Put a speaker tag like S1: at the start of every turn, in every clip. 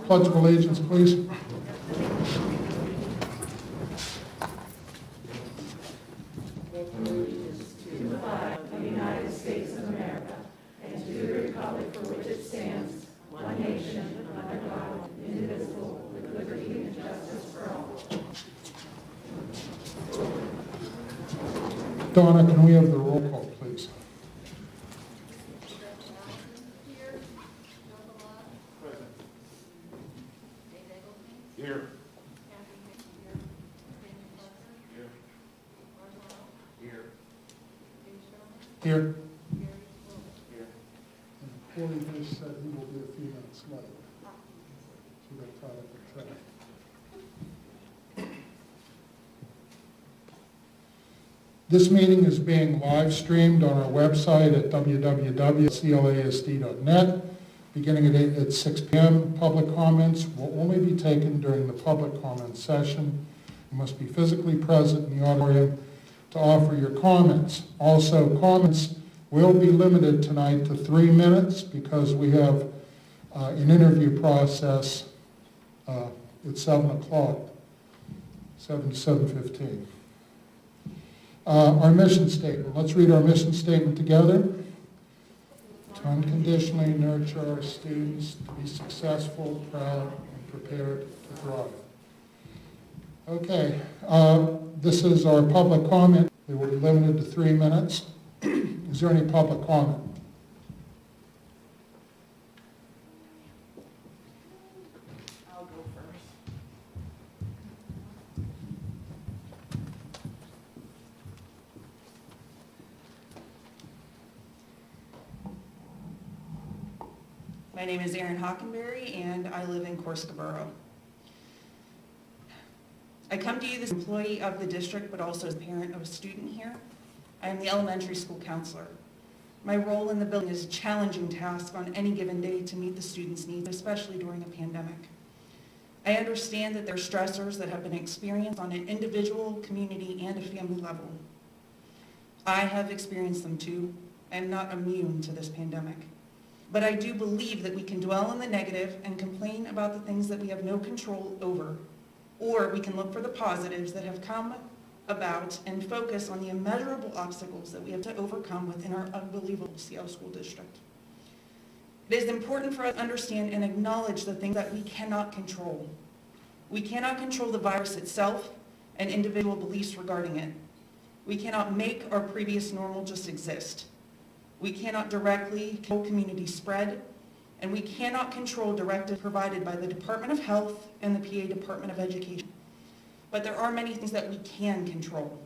S1: Pledge of allegiance, please. Donna, can we have the roll call, please?
S2: Here.
S1: Here. And Corey just said he will be a few minutes late. So we'll try to track. This meeting is being live streamed on our website at www.clasd.net. Beginning at 6 p.m., public comments will only be taken during the public comment session. You must be physically present in the auditorium to offer your comments. Also, comments will be limited tonight to 3 minutes because we have an interview process at 7 o'clock, 7 to 7:15. Our mission statement. Let's read our mission statement together. To unconditionally nurture our students to be successful, proud, and prepared to thrive. Okay, this is our public comment. They will be limited to 3 minutes. Is there any public comment?
S3: I'll go first. My name is Erin Hockenberry, and I live in Corsica. I come to you as an employee of the district, but also as a parent of a student here. I am the elementary school counselor. My role in the building is a challenging task on any given day to meet the students' needs, especially during a pandemic. I understand that there are stressors that have been experienced on an individual, community, and a family level. I have experienced them too. I am not immune to this pandemic. But I do believe that we can dwell on the negative and complain about the things that we have no control over, or we can look for the positives that have come about and focus on the immeasurable obstacles that we have to overcome within our unbelievable Seattle School District. It is important for us to understand and acknowledge the things that we cannot control. We cannot control the virus itself and individual beliefs regarding it. We cannot make our previous normal just exist. We cannot directly control community spread, and we cannot control directives provided by the Department of Health and the PA Department of Education. But there are many things that we can control.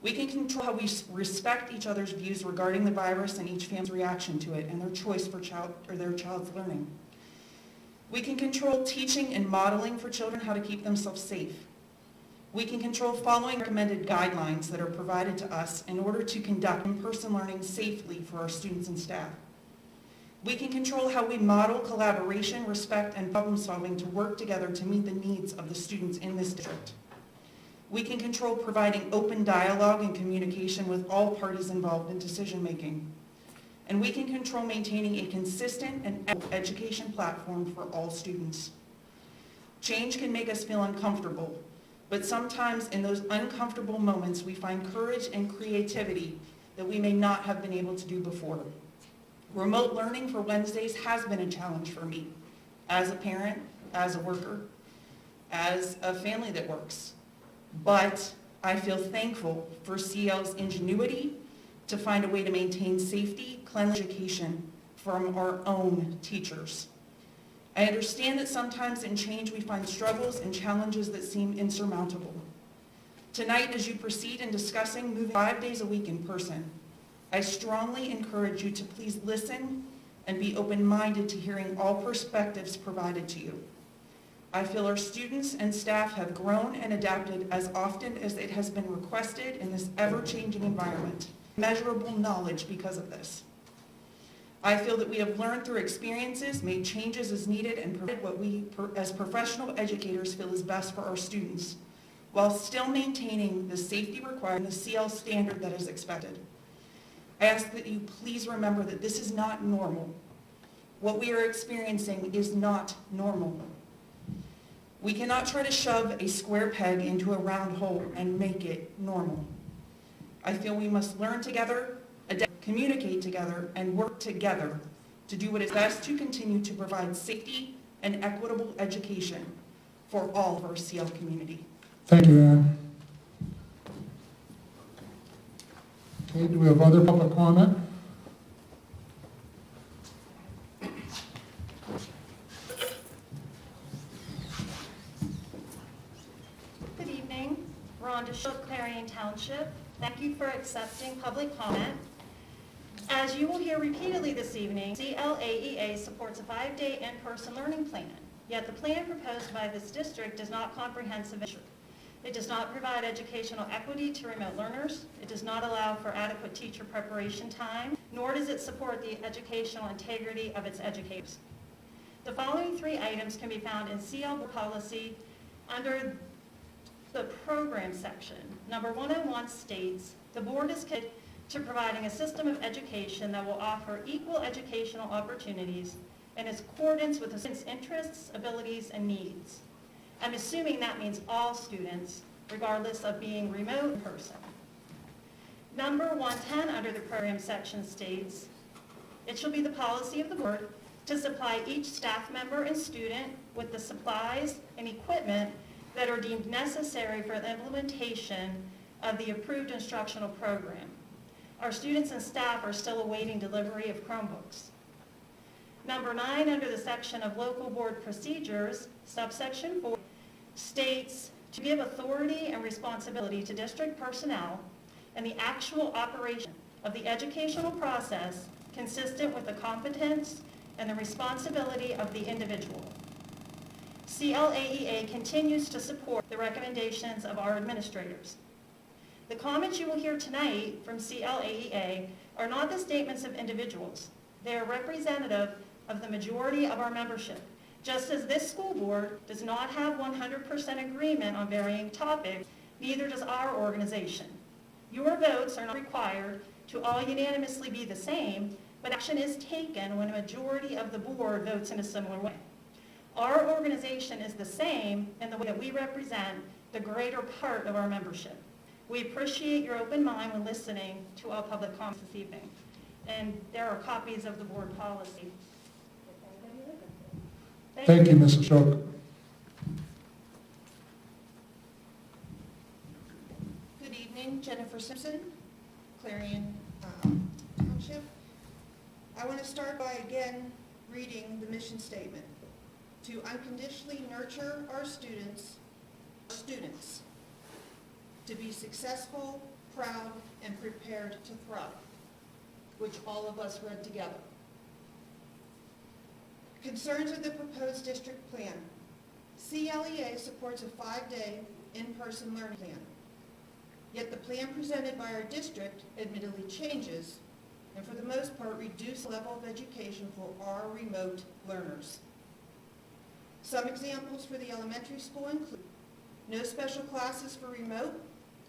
S3: We can control how we respect each other's views regarding the virus and each family's reaction to it and their choice for their child's learning. We can control teaching and modeling for children how to keep themselves safe. We can control following recommended guidelines that are provided to us in order to conduct in-person learning safely for our students and staff. We can control how we model collaboration, respect, and problem solving to work together to meet the needs of the students in this district. We can control providing open dialogue and communication with all parties involved in decision making. And we can control maintaining a consistent and education platform for all students. Change can make us feel uncomfortable, but sometimes in those uncomfortable moments we find courage and creativity that we may not have been able to do before. Remote learning for Wednesdays has been a challenge for me, as a parent, as a worker, as a family that works. But I feel thankful for CL's ingenuity to find a way to maintain safety, cleanliness, education from our own teachers. I understand that sometimes in change we find struggles and challenges that seem insurmountable. Tonight, as you proceed in discussing moving 5 days a week in person, I strongly encourage you to please listen and be open-minded to hearing all perspectives provided to you. I feel our students and staff have grown and adapted as often as it has been requested in this ever-changing environment. Measurable knowledge because of this. I feel that we have learned through experiences, made changes as needed, and provided what we as professional educators feel is best for our students, while still maintaining the safety required and the CL standard that is expected. I ask that you please remember that this is not normal. What we are experiencing is not normal. We cannot try to shove a square peg into a round hole and make it normal. I feel we must learn together, adapt, communicate together, and work together to do what is best to continue to provide safety and equitable education for all of our CL community.
S1: Thank you, Ann. Okay, do we have other public comment?
S2: Good evening. Rhonda Shook, Clarion Township. Thank you for accepting public comment. As you will hear repeatedly this evening, CLAEA supports a 5-day in-person learning plan, yet the plan proposed by this district does not comprehensive. It does not provide educational equity to remote learners. It does not allow for adequate teacher preparation time, nor does it support the educational integrity of its educators. The following 3 items can be found in CL policy under the program section. Number 101 states, the board is committed to providing a system of education that will offer equal educational opportunities in accordance with the students' interests, abilities, and needs. I'm assuming that means all students, regardless of being remote in person. Number 110 under the program section states, it shall be the policy of the board to supply each staff member and student with the supplies and equipment that are deemed necessary for the implementation of the approved instructional program. Our students and staff are still awaiting delivery of Chromebooks. Number 9 under the section of local board procedures, subsection 4, states to give authority and responsibility to district personnel and the actual operation of the educational process consistent with the competence and the responsibility of the individual. CLAEA continues to support the recommendations of our administrators. The comments you will hear tonight from CLAEA are not the statements of individuals. They are representative of the majority of our membership. Just as this school board does not have 100% agreement on varying topics, neither does our organization. Your votes are not required to all unanimously be the same, but action is taken when a majority of the board votes in a similar way. Our organization is the same in the way that we represent the greater part of our membership. We appreciate your open mind when listening to all public comments this evening. And there are copies of the board policy.
S1: Thank you, Mrs. Shook.
S4: Good evening, Jennifer Simpson, Clarion Township. I want to start by again reading the mission statement. To unconditionally nurture our students, to be successful, proud, and prepared to thrive, which all of us read together. Concerns with the proposed district plan. CLEA supports a 5-day in-person learning plan. Yet the plan presented by our district admittedly changes, and for the most part reduce the level of education for our remote learners. Some examples for the elementary school include no special classes for remote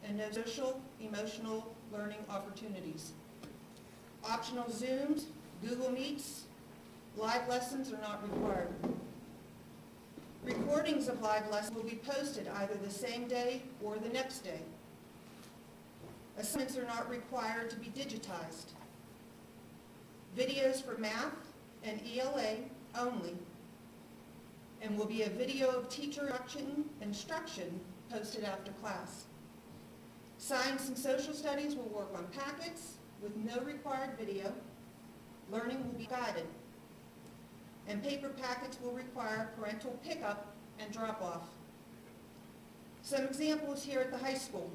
S4: and no social emotional learning opportunities. Optional Zooms, Google Meets, live lessons are not required. Recordings of live lessons will be posted either the same day or the next day. Assignments are not required to be digitized. Videos for math and ELA only, and will be a video of teacher instruction posted after class. Science and social studies will work on packets with no required video. Learning will be guided. And paper packets will require parental pickup and drop-off. Some examples here at the high school.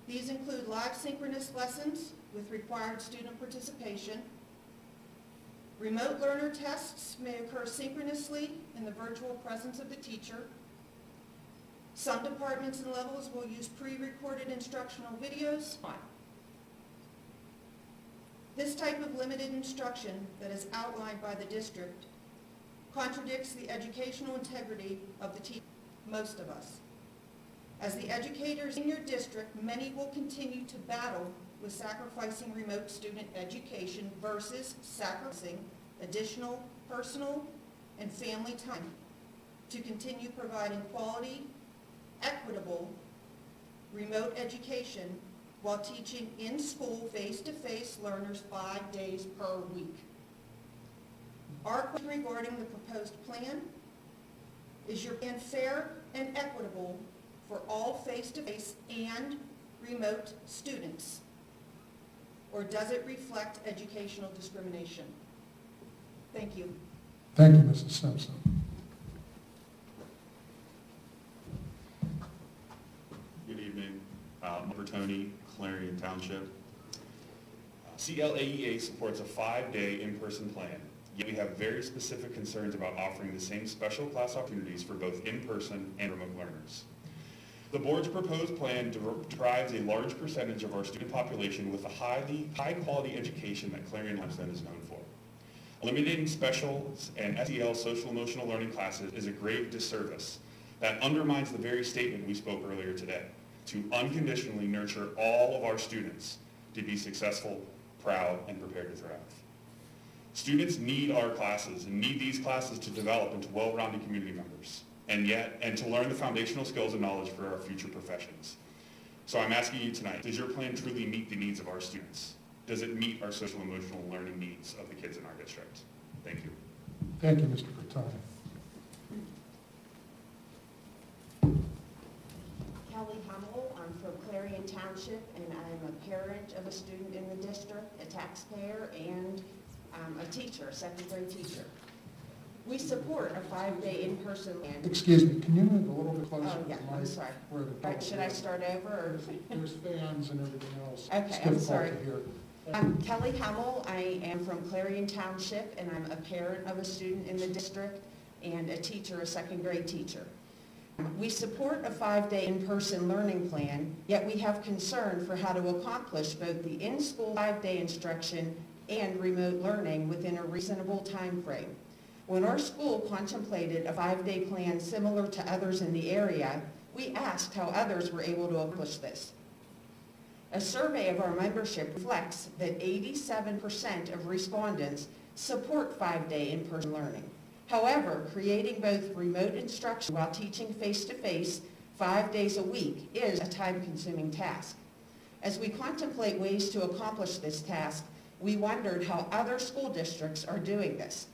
S4: These include live synchronous lessons with required student participation. Remote learner tests may occur synchronously in the virtual presence of the teacher. Some departments and levels will use pre-recorded instructional videos. This type of limited instruction that is outlined by the district contradicts the educational integrity of the teacher, most of us. As the educators in your district, many will continue to battle with sacrificing remote student education versus sacrificing additional personal and family time to continue providing quality, equitable, remote education while teaching in-school face-to-face learners 5 days per week. Our question regarding the proposed plan: is your plan fair and equitable for all face-to-face and remote students? Or does it reflect educational discrimination? Thank you.
S1: Thank you, Mrs. Simpson.
S5: Good evening. Tony, Clarion Township. CLAEA supports a 5-day in-person plan, yet we have very specific concerns about offering the same special class opportunities for both in-person and remote learners. The board's proposed plan derives a large percentage of our student population with a high-quality education that Clarion-Limestone is known for. Eliminating special and SEL social-emotional learning classes is a grave disservice that undermines the very statement we spoke earlier today, to unconditionally nurture all of our students to be successful, proud, and prepared to thrive. Students need our classes and need these classes to develop into well-rounded community members and to learn the foundational skills and knowledge for our future professions. So I'm asking you tonight, does your plan truly meet the needs of our students? Does it meet our social emotional learning needs of the kids in our district? Thank you.
S1: Thank you, Mr. Bertoni.
S6: Kelly Hummel, I'm from Clarion Township, and I'm a parent of a student in the district, a taxpayer, and a teacher, a second grade teacher. We support a 5-day in-person plan.
S1: Excuse me, can you move a little bit closer?
S6: Oh, yeah,
S1: to the
S6: I'm
S1: mic
S6: sorry.
S1: where the
S6: All right, should I start over? Or?
S1: There's fans and everything else.
S6: Okay,
S1: It's
S6: I'm
S1: difficult
S6: sorry.
S1: to hear.
S6: I'm Kelly Hummel. I am from Clarion Township, and I'm a parent of a student in the district and a teacher, a second grade teacher. We support a 5-day in-person learning plan, yet we have concern for how to accomplish both the in-school 5-day instruction and remote learning within a reasonable time frame. When our school contemplated a 5-day plan similar to others in the area, we asked how others were able to accomplish this. A survey of our membership reflects that 87% of respondents support 5-day in-person learning. However, creating both remote instruction while teaching face-to-face 5 days a week is a time-consuming task. As we contemplate ways to accomplish this task, we wondered how other school districts are doing this.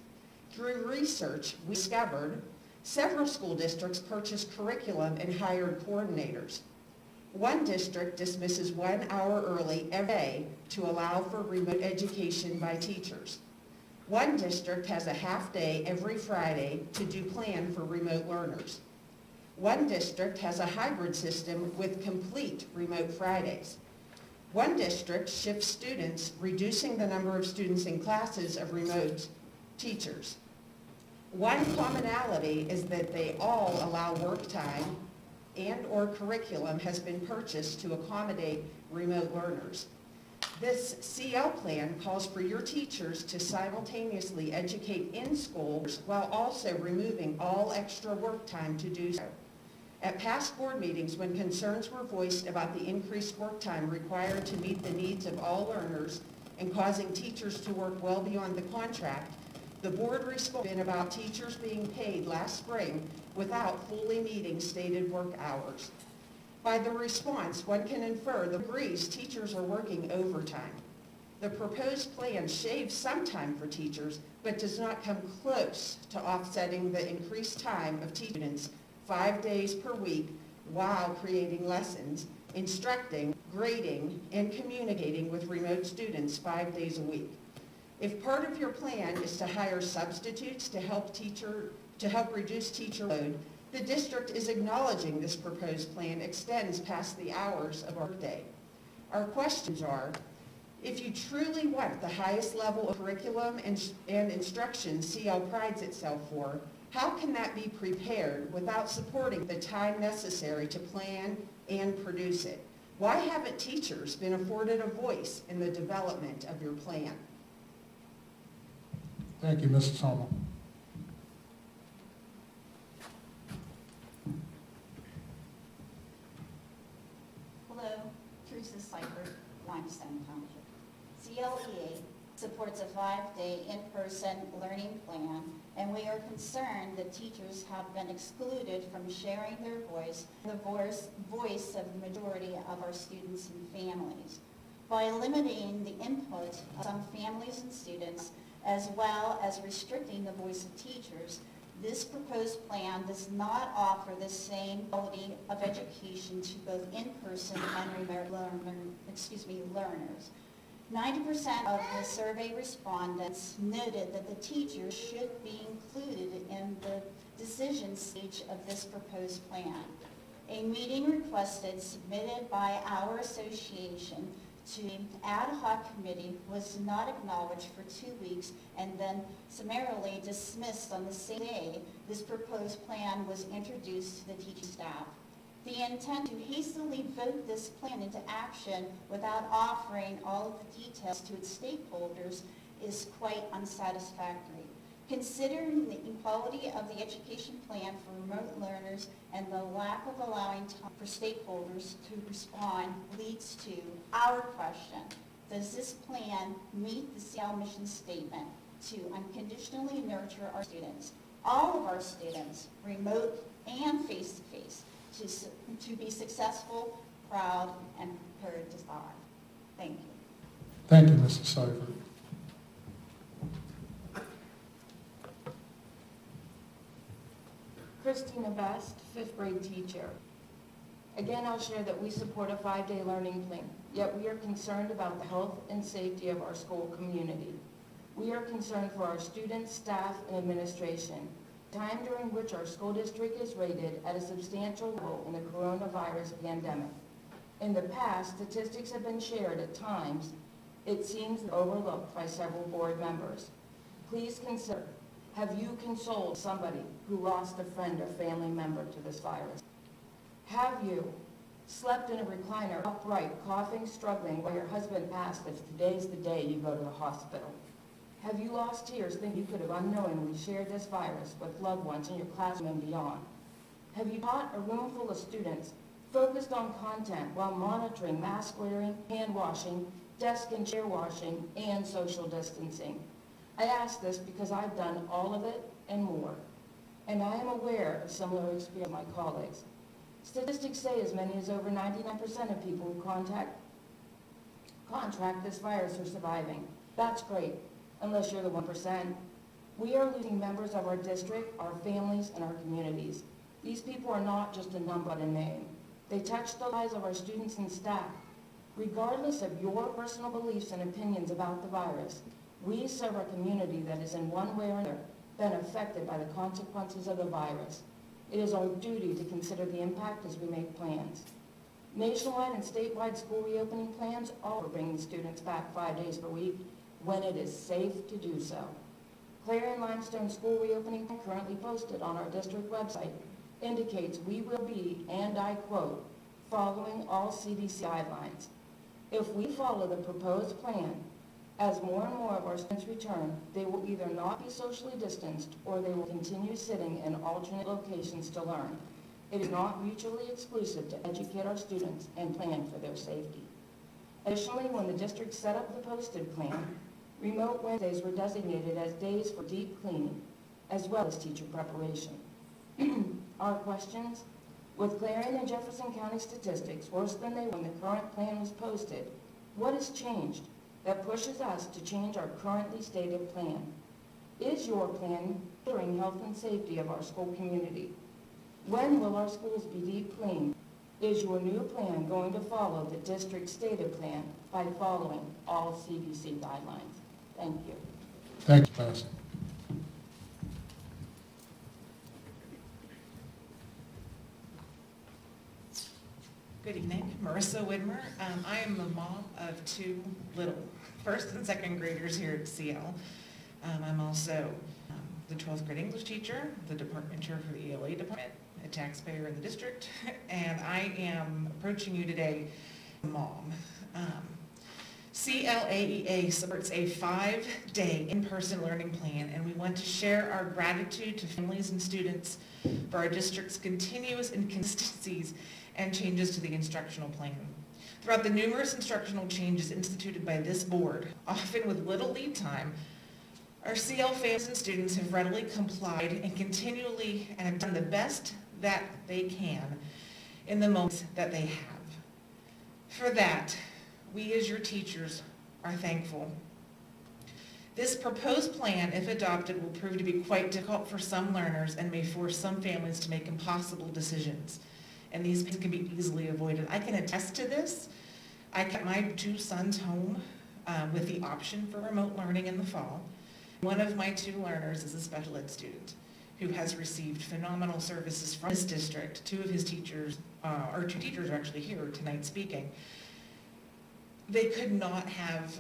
S6: Through research, we discovered several school districts purchased curriculum and hired coordinators. One district dismisses 1 hour early every day to allow for remote education by teachers. One district has a half day every Friday to do plan for remote learners. One district has a hybrid system with complete remote Fridays. One district shifts students, reducing the number of students in classes of remote teachers. One commonality is that they all allow work time and/or curriculum has been purchased to accommodate remote learners. This CL plan calls for your teachers to simultaneously educate in school while also removing all extra work time to do so. At past board meetings, when concerns were voiced about the increased work time required to meet the needs of all learners and causing teachers to work well beyond the contract, the board responded about teachers being paid last spring without fully meeting stated work hours. By the response, one can infer that agrees teachers are working overtime. The proposed plan shaves some time for teachers, but does not come close to offsetting the increased time of students 5 days per week while creating lessons, instructing, grading, and communicating with remote students 5 days a week. If part of your plan is to hire substitutes to help reduce teacher load, the district is acknowledging this proposed plan extends past the hours of our workday. Our questions are, if you truly want the highest level of curriculum and instruction CL prides itself for, how can that be prepared without supporting the time necessary to plan and produce it? Why haven't teachers been afforded a voice in the development of your plan?
S1: Thank you, Mrs. Hummel.
S7: Hello, Teresa Seifert, Limestone Township. CLEA supports a 5-day in-person learning plan, and we are concerned that teachers have been excluded from sharing their voice, the voice of the majority of our students and families. By limiting the input of some families and students, as well as restricting the voice of teachers, this proposed plan does not offer the same quality of education to both in-person and remote learners. 90% of the survey respondents noted that the teachers should be included in the decision stage of this proposed plan. A meeting requested submitted by our association to ad hoc committee was not acknowledged for 2 weeks and then summarily dismissed on the same day this proposed plan was introduced to the teaching staff. The intent to hastily vote this plan into action without offering all of the details to its stakeholders is quite unsatisfactory. Considering the equality of the education plan for remote learners and the lack of allowing time for stakeholders to respond leads to our question: does this plan meet the CL mission statement to unconditionally nurture our students, all of our students, remote and face-to-face, to be successful, proud, and prepared to thrive? Thank you.
S1: Thank you, Mrs. Seifert.
S8: Christina Best, 5th grade teacher. Again, I'll share that we support a 5-day learning plan, yet we are concerned about the health and safety of our school community. We are concerned for our students, staff, and administration, time during which our school district is rated at a substantial level in the coronavirus pandemic. In the past, statistics have been shared at times. It seems overlooked by several board members. Please consider, have you consoled somebody who lost a friend or family member to this virus? Have you slept in a recliner upright, coughing, struggling while your husband passed if today's the day you go to the hospital? Have you lost tears thinking you could have unknowingly shared this virus with loved ones in your classroom and beyond? Have you taught a room full of students focused on content while monitoring mask wearing, hand washing, desk and chair washing, and social distancing? I ask this because I've done all of it and more, and I am aware of similar experience with my colleagues. Statistics say as many as over 99% of people who contract this virus are surviving. That's great, unless you're the 1%. We are losing members of our district, our families, and our communities. These people are not just a number but a name. They touch the lives of our students and staff. Regardless of your personal beliefs and opinions about the virus, we serve a community that is in one way or another been affected by the consequences of the virus. It is our duty to consider the impact as we make plans. Nationwide and statewide school reopening plans all are bringing students back 5 days per week when it is safe to do so. Clarion-Limestone school reopening plan currently posted on our district website indicates we will be, and I quote, following all CDC guidelines. If we follow the proposed plan, as more and more of our students return, they will either not be socially distanced or they will continue sitting in alternate locations to learn. It is not mutually exclusive to educate our students and plan for their safety. Additionally, when the district set up the posted plan, remote Wednesdays were designated as days for deep cleaning, as well as teacher preparation. Our questions? With Clarion and Jefferson County statistics worse than they were when the current plan was posted, what has changed that pushes us to change our currently stated plan? Is your plan considering health and safety of our school community? When will our schools be deep cleaned? Is your new plan going to follow the district's stated plan by following all CDC guidelines? Thank you.
S1: Thanks, Bess.
S9: Good evening, Marissa Widmer. I am the mom of 2 little first and second graders here at CL. I'm also the 12th grade English teacher, the department chair for the ELA department, a taxpayer in the district, and I am approaching you today mom. CLAEA supports a 5-day in-person learning plan, and we want to share our gratitude to families and students for our district's continuous inconsistencies and changes to the instructional plan. Throughout the numerous instructional changes instituted by this board, often with little lead time, our CL families and students have readily complied and continually and have done the best that they can in the moments that they have. For that, we as your teachers are thankful. This proposed plan, if adopted, will prove to be quite difficult for some learners and may force some families to make impossible decisions. And these things can be easily avoided. I can attest to this. I kept my 2 sons home with the option for remote learning in the fall. One of my 2 learners is a special ed student who has received phenomenal services from this district. 2 of his teachers, or 2 teachers are actually here tonight speaking. They could not have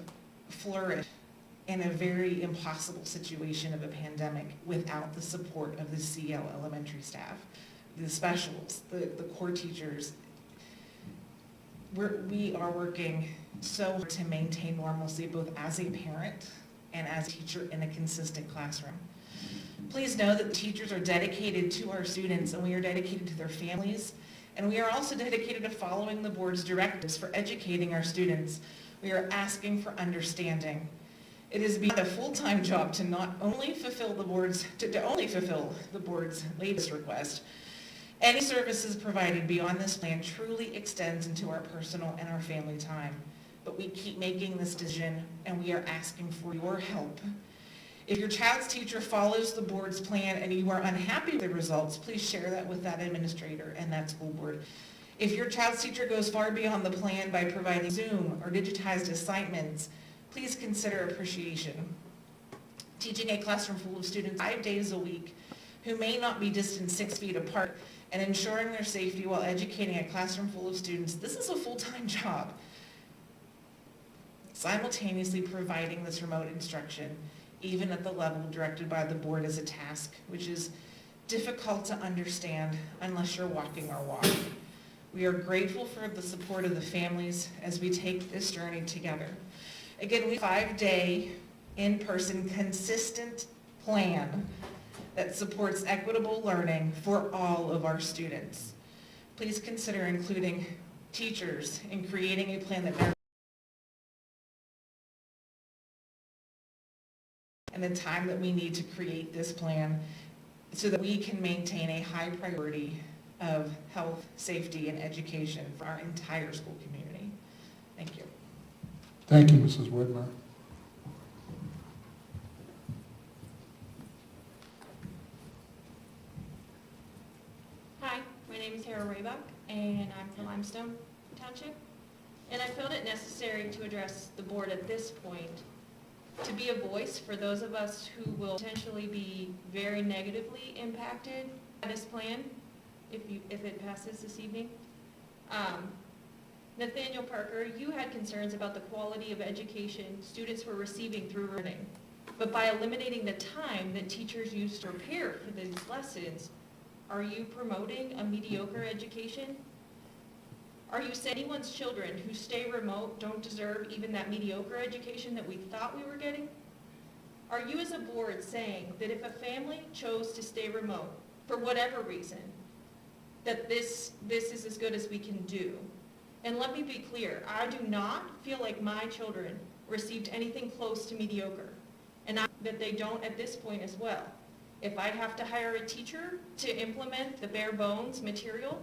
S9: flourished in a very impossible situation of a pandemic without the support of the CL elementary staff, the specials, the core teachers. We are working so hard to maintain normalcy both as a parent and as a teacher in a consistent classroom. Please know that the teachers are dedicated to our students and we are dedicated to their families. And we are also dedicated to following the board's directives for educating our students. We are asking for understanding. It is beyond a full-time job to not only fulfill the board's, to only fulfill the board's latest request. Any services provided beyond this plan truly extends into our personal and our family time. But we keep making this decision and we are asking for your help. If your child's teacher follows the board's plan and you are unhappy with the results, please share that with that administrator and that school board. If your child's teacher goes far beyond the plan by providing Zoom or digitized assignments, please consider appreciation. Teaching a classroom full of students 5 days a week who may not be distant 6 feet apart and ensuring their safety while educating a classroom full of students, this is a full-time job. Simultaneously providing this remote instruction even at the level directed by the board as a task, which is difficult to understand unless you're walking our walk. We are grateful for the support of the families as we take this journey together. Again, we have a 5-day, in-person, consistent plan that supports equitable learning for all of our students. Please consider including teachers in creating a plan that and the time that we need to create this plan so that we can maintain a high priority of health, safety, and education for our entire school community. Thank you.
S1: Thank you, Mrs. Whitmer.
S2: Hi, my name is Tara Raybuck, and I'm from Limestone Township. And I felt it necessary to address the board at this point to be a voice for those of us who will potentially be very negatively impacted by this plan if it passes this evening. Nathaniel Parker, you had concerns about the quality of education students were receiving through learning. But by eliminating the time that teachers used to prepare for these lessons, are you promoting a mediocre education? Are you saying anyone's children who stay remote don't deserve even that mediocre education that we thought we were getting? Are you as a board saying that if a family chose to stay remote for whatever reason, that this is as good as we can do? And let me be clear, I do not feel like my children received anything close to mediocre, and that they don't at this point as well. If I have to hire a teacher to implement the bare bones material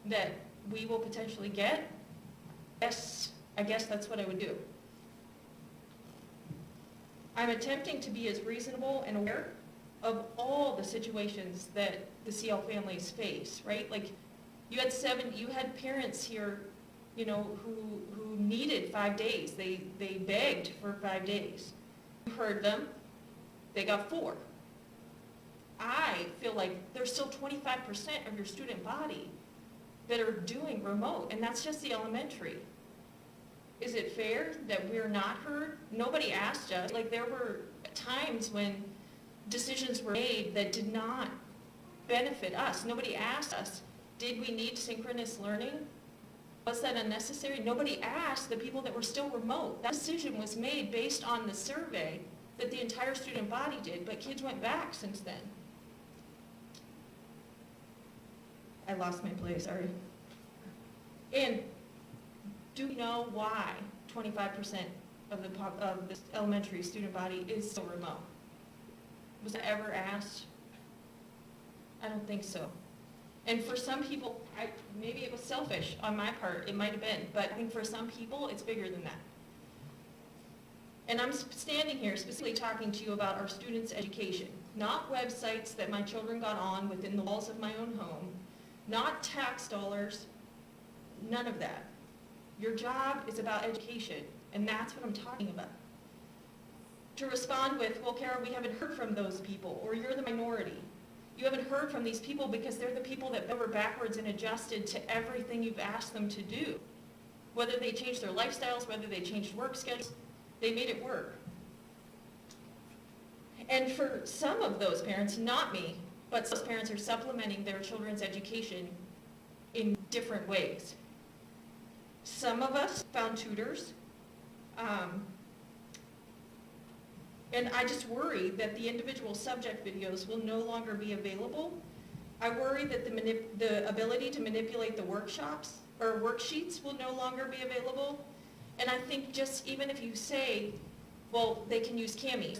S2: that we will potentially get, yes, I guess that's what I would do. I'm attempting to be as reasonable and aware of all the situations that the CL families face, right? Like, you had parents here, you know, who needed 5 days. They begged for 5 days. You heard them. They got 4. I feel like there's still 25% of your student body that are doing remote, and that's just the elementary. Is it fair that we're not heard? Nobody asked us. Like, there were times when decisions were made that did not benefit us. Nobody asked us, did we need synchronous learning?
S10: Was that unnecessary? Nobody asked the people that were still remote. That decision was made based on the survey that the entire student body did, but kids went back since then. I lost my place, sorry. And do we know why 25% of the elementary student body is still remote? Was that ever asked? I don't think so. And for some people, maybe it was selfish on my part, it might have been, but I think for some people, it's bigger than that. And I'm standing here specifically talking to you about our students' education, not websites that my children got on within the walls of my own home, not tax dollars, none of that. Your job is about education, and that's what I'm talking about. To respond with, well, Kara, we haven't heard from those people, or you're the minority. You haven't heard from these people because they're the people that bent over backwards and adjusted to everything you've asked them to do. Whether they changed their lifestyles, whether they changed work schedules, they made it work. And for some of those parents, not me, but those parents are supplementing their children's education in different ways. Some of us found tutors, and I just worry that the individual subject videos will no longer be available. I worry that the ability to manipulate the workshops or worksheets will no longer be available. And I think just even if you say, well, they can use Kami,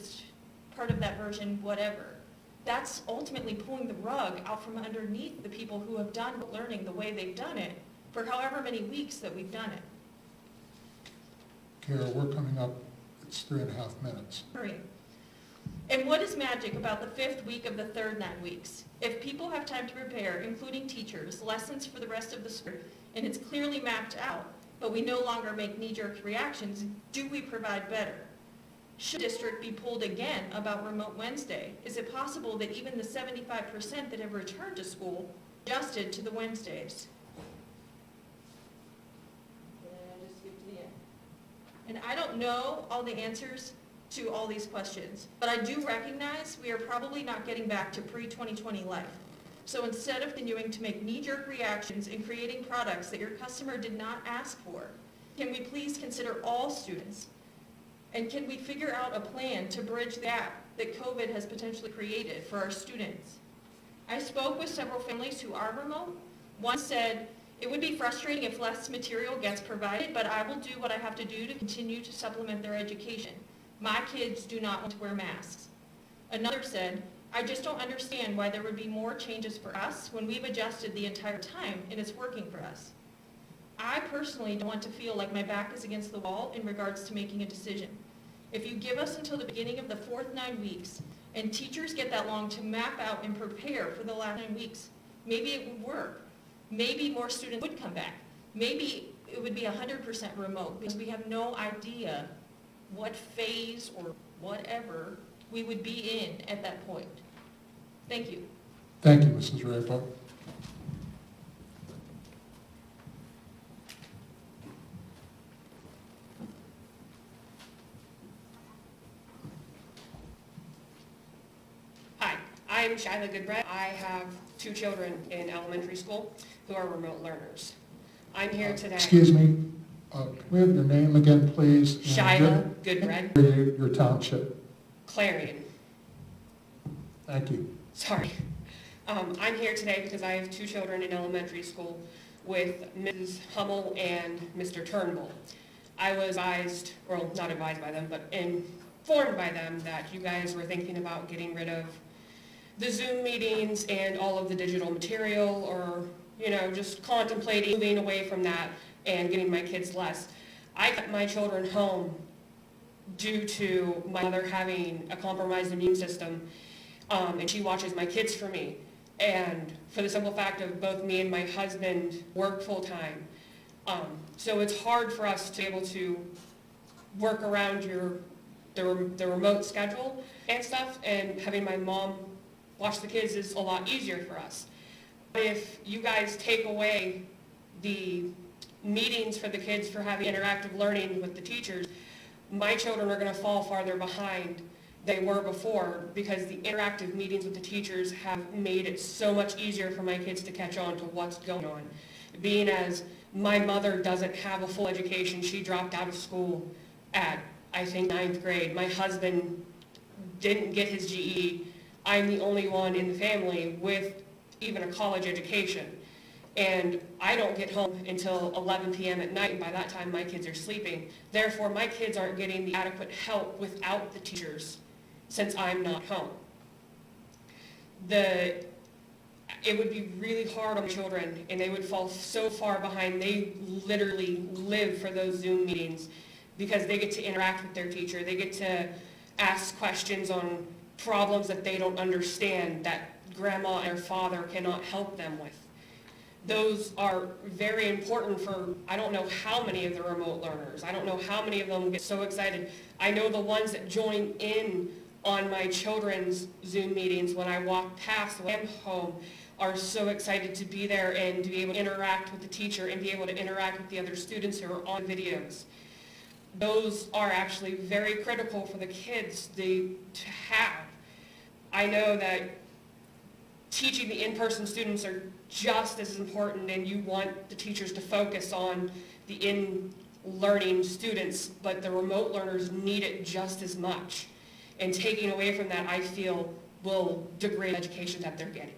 S10: part of that version, whatever, that's ultimately pulling the rug out from underneath the people who have done learning the way they've done it for however many weeks that we've done it.
S1: Kara, we're coming up, it's 3.5 minutes.
S10: Hurry. And what is magic about the 5th week of the third 9 weeks? If people have time to prepare, including teachers, lessons for the rest of the school, and it's clearly mapped out, but we no longer make knee-jerk reactions, do we provide better? Should district be pulled again about remote Wednesday? Is it possible that even the 75% that have returned to school adjusted to the Wednesdays? And just skip to the end. And I don't know all the answers to all these questions, but I do recognize we are probably not getting back to pre-2020 life. So instead of continuing to make knee-jerk reactions and creating products that your customer did not ask for, can we please consider all students? And can we figure out a plan to bridge the gap that COVID has potentially created for our students? I spoke with several families who are remote. One said, it would be frustrating if less material gets provided, but I will do what I have to do to continue to supplement their education. My kids do not want to wear masks. Another said, I just don't understand why there would be more changes for us when we've adjusted the entire time and it's working for us. I personally don't want to feel like my back is against the wall in regards to making a decision. If you give us until the beginning of the 4th 9 weeks and teachers get that long to map out and prepare for the last 9 weeks, maybe it would work. Maybe more students would come back. Maybe it would be 100% remote because we have no idea what phase or whatever we would be in at that point. Thank you.
S1: Thank you, Mrs. Rapo.
S11: Hi, I'm Shyla Goodbread. I have 2 children in elementary school who are remote learners. I'm here today.
S1: Excuse me, can we have your name again, please? And
S11: Shyla Goodbread.
S1: your township.
S11: Clarion.
S1: Thank you.
S11: Sorry. I'm here today because I have 2 children in elementary school with Mrs. Hummel and Mr. Turnbull. I was advised, well, not advised by them, but informed by them that you guys were thinking about getting rid of the Zoom meetings and all of the digital material, or, just contemplating moving away from that and getting my kids less. I kept my children home due to my mother having a compromised immune system, and she watches my kids for me. And for the simple fact of both me and my husband work full-time. So it's hard for us to be able to work around the remote schedule and stuff, and having my mom watch the kids is a lot easier for us. If you guys take away the meetings for the kids for having interactive learning with the teachers, my children are going to fall farther behind than they were before, because the interactive meetings with the teachers have made it so much easier for my kids to catch on to what's going on. Being as My mother doesn't have a full education. She dropped out of school at, I think, 9th grade. My husband didn't get his GED. I'm the only one in the family with even a college education. And I don't get home until 11 p.m. at night, and by that time my kids are sleeping. Therefore, my kids aren't getting the adequate help without the teachers since I'm not home. It would be really hard on children, and they would fall so far behind. They literally live for those Zoom meetings because they get to interact with their teacher. They get to ask questions on problems that they don't understand, that grandma and their father cannot help them with. Those are very important for, I don't know how many of the remote learners. I don't know how many of them get so excited. I know the ones that join in on my children's Zoom meetings when I walk past when I'm home are so excited to be there and to be able to interact with the teacher and be able to interact with the other students who are on videos. Those are actually very critical for the kids to have. I know that teaching the in-person students are just as important, and you want the teachers to focus on the in-learning students, but the remote learners need it just as much. And taking away from that, I feel, will degrade the education that they're getting.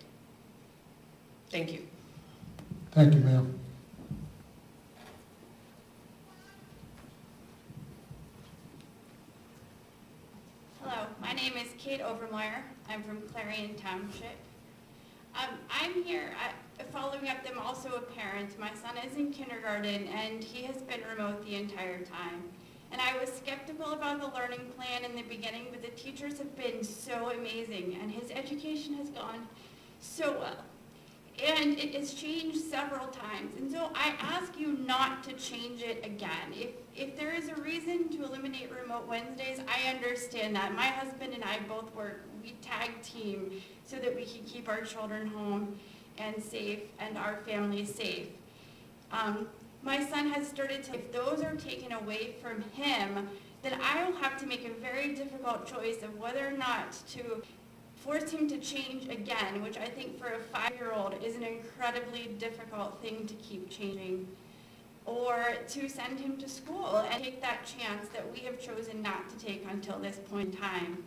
S11: Thank you.
S1: Thank you, ma'am.
S12: Hello, my name is Kate Overmeyer. I'm from Clarion Township. I'm here following up. I'm also a parent. My son is in kindergarten and he has been remote the entire time. And I was skeptical about the learning plan in the beginning, but the teachers have been so amazing and his education has gone so well. And it has changed several times. And so I ask you not to change it again. If there is a reason to eliminate remote Wednesdays, I understand that. My husband and I both work, we tag team so that we can keep our children home and safe and our families safe. My son has started to, if those are taken away from him, then I will have to make a very difficult choice of whether or not to force him to change again, which I think for a 5-year-old is an incredibly difficult thing to keep changing, or to send him to school and take that chance that we have chosen not to take until this point in time.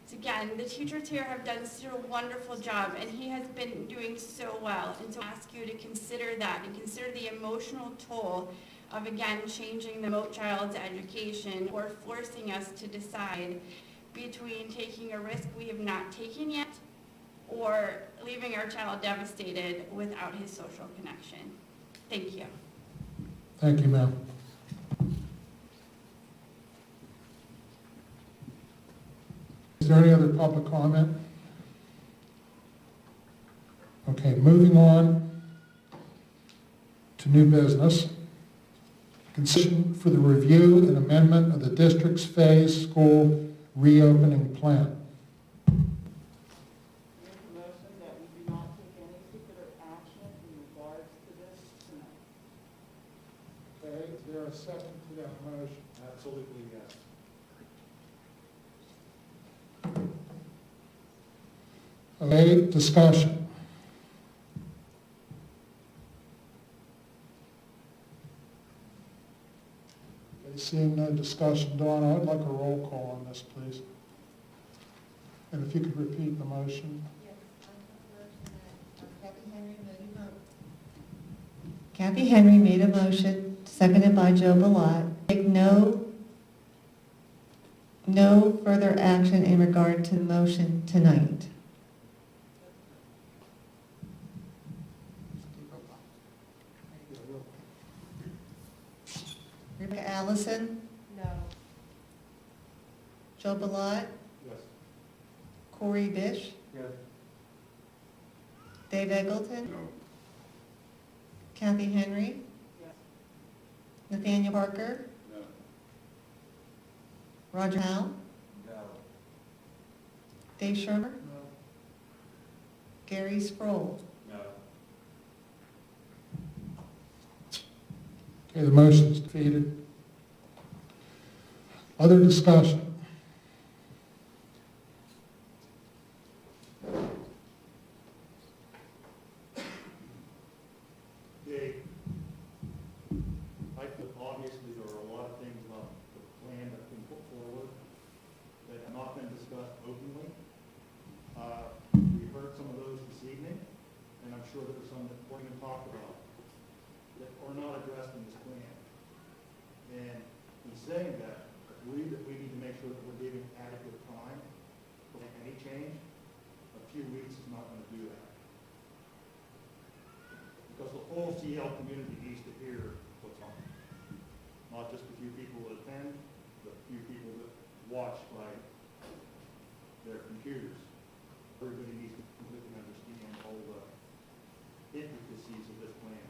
S12: So again, the teachers here have done such a wonderful job, and he has been doing so well. And so I ask you to consider that and consider the emotional toll of, again, changing the remote child's education or forcing us to decide between taking a risk we have not taken yet or leaving our child devastated without his social connection. Thank you.
S1: Thank you, ma'am. Is there any other public comment? Okay, moving on to new business. Consideration for the review and amendment of the district's phased school reopening plan.
S8: Make a motion that we do not take any particular action in regards to this tonight.
S1: Okay, is there a second to that motion?
S13: Absolutely, yes.
S1: Okay, discussion. Okay, seeing no discussion, Donna, I'd like a roll call on this, please. And if you could repeat the motion.
S14: Kathy Henry made a motion, seconded by Joe Balott. Take no further action in regard to the motion tonight. Rebecca Allison?
S4: No.
S14: Joe Balott?
S13: Yes.
S14: Corey Bish?
S13: Yes.
S14: Dave Eggleton?
S13: No.
S14: Kathy Henry?
S8: Yes.
S14: Nathaniel Parker?
S13: No.
S14: Roger Howe?
S13: No.
S14: Dave Shermer?
S13: No.
S14: Gary Sproul?
S13: No.
S1: Okay, the motion's defeated. Other discussion?
S13: Dave. and I'm sure there's some that we're going to talk about, that are not addressed in this plan. And in saying that, I believe that we need to make sure that we're giving adequate time for any change. A few weeks is not going to do that. Because the whole CL community needs to hear what's on. Not just a few people that attend, but a few people that watch by their computers. Everybody needs to completely understand all the intricacies of this plan,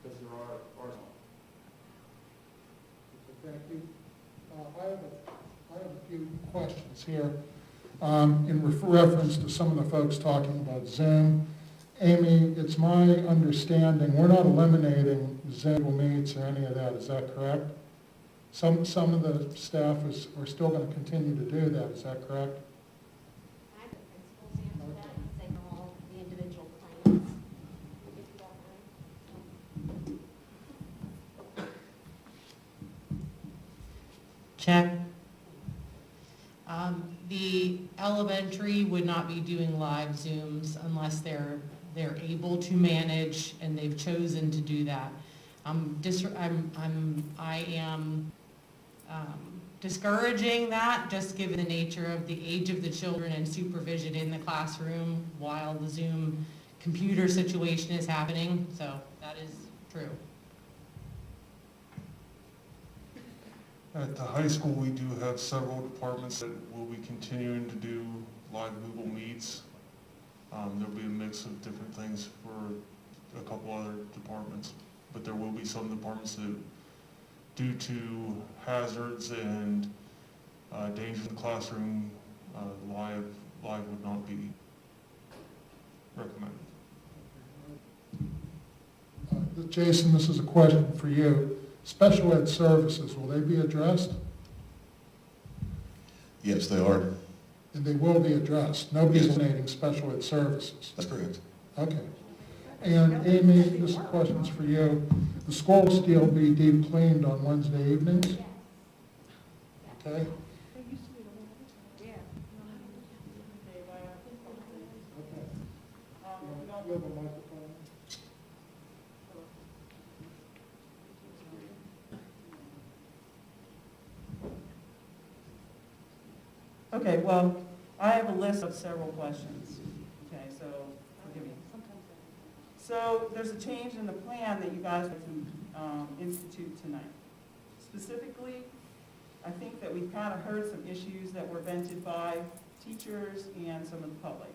S13: because there are some.
S1: Thank you. I have a few questions here in reference to some of the folks talking about Zoom. Amy, it's my understanding we're not eliminating Zoom meets or any of that. Is that correct? Some of the staff are still going to continue to do that. Is that correct?
S15: I have the principals answer that and say all the individual plans. If you don't mind.
S16: Check. The elementary would not be doing live Zooms unless they're able to manage and they've chosen to do that. I am discouraging that, just given the nature of the age of the children and supervision in the classroom while the Zoom computer situation is happening. So that is true.
S17: At the high school, we do have several departments that will be continuing to do live Google Meets. There'll be a mix of different things for a couple other departments, but there will be some departments that, due to hazards and dangers in the classroom, live would not be recommended.
S1: Jason, this is a question for you. Special ed services, will they be addressed?
S18: Yes, they are.
S1: And they will be addressed. Nobody's eliminating special ed services.
S18: That's correct.
S1: Okay. And Amy, this question's for you. The school will still be deep cleaned on Wednesday evenings? Okay.
S3: Okay, well, I have a list of several questions. Okay, so forgive me. So there's a change in the plan that you guys have to institute tonight. Specifically, I think that we've kind of heard some issues that were vented by teachers and some of the public.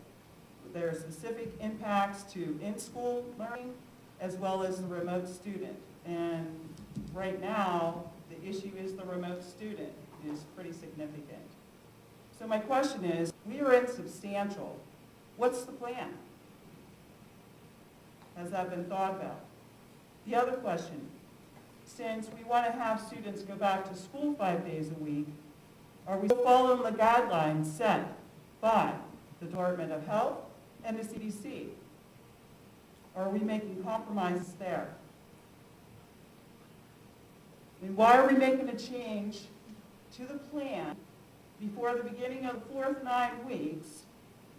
S3: There are specific impacts to in-school learning as well as the remote student. And right now, the issue is the remote student is pretty significant. So my question is, we are insubstantial. What's the plan? Has that been thought about? The other question, since we want to have students go back to school 5 days a week, are we still following the guidelines set by the Department of Health and the CDC? Or are we making compromises there? And why are we making a change to the plan before the beginning of the fourth 9 weeks,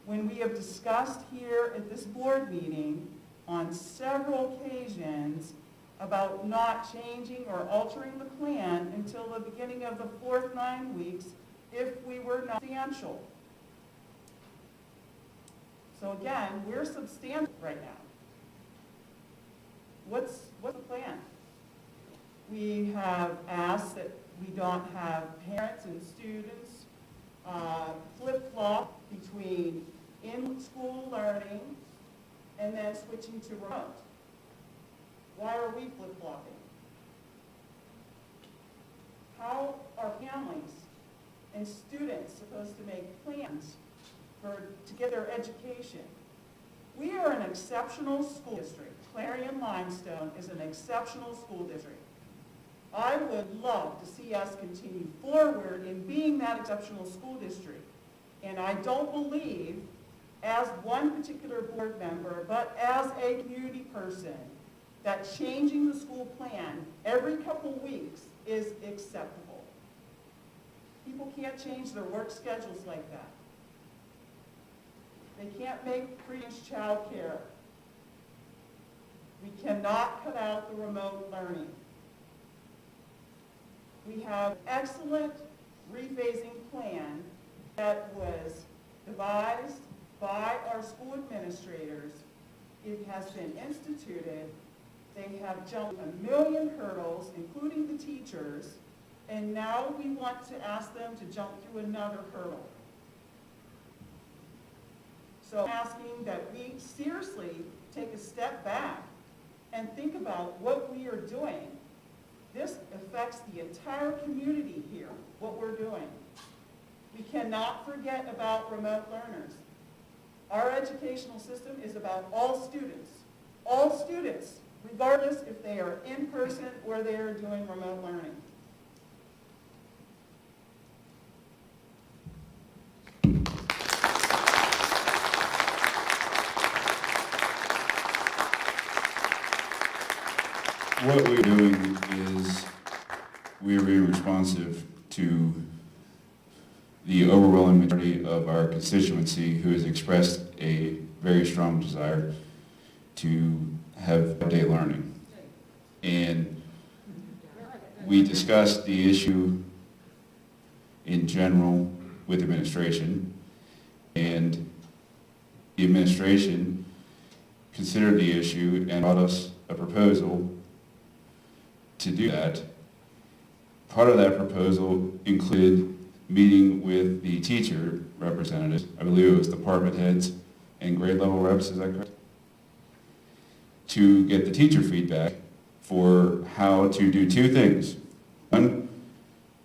S3: when we have discussed here at this board meeting on several occasions about not changing or altering the plan until the beginning of the fourth 9 weeks if we were not substantial? So again, we're substantial right now. What's the plan? We have asked that we don't have parents and students flip-flop between in-school learning and then switching to remote. Why are we flip-flopping? How are families and students supposed to make plans to get their education? We are an exceptional school district. Clarion-Limestone is an exceptional school district. I would love to see us continue forward in being that exceptional school district. And I don't believe, as one particular board member, but as a community person, that changing the school plan every couple weeks is acceptable. People can't change their work schedules like that. They can't make free child care We cannot cut out the remote learning. We have an excellent rephasing plan that was devised by our school administrators. It has been instituted. They have jumped 1,000,000 hurdles, including the teachers, and now we want to ask them to jump through another hurdle. So I'm asking that we seriously take a step back and think about what we are doing. This affects the entire community here, what we're doing. We cannot forget about remote learners. Our educational system is about all students, regardless if they are in person or they are doing remote learning.
S5: What we're doing is we're being responsive to the overwhelming majority of our constituency who has expressed a very strong desire to have 5-day learning. And we discussed the issue in general with administration, and the administration considered the issue and brought us a proposal to do that. Part of that proposal included meeting with the teacher representatives, I believe it was department heads and grade level reps, is that correct? To get the teacher feedback for how to do two things. One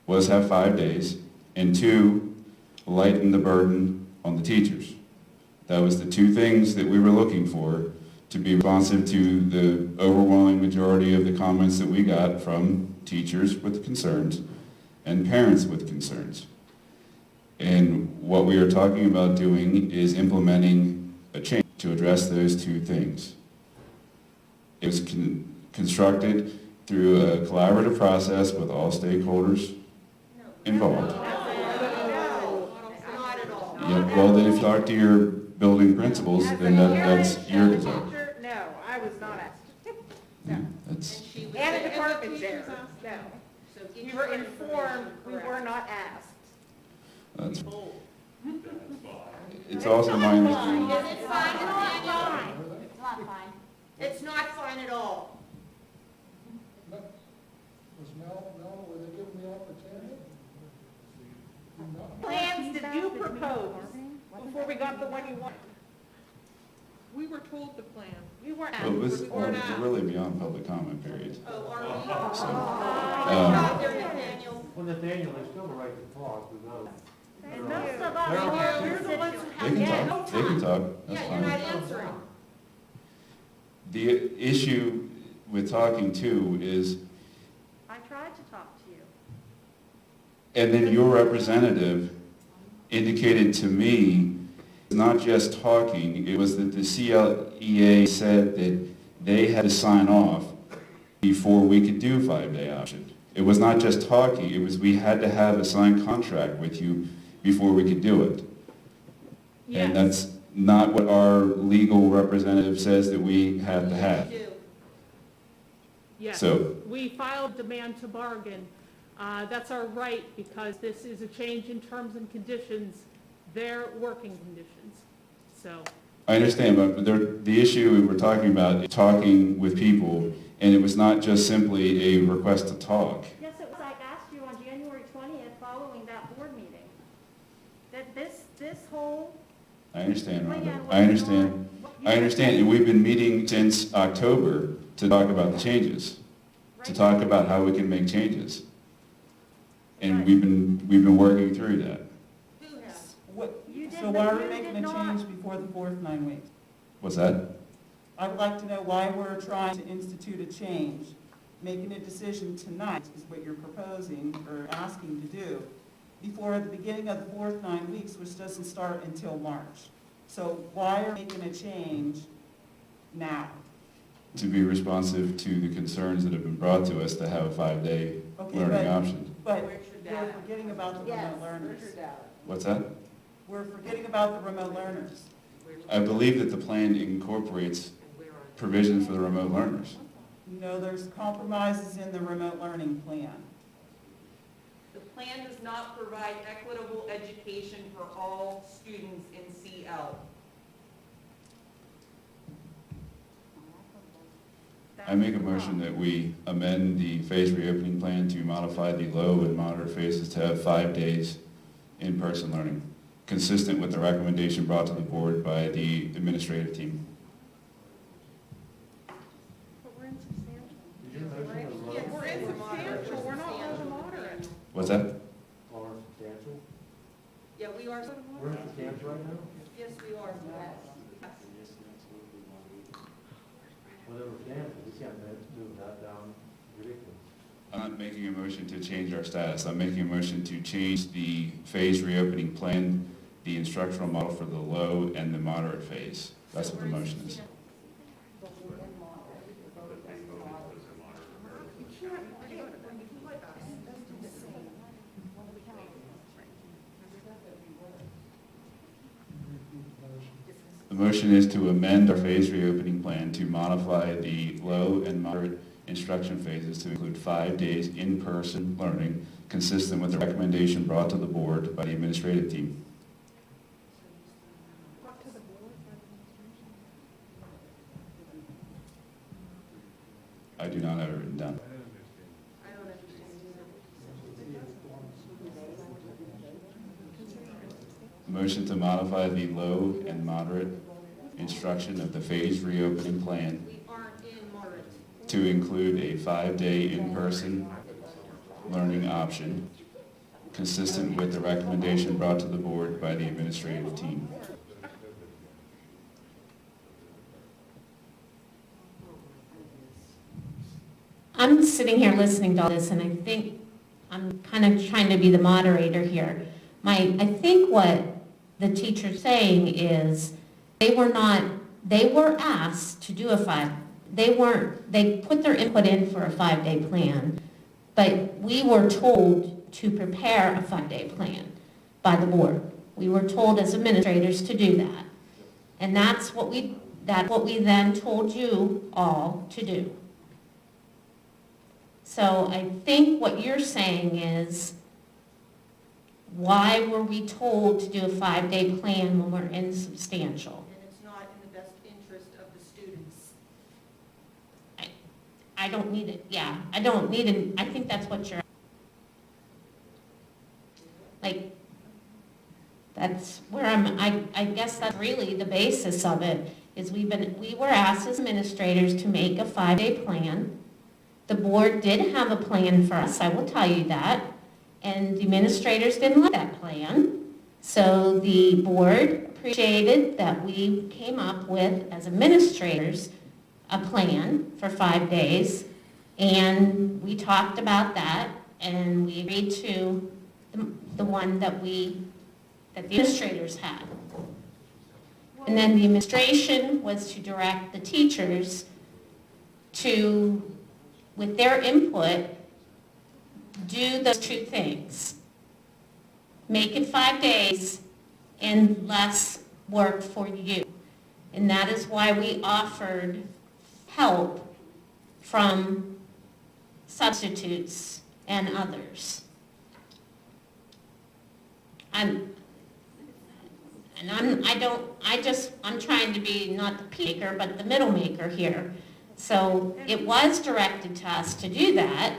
S5: was have 5 days, and two, lighten the burden on the teachers. That was the two things that we were looking for to be responsive to the overwhelming majority of the comments that we got from teachers with concerns and parents with concerns. And what we are talking about doing is implementing a change to address those two things. It was constructed through a collaborative process with all stakeholders involved. Yeah, well, then if you talk to your building principals, then that's your concern.
S18: No, I was not asked.
S5: Yeah, that's,
S18: And the department chair, no. You were informed, we were not asked.
S5: that's, it's also my understanding.
S18: It's fine, it's not fine.
S7: It's not fine.
S18: It's not fine at all.
S1: Was Mel, were they given the opportunity?
S18: Plans did you propose before we got the one you wanted?
S10: We were told the plan.
S18: We weren't
S5: Well,
S18: asked.
S5: we're really beyond public comment period.
S18: Oh, are we?
S5: So,
S18: Out there, Nathaniel.
S19: Well, Nathaniel, they still have the right to talk, we know.
S18: And most of us, you're the ones who
S5: They
S18: have
S5: can talk, they can talk, that's
S18: Yeah, you're not
S5: fine.
S18: answering.
S5: The issue with talking too is,
S18: I tried to talk to you.
S5: and then your representative indicated to me, it's not just talking, it was that the CLEA said that they had to sign off before we could do 5-day option. It was not just talking, it was we had to have a signed contract with you before we could do it. And that's not what our legal representative says that we have to have.
S10: Yes,
S5: So-
S10: we filed demand to bargain. That's our right because this is a change in terms and conditions, their working conditions. So,
S5: I understand, but the issue we were talking about is talking with people, and it was not just simply a request to talk.
S18: Yes, it was. I asked you on January 20th following that board meeting, that this whole
S5: I understand, Rhonda.
S18: plan was
S5: I understand.
S18: not-
S5: I understand, and we've been meeting since October to talk about the changes, to talk about how we can make changes. And we've been working through that.
S3: So why are we making a change before the fourth 9 weeks?
S5: What's that?
S3: I would like to know why we're trying to institute a change. Making a decision tonight is what you're proposing or asking to do before the beginning of the fourth 9 weeks, which doesn't start until March. So why are we making a change now?
S5: To be responsive to the concerns that have been brought to us to have a 5-day learning option.
S3: But we're forgetting about the remote learners.
S5: What's that?
S3: We're forgetting about the remote learners.
S5: I believe that the plan incorporates
S20: provisions for the remote learners.
S3: No, there's compromises in the remote learning plan.
S21: The plan does not provide equitable education for all students in CL.
S20: I make a motion that we amend the phased reopening plan to modify the low and moderate phases to have 5 days in-person learning, consistent with the recommendation brought to the board by the administrative team.
S18: But we're insubstantial.
S19: Yeah,
S18: we're insubstantial, we're not low to moderate.
S20: What's that?
S19: Are substantial?
S21: Yeah, we are.
S19: We're substantial right now?
S21: Yes, we are.
S19: Whatever substantial, we can't move that down ridiculous.
S20: I'm not making a motion to change our status. I'm making a motion to change the phased reopening plan, the instructional model for the low and the moderate phase. That's what the motion is. The motion is to amend our phased reopening plan to modify the low and moderate instruction phases to include 5 days in-person learning, consistent with the recommendation brought to the board by the administrative team. I do not have it written down. Motion to modify the low and moderate instruction of the phased reopening plan to include a 5-day in-person learning option, consistent with the recommendation brought to the board by the administrative team.
S22: I'm sitting here listening to all this, and I think I'm kind of trying to be the moderator here. I think what the teacher's saying is they were asked to do they put their input in for a 5-day plan, but we were told to prepare a 5-day plan by the board. We were told as administrators to do that. And that's what we then told you all to do. So I think what you're saying is, why were we told to do a 5-day plan when we're insubstantial?
S21: And it's not in the best interest of the students.
S22: I don't need it, yeah, I don't need it, I think that's what you're, like, that's where I guess that's really the basis of it, is we were asked as administrators to make a 5-day plan. The board did have a plan for us, I will tell you that, and the administrators didn't like that plan. So the board appreciated that we came up with, as administrators, a plan for 5 days, and we talked about that, and we agreed to the one that the administrators had. And then the administration was to direct the teachers to, with their input, do those two things. Make it 5 days and less work for you. And that is why we offered help from substitutes and others. I'm trying to be not the peak maker, but the middle maker here. So it was directed to us to do that.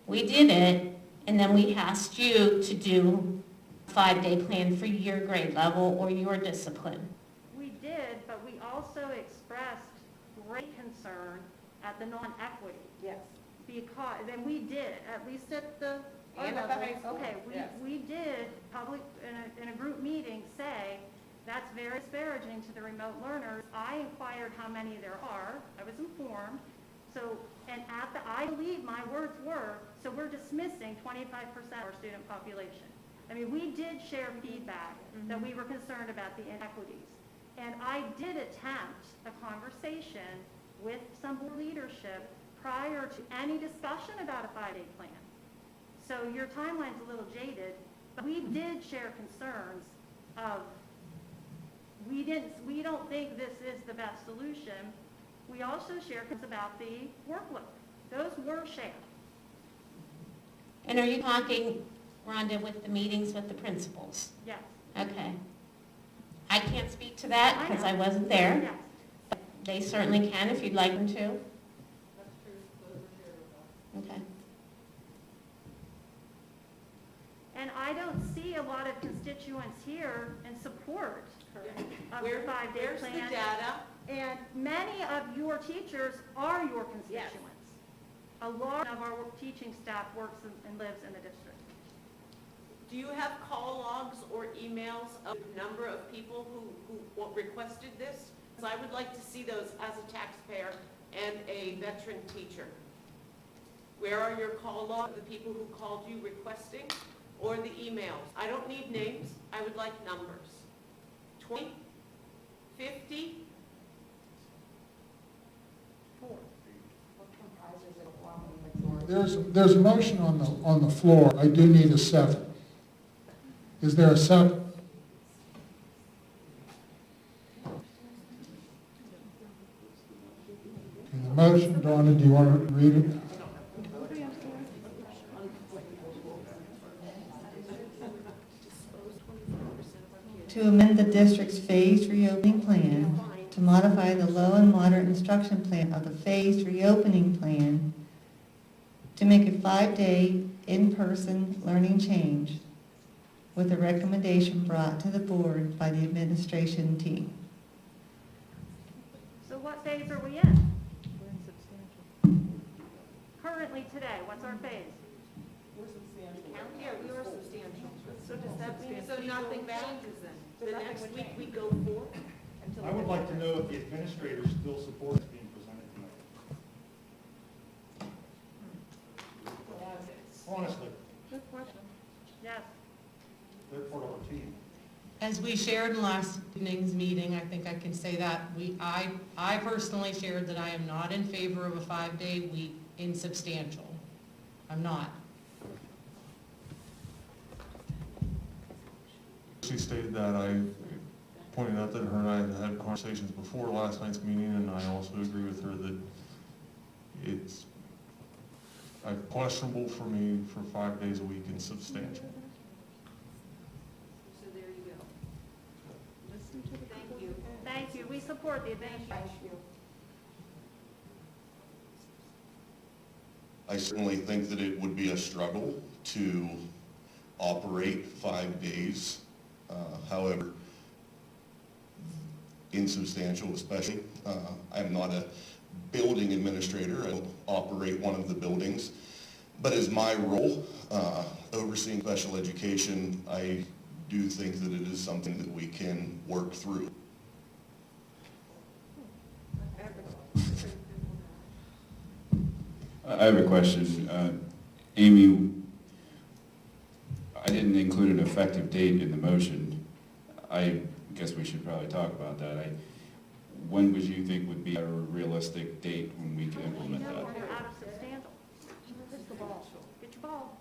S22: We did it, and then we asked you to do a 5-day plan for your grade level or your discipline.
S18: We did, but we also expressed great concern at the non-equity.
S21: Yes.
S18: Because, and we did, at least at the.
S21: And at the high school,
S18: Okay,
S21: yes.
S18: we did public, in a group meeting, say, that's very disparaging to the remote learners. I inquired how many there are, I was informed, so, and I believe my words were, so we're dismissing 25% of our student population. I mean, we did share feedback that we were concerned about the inequities. And I did attempt a conversation with some board leadership prior to any discussion about a 5-day plan. So your timeline's a little jaded, but we did share concerns of, we don't think this is the best solution, We also shared about the workload. Those were shared.
S22: And are you talking, Rhonda, with the meetings with the principals?
S18: Yes.
S22: Okay. I can't speak to that because I
S18: know.
S22: wasn't there.
S18: Yes.
S22: But they certainly can if you'd like them to. Okay.
S18: And I don't see a lot of constituents here in support of the 5-day
S21: Where's the
S18: plan.
S21: data?
S18: And many of your teachers are your constituents. A lot of our teaching staff works and lives in the district.
S21: Do you have call logs or emails of the number of people who requested this? Because I would like to see those as a taxpayer and a veteran teacher. Where are your call logs of the people who called you requesting, or the emails? I don't need names, I would like numbers. 20, 50,
S1: There's a motion on the floor. I do need a second. Is there a second? The motion, Donna, do you want to read it?
S14: To amend the district's phased reopening plan, to modify the low and moderate instruction plan of the phased reopening plan, to make a 5-day in-person learning change with a recommendation brought to the board by the administration team.
S18: So what phase are we in? Currently today, what's our phase?
S21: Yeah, we were substantial. So does that mean,
S3: So nothing
S21: changes then? The next week we go forward?
S13: I would like to know if the administrators still support what's being presented tonight. Honestly,
S18: Good question. Yes.
S13: they're part of our team.
S16: As we shared in last evening's meeting, I think I can say that I personally shared that I am not in favor of a 5-day week in substantial. I'm not.
S17: She stated that. I pointed out that her and I had conversations before last night's meeting, and I also agree with her that it's questionable for me for 5 days a week in substantial.
S21: So there you go. Thank you.
S18: Thank you. We support the administration.
S6: I certainly think that it would be a struggle to operate 5 days. However, insubstantial especially. I'm not a building administrator. I don't operate one of the buildings. But as my role, overseeing special education, I do think that it is something that we can work through.
S20: I have a question. Amy, I didn't include an effective date in the motion. I guess we should probably talk about that. When would you think would be a realistic date when we can implement that?
S18: We're out of substantial. Get the ball. Get your ball.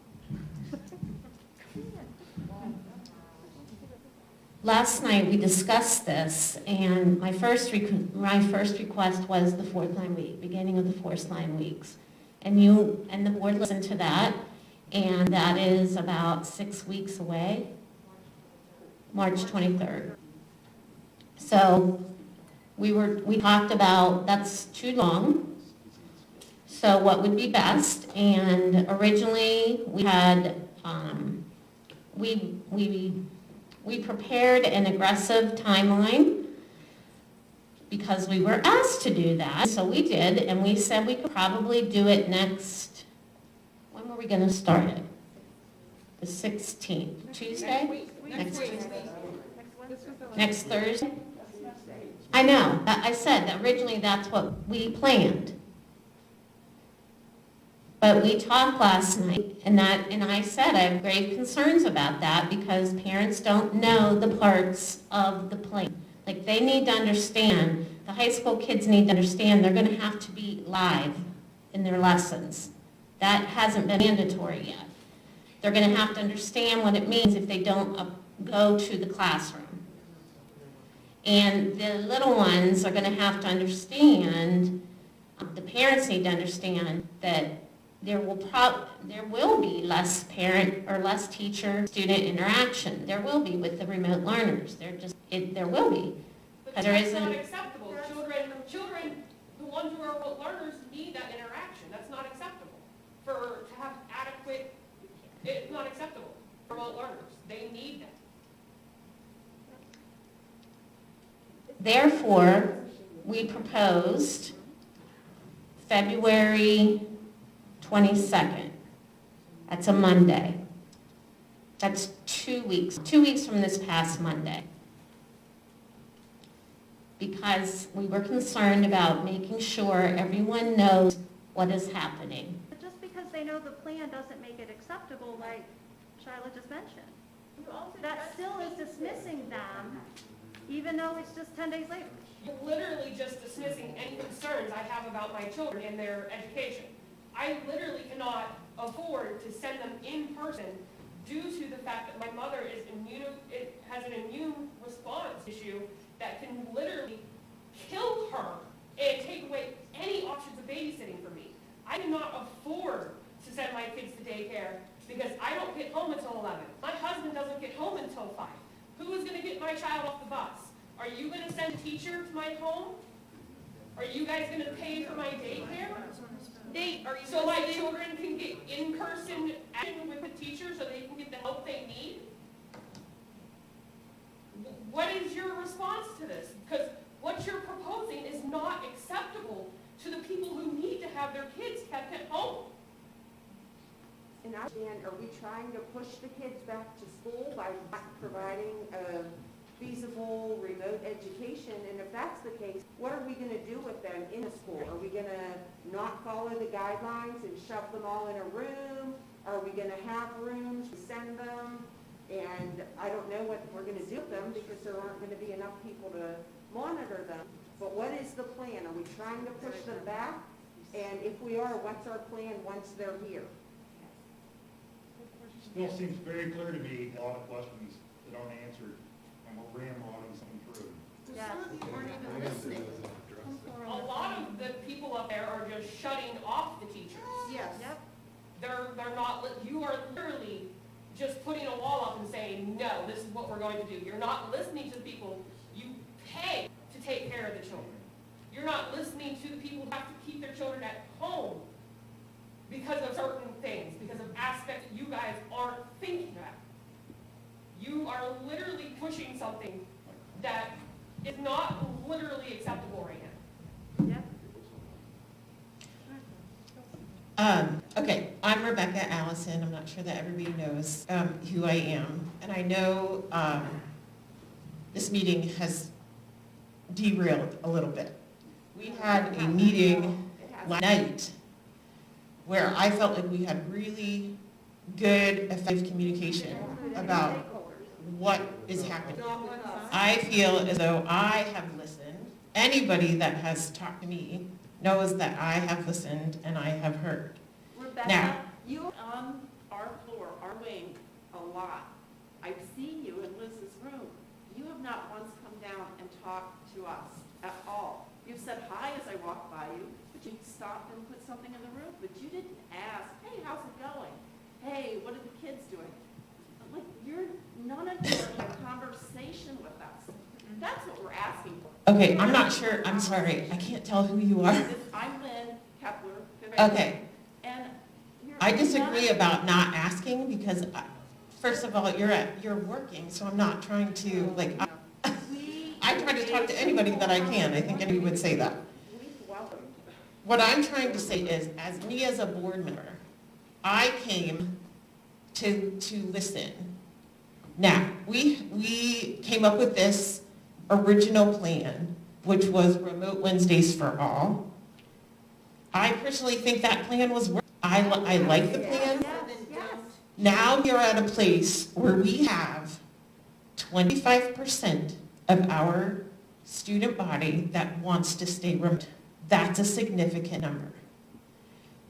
S22: Last night, we discussed this, and my first request was the 4th-line week, beginning of the 4th-line weeks. And you and the board listened to that, and that is about 6 weeks away, March 23rd. So we talked about that's too long, so what would be best? And originally, we had, we prepared an aggressive timeline because we were asked to do that. So we did, and we said we could probably do it when were we going to start it? The 16th, Tuesday? Next Thursday? I know, I said that originally that's what we planned. But we talked last night, and I said I have grave concerns about that because parents don't know the parts of the plan. Like, they need to understand, the high school kids need to understand they're going to have to be live in their lessons. That hasn't been mandatory yet. They're going to have to understand what it means if they don't go to the classroom. And the little ones are gonna have to understand, the parents need to understand that there will be less parent or less teacher-student interaction. There will be with the remote learners. There will be.
S11: But
S22: There
S11: that's
S22: isn't-
S11: not acceptable. Children, the ones who are remote learners need that interaction. That's not acceptable. To have adequate, it's not acceptable for remote learners. They need that.
S22: Therefore, we proposed February 22nd. That's a Monday. That's 2 weeks, 2 weeks from this past Monday. Because we were concerned about making sure everyone knows what is happening.
S18: But just because they know the plan doesn't make it acceptable, like Shyla just mentioned. That still is dismissing them, even though it's just 10 days later.
S11: You're literally just dismissing any concerns I have about my children and their education. I literally cannot afford to send them in person due to the fact that my mother has an immune response issue that can literally kill her and take away any options of babysitting for me. I cannot afford to send my kids to daycare because I don't get home until 11. My husband doesn't get home until 5. Who is going to get my child off the bus? Are you going to send a teacher to my home? Are you guys going to pay for my daycare? So my children can get in-person action with the teacher so they can get the help they need? What is your response to this? Because what you're proposing is not acceptable to the people who need to have their kids kept at home.
S2: And I understand, are we trying to push the kids back to school by not providing a feasible remote education? And if that's the case, what are we going to do with them in the school? Are we going to not follow the guidelines and shove them all in a room? Are we going to have rooms to send them? And I don't know what we're going to do with them because there aren't going to be enough people to monitor them. But what is the plan? Are we trying to push them back? And if we are, what's our plan once they're here?
S13: Still seems very clear to me, a lot of questions that aren't answered, and we're ramrodding something through.
S11: A lot of the people up there are just shutting off the teachers.
S2: Yes.
S18: Yep.
S11: They're not, you are literally just putting a wall up and saying, no, this is what we're going to do. You're not listening to the people you pay to take care of the children. You're not listening to the people who have to keep their children at home because of certain things, because of aspects that you guys aren't thinking about. You are literally pushing something that is not literally acceptable right now.
S18: Yep.
S9: Okay, I'm Rebecca Allison. I'm not sure that everybody knows who I am. And I know this meeting has derailed a little bit. We had a meeting last night where I felt like we had really good, effective communication about what is happening. I feel as though I have listened. Anybody that has talked to me knows that I have listened and I have heard.
S2: Rebecca,
S9: Now,
S2: you on our floor, our wing, a lot. I've seen you in Liz's room. You have not once come down and talked to us at all. You've said hi as I walked by you, but you stopped and put something in the room, but you didn't ask, hey, how's it going? Hey, what are the kids doing? Like, none of you are in a conversation with us. That's what we're asking for.
S9: okay, I'm not sure, I'm sorry, I can't tell who you are.
S2: I'm Lynn Kepler.
S9: Okay.
S2: And
S9: I disagree about not asking because, first of all, you're working, so I'm not trying to, like, I try to talk to anybody that I can. I think anybody would say that. What I'm trying to say is, as me as a board member, I came to listen. Now, we came up with this original plan, which was Remote Wednesdays for All. I personally think that plan was working. I like the plan. Now we're at a place where we have 25% of our student body that wants to stay remote. That's a significant number.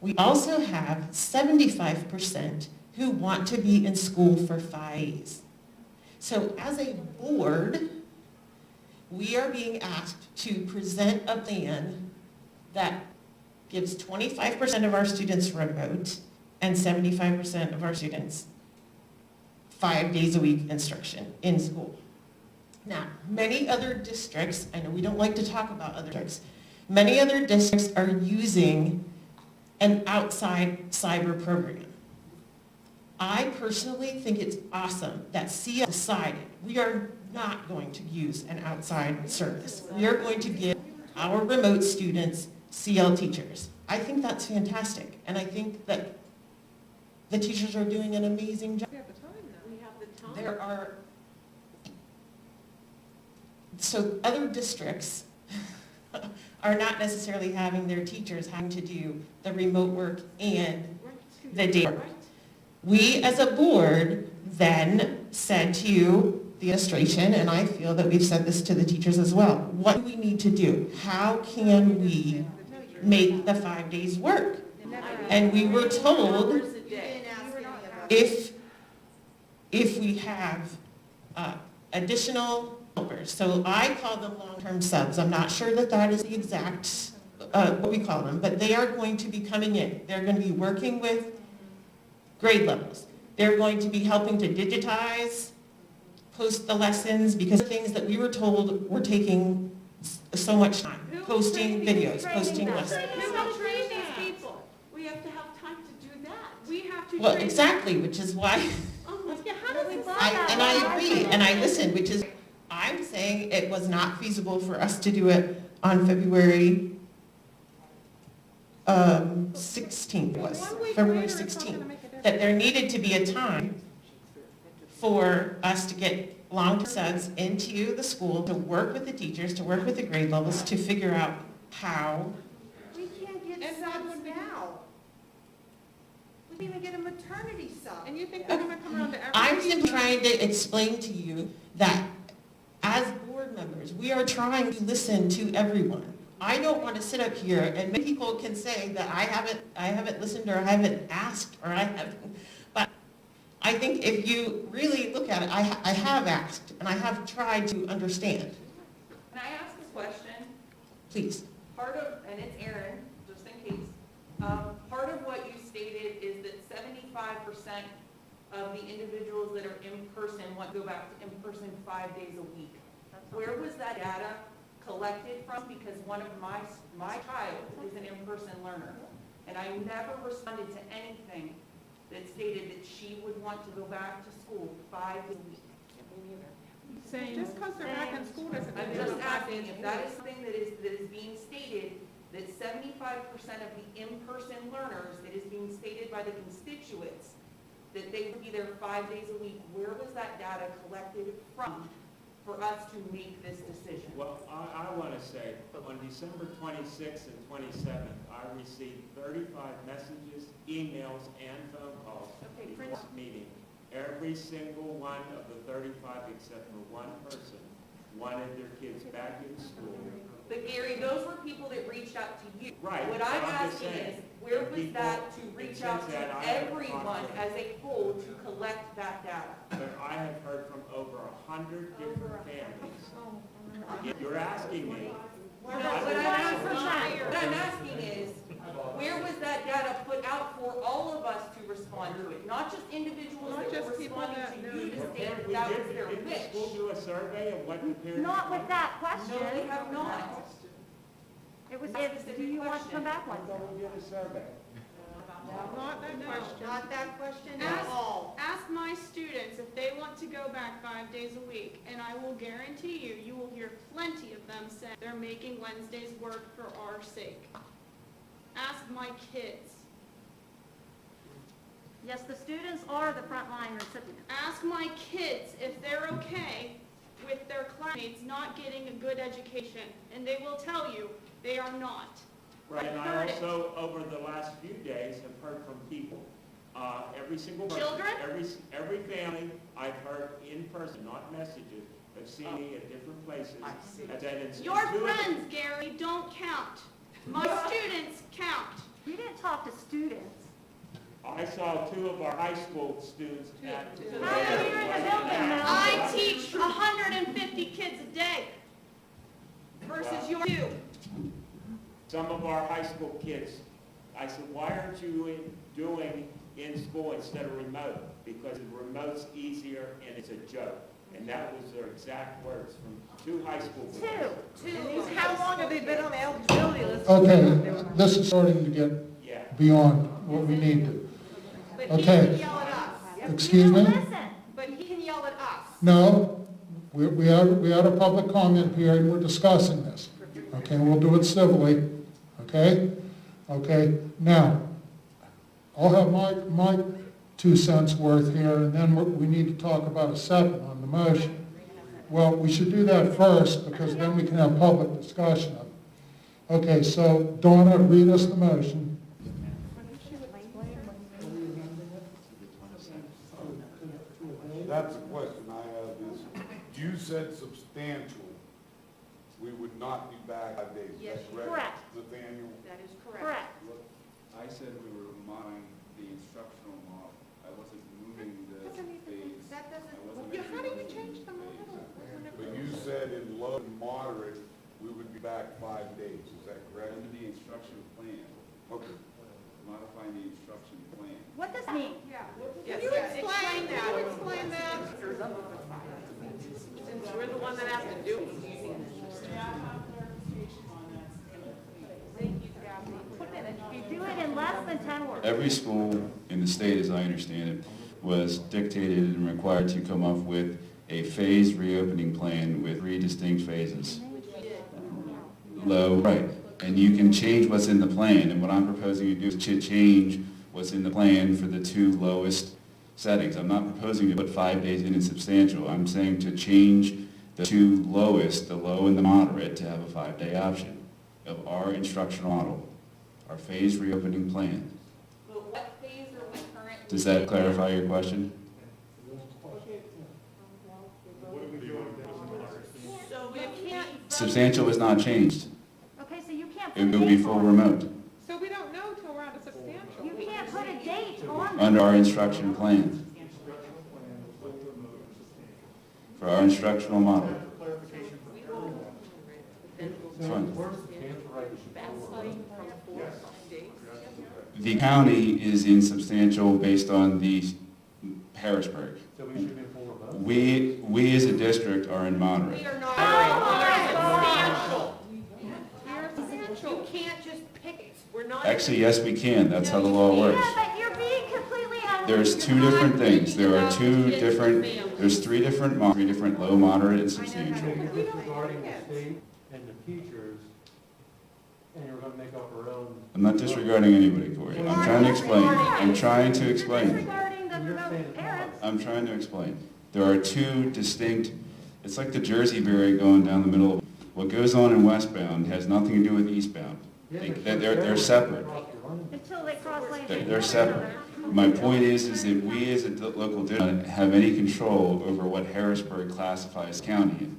S9: We also have 75% who want to be in school for 5 days. So as a board, We are being asked to present a plan that gives 25% of our students remote and 75% of our students 5 days a week instruction in school. Now, many other districts, I know we don't like to talk about other districts, many other districts are using an outside cyber program. I personally think it's awesome that CL decided we are not going to use an outside service. We are going to give our remote students CL teachers. I think that's fantastic, and I think that the teachers are doing an amazing job.
S21: We have the time.
S9: There are, so other districts are not necessarily having their teachers having to do the remote work and the data work. We as a board then said to the administration, and I feel that we've said this to the teachers as well, what do we need to do? How can we make the 5 days work? And we were told if we have additional helpers, so I call them long-term subs. I'm not sure that that is the exact, what we call them, but they are going to be coming in. They're going to be working with grade levels. They're going to be helping to digitize, post the lessons, because things that we were told were taking so much time. Posting videos, posting lessons.
S21: Who will train these people? We have to have time to do that. We have to.
S9: Well,
S21: train
S9: exactly, which is why,
S21: Yeah, how does this?
S9: I agree, and I listened, which is, I'm saying it was not feasible for us to do it on February 16th, was February 16th, that there needed to be a time for us to get long-term subs into the school, to work with the teachers, to work with the grade levels, to figure out how.
S2: We can't get subs now. We can't even get a maternity sub.
S21: And you think they're gonna come around to every?
S9: I'm simply trying to explain to you that as board members, we are trying to listen to everyone. I don't want to sit up here and many people can say that I haven't listened or I haven't asked or I haven't, but I think if you really look at it, I have asked and I have tried to understand.
S3: Can I ask a question?
S9: Please.
S3: Part of, and it's Aaron, just in case, part of what you stated is that 75% of the individuals that are in person want to go back to in person 5 days a week. Where was that data collected from? Because one of my child is an in-person learner, and I never responded to anything that stated that she would want to go back to school 5 days a week.
S21: Just because they're back in school doesn't mean
S3: I'm
S21: they're
S3: just
S21: not
S3: asking if that is something that is being stated, that 75% of the in-person learners, that is being stated by the constituents, that they would be there 5 days a week. Where was that data collected from for us to make this decision?
S4: Well, I want to say, on December 26th and 27th, I received 35 messages, emails, and phone calls before this meeting. Every single one of the 35, except for one person, wanted their kids back in school.
S3: But Gary, those were people that reached out to you.
S4: Right.
S3: What I'm
S4: I'm just
S3: asking
S4: saying,
S3: is, where was
S4: people-
S3: that to reach out
S4: since that, I
S3: to
S4: have
S3: everyone
S4: conflict.
S3: as a whole to collect that data?
S4: But I have heard from over 100 different families. You're asking me.
S3: What I'm asking is, where was that data put out for all of us to respond to it? Not just individuals
S21: Not
S3: that
S21: just
S3: were
S21: people
S3: responding
S21: that
S3: to you to
S21: know.
S3: state that that was their
S4: Did the
S3: wish.
S4: school do a survey of what the parents?
S18: Not with
S4: wanted?
S18: that
S3: No,
S18: question.
S3: they have not.
S18: It was,
S3: That's a
S18: do you want to come back
S4: I
S18: one?
S4: thought we did a survey.
S21: Not that question.
S2: Not that question
S21: Ask-
S2: at all.
S12: Ask my students if they want to go back 5 days a week, and I will guarantee you, you will hear plenty of them say they're making Wednesdays work for our sake. Ask my kids.
S18: Yes, the students are the frontline recipients.
S12: Ask my kids if they're okay with their classmates not getting a good education, and they will tell you they are not.
S4: Right, and
S12: I've
S4: I
S12: heard it.
S4: also, over the last few days, have heard from people. Every single person.
S12: Children?
S4: Every family I've heard in person, not messages, have seen me at different places. And then it's
S12: Your
S4: intuitive.
S12: friends, Gary, don't count. My students count.
S18: You didn't talk to students.
S4: I saw 2 of our high school students at.
S18: How many are in the building now?
S12: I teach 150 kids a day.
S21: versus your two.
S4: Some of our high school kids, I said, why aren't you doing in school instead of remote? Because the remote's easier and it's a joke. And that was their exact words from 2 high school boys.
S21: And how long have they been on the eligibility list?
S1: Okay, this is starting to get
S4: Yeah.
S1: beyond what we need to.
S21: But he
S1: Okay.
S21: can yell at us.
S1: Excuse me?
S21: But he can yell at us.
S1: No, we had a public comment period, we're discussing this. Okay, we'll do it civilly, okay? Okay, now, I'll have my 2 cents worth here, and then we need to talk about a second on the motion. Well, we should do that first, because then we can have public discussion of it. Okay, so Donna, read us the motion.
S8: That's a question I have is, you said substantial, we would not be back 5 days, is
S18: Yes,
S8: that correct?
S18: correct.
S8: Nathaniel?
S18: That is correct.
S15: I said we were modifying the instructional model. I wasn't moving the phase.
S21: That doesn't,
S15: I wasn't
S21: yeah, how do you
S15: making
S21: change the model?
S8: But you said in low and moderate, we would be back 5 days, is that correct?
S15: Under the instruction plan,
S8: Okay.
S15: modifying the instruction plan.
S18: What does that mean?
S21: Can you explain that? Can you explain that? Since we're the one that has to do it.
S18: You do it in less than 10 words.
S20: Every school in the state, as I understand it, was dictated and required to come up with a phased reopening plan with 3 distinct phases. Low, right, and you can change what's in the plan, and what I'm proposing to do is to change what's in the plan for the 2 lowest settings. I'm not proposing to put 5 days in substantial. I'm saying to change the 2 lowest, the low and the moderate, to have a 5-day option of our instructional model, our phased reopening plan.
S21: But what phase are we currently?
S20: Does that clarify your question?
S21: So we can't.
S20: Substantial is not changed.
S18: Okay, so you can't put
S20: It
S18: a
S20: will be
S18: date
S20: full
S18: on it.
S20: remote
S12: So we don't know till we're at a substantial.
S18: You can't put a date on it.
S20: under our instruction plan for our instructional model. Fine. The county is insubstantial based on the Harrisburg.
S19: So we should be in full remote?
S20: We as a district are in moderate.
S21: We are not, we are substantial. We are substantial. You can't just pick it. We're not.
S20: Actually, yes, we can. That's how the law works.
S18: Yeah, but you're being completely out.
S20: There's 2 different things. There's 3 different low, moderate, and substantial.
S19: Disregarding the state and the teachers, and you're gonna make up our own.
S20: I'm not disregarding anybody, Corey. I'm trying to explain. I'm trying to explain.
S18: Disregarding the remote parents.
S20: I'm trying to explain. There are 2 distinct, it's like the Jersey barrier going down the middle. What goes on in westbound has nothing to do with eastbound. They're separate.
S18: Until they cross lanes.
S20: They're separate. My point is that we as a local district don't have any control over what Harrisburg classifies county in.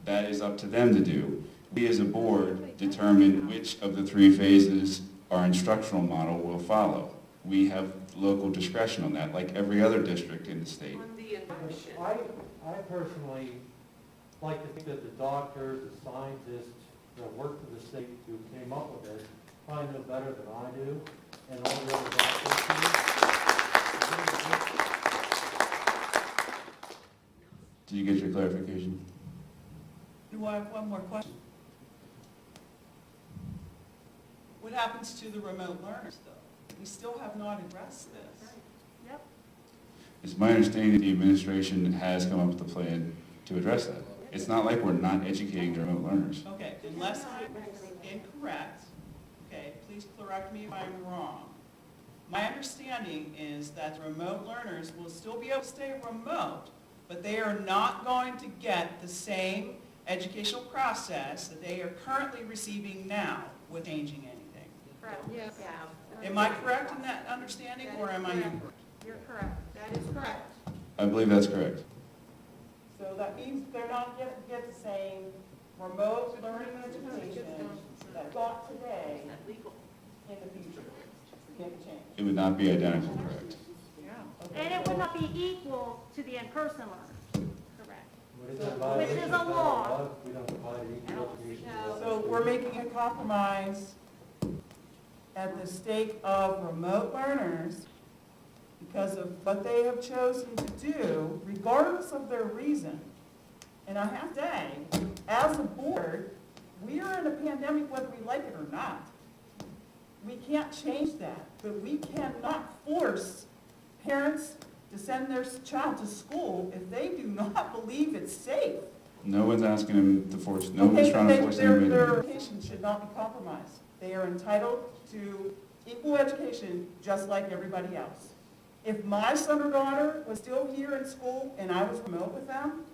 S20: That is up to them to do. We as a board determine which of the 3 phases our instructional model will follow. We have local discretion on that, like every other district in the state.
S19: I personally like to think that the doctors, the scientists that work for the state who came up with this probably know better than I do, and all the other doctors do.
S20: Did you get your clarification?
S3: Do I have one more question? What happens to the remote learners, though? We still have not addressed this.
S18: Yep.
S20: It's my understanding that the administration has come up with a plan to address that. It's not like we're not educating the remote learners.
S3: Okay, unless I'm incorrect, okay, please correct me if I'm wrong. My understanding is that remote learners will still be able to stay remote, but they are not going to get the same educational process that they are currently receiving now with changing anything.
S18: Correct.
S21: Yes.
S3: Am I correct in that understanding, or am I incorrect?
S18: You're correct.
S21: That is correct.
S20: I believe that's correct.
S3: So that means they're not going to get the same remote learning education that got today in the future. Can't change.
S20: It would not be identical, correct?
S18: And it would not be equal to the in-person learners. Correct.
S14: Which is a law.
S19: We don't provide equal education.
S3: So we're making a compromise at the stake of remote learners because of what they have chosen to do, regardless of their reason. And I have to say, as a board, we are in a pandemic whether we like it or not. We can't change that, but we cannot force parents to send their child to school if they do not believe it's safe.
S20: No one's asking them to force, no one's trying to force anybody.
S3: Their education should not be compromised. They are entitled to equal education just like everybody else. If my son or daughter was still here in school and I was remote with them,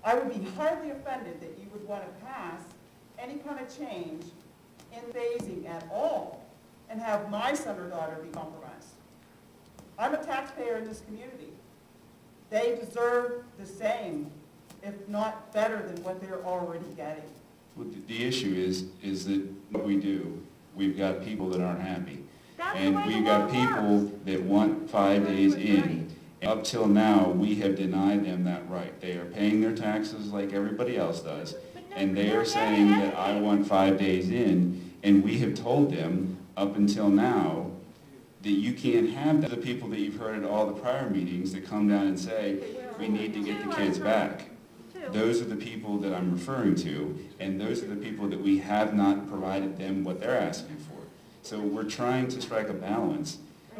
S3: I would be highly offended that you would want to pass any kind of change in phasing at all and have my son or daughter be compromised. I'm a taxpayer in this community. They deserve the same, if not better than what they're already getting.
S20: Well, the issue is that what we do, we've got people that aren't happy. And we've got people that want 5 days in. And up till now, we have denied them that right. They are paying their taxes like everybody else does. And they are saying that I want 5 days in. And we have told them up until now that you can't have that. The people that you've heard at all the prior meetings that come down and say, we need to get the kids back. Those are the people that I'm referring to, and those are the people that we have not provided them what they're asking for. So we're trying to strike a balance,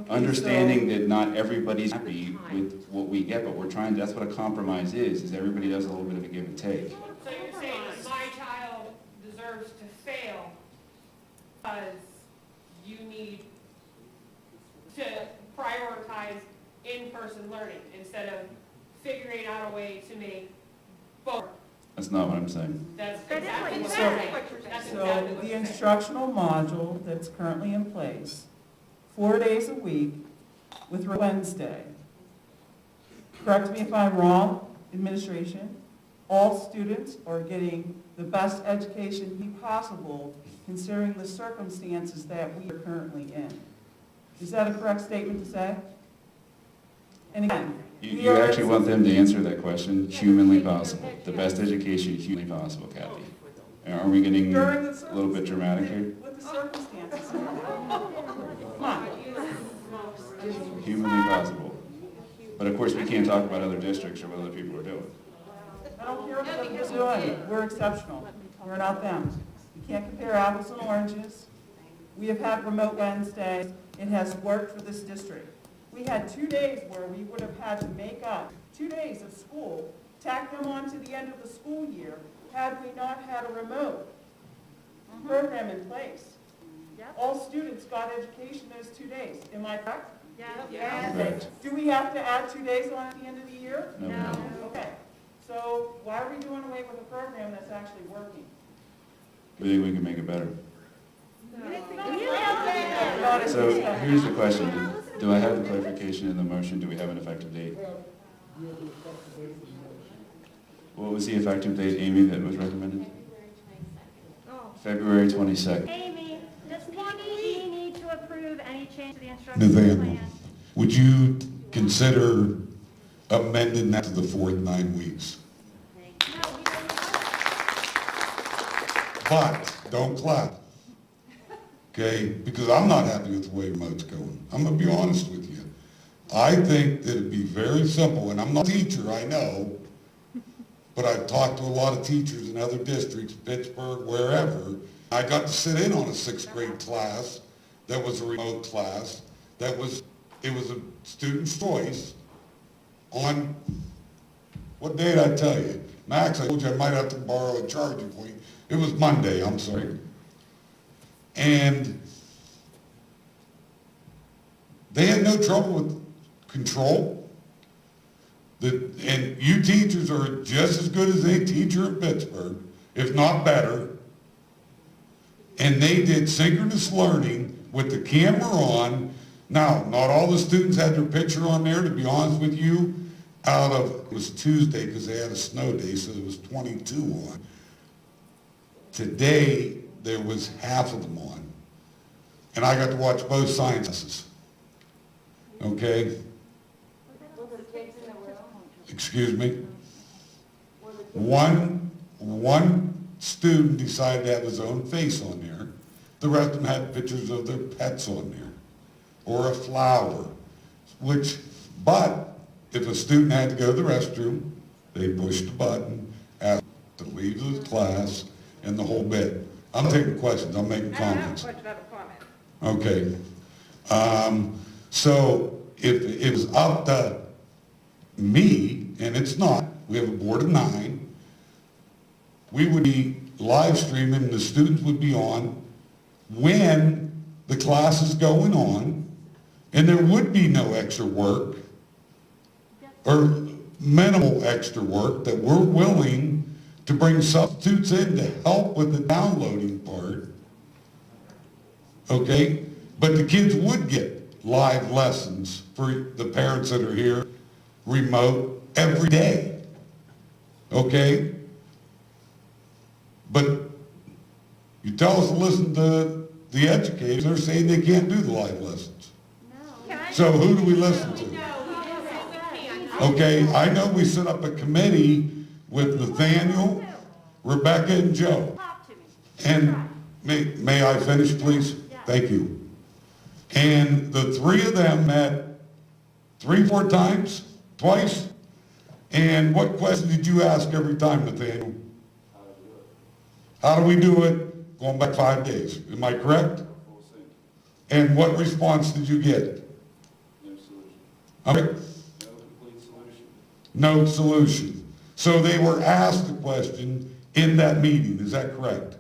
S20: understanding that not everybody's happy with what we get, but we're trying, that's what a compromise is everybody does a little bit of a give and take.
S11: So you're saying that my child deserves to fail because you need to prioritize in-person learning instead of figuring out a way to make both.
S20: That's not what I'm saying.
S11: That's exactly what
S3: So-
S11: you're saying. That's
S3: So
S11: exactly what
S3: the
S11: you're saying.
S3: instructional module that's currently in place, 4 days a week with Wednesday. Correct me if I'm wrong, administration, all students are getting the best education possible considering the circumstances that we are currently in. Is that a correct statement to say? And again,
S20: You actually want them to answer that question, humanly possible. The best education humanly possible, Kathy. Are we getting a little bit dramatic here?
S3: with the circumstances. Come on.
S20: Humanly possible. But of course, we can't talk about other districts or what other people are doing.
S3: I don't care what others are doing. We're exceptional. We're not them. You can't compare apples and oranges. We have had remote Wednesdays. It has worked for this district. We had 2 days where we would have had to make up 2 days of school, tack them on to the end of the school year, had we not had a remote program in place. All students got education those 2 days. Am I correct?
S14: Yes.
S20: Correct.
S3: Do we have to add 2 days on at the end of the year?
S20: No.
S3: Okay. So why are we doing away with a program that's actually working?
S20: We think we can make it better.
S3: Not
S20: So
S3: as-
S20: here's the question. Do I have the clarification in the motion? Do we have an effective date? What was the effective date, Amy, that was recommended? February 22nd.
S18: Amy, does PPE need to approve any change to the instructional
S8: Nathaniel,
S18: plan?
S8: would you consider amending that to the fourth 9 weeks? But don't clap, okay? Because I'm not happy with the way remote's going. I'm gonna be honest with you. I think that it'd be very simple, and I'm not a teacher, I know, but I've talked to a lot of teachers in other districts, Pittsburgh, wherever. I got to sit in on a 6th grade class that was a remote class. It was a student's choice on, what day did I tell you? Max, I told you I might have to borrow a charger for you. It was Monday, I'm sorry. And they had no trouble with control. And you teachers are just as good as a teacher in Pittsburgh, if not better. And they did synchronous learning with the camera on. Now, not all the students had their picture on there, to be honest with you. It was Tuesday because they had a snow day, so there was 22 on. Today, there was half of them on. And I got to watch both sciences. Okay? Excuse me? One student decided to have his own face on there. The rest of them had pictures of their pets on there, or a flower, but if a student had to go to the restroom, they pushed the button, asked to leave the class, and the whole bit. I'm taking questions, I'm making comments.
S2: I don't have a question, I have a comment.
S8: Okay. So if it was up to me, and it's not, we have a board of 9, we would be live streaming, the students would be on when the class is going on, and there would be no extra work or minimal extra work that we're willing to bring substitutes in to help with the downloading part. Okay? But the kids would get live lessons for the parents that are here, remote, every day. Okay? But you tell us to listen to the educators, they're saying they can't do the live lessons. So who do we listen to? Okay, I know we set up a committee with Nathaniel, Rebecca, and Joe. And may I finish, please? Thank you. And the 3 of them met 3-4 times, twice. And what question did you ask every time, Nathaniel? How do we do it? Going back 5 days. Am I correct? And what response did you get?
S15: No solution.
S8: Okay.
S15: No complete solution.
S8: No solution. So they were asked the question in that meeting, is that correct?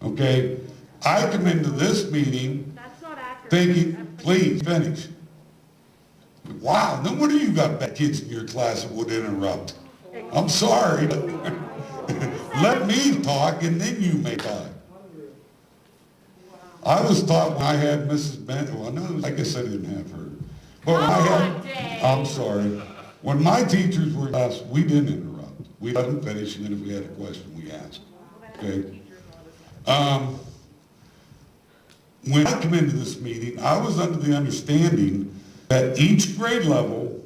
S8: Okay. I come into this meeting thinking, please finish. Wow, no wonder you got bad kids in your class that would interrupt. I'm sorry. Let me talk and then you may talk. I was taught when I had Mrs. Bennett, well, no, I guess I didn't have her. But when I had, I'm sorry. When my teachers were in class, we didn't interrupt. We let them finish, and then if we had a question, we asked. Okay? When I come into this meeting, I was under the understanding that each grade level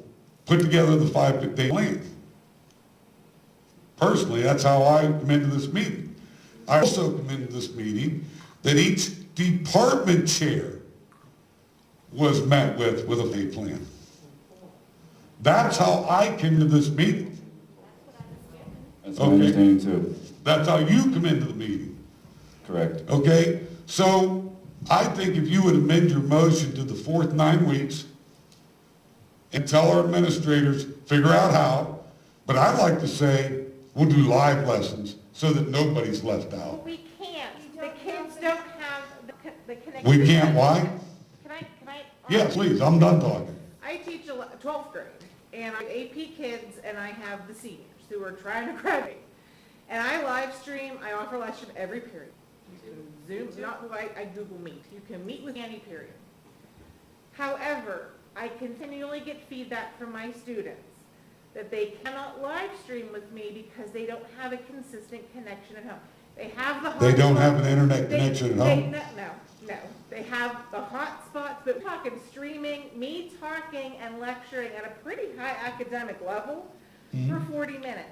S8: put together the 5-day plan. Personally, that's how I come into this meeting. I also come into this meeting that each department chair was met with a day plan. That's how I came to this meeting.
S20: That's my understanding too.
S8: That's how you come into the meeting.
S20: Correct.
S8: Okay? So I think if you would amend your motion to the 4th 9 weeks and tell our administrators, figure out how, but I'd like to say we'll do live lessons so that nobody's left out.
S2: We can't. The kids don't have the connection.
S8: We can't, why?
S2: Can I?
S8: Yes, please, I'm done talking.
S2: I teach 12th grade, and I have AP kids, and I have the seniors who are trying to graduate. And I live stream, I offer live stream every period. Zoom, not I Google Meet. You can meet with any period. However, I continually get feedback from my students that they cannot live stream with me because they don't have a consistent connection at home. They have the hotspot.
S8: They don't have an internet connection at home?
S2: No. They have the hotspots, but we're talking streaming, me talking and lecturing at a pretty high academic level for 40 minutes.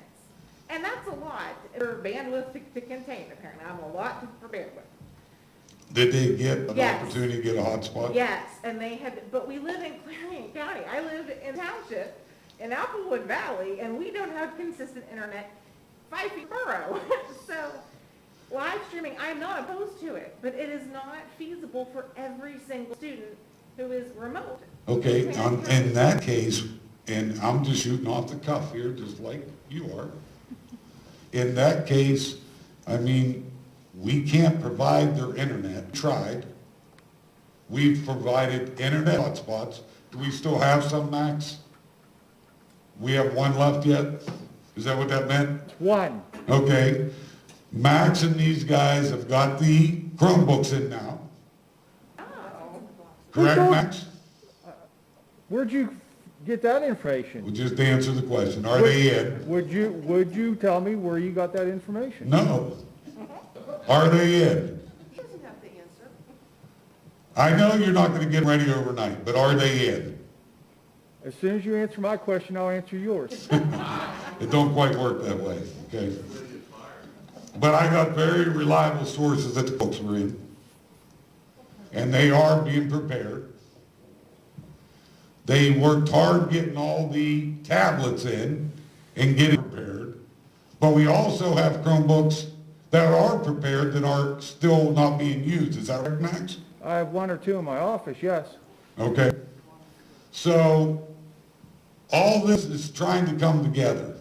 S2: And that's a lot for bandwidth to contain, apparently. I'm a lot for bandwidth.
S8: Did they get an opportunity to get a hotspot?
S2: Yes, and they had, but we live in Clarion County. I live in township in Applewood Valley, and we don't have consistent internet 5 feet borough. So live streaming, I'm not opposed to it, but it is not feasible for every single student who is remote.
S8: Okay, in that case, and I'm just shooting off the cuff here, just like you are. In that case, I mean, we can't provide their internet. Tried. We've provided internet hotspots. Do we still have some, Max? We have one left yet? Is that what that meant?
S7: One.
S8: Okay. Max and these guys have got the Chromebooks in now. Correct, Max?
S7: Where'd you get that information?
S8: Well, just answer the question. Are they in?
S7: Would you tell me where you got that information?
S8: No. Are they in?
S2: He doesn't have the answer.
S8: I know you're not going to get ready overnight, but are they in?
S7: As soon as you answer my question, I'll answer yours.
S8: It don't quite work that way, okay? But I got very reliable sources that the books were in. And they are being prepared. They worked hard getting all the tablets in and getting prepared. But we also have Chromebooks that are prepared that are still not being used. Is that right, Max?
S7: I have one or two in my office, yes.
S8: Okay. So all this is trying to come together.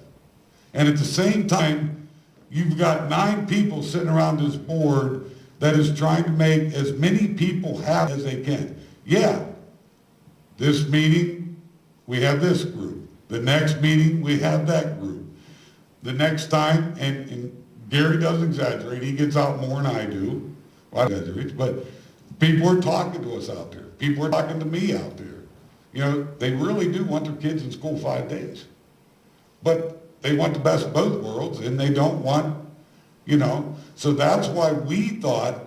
S8: And at the same time, you've got 9 people sitting around this board that is trying to make as many people happy as they can. Yeah, this meeting, we have this group. The next meeting, we have that group. The next time, and Gary doesn't exaggerate, he gets out more than I do. Well, I exaggerate, but people are talking to us out there. People are talking to me out there. You know, they really do want their kids in school 5 days. But they want the best of both worlds, and they don't want, you know, so that's why we thought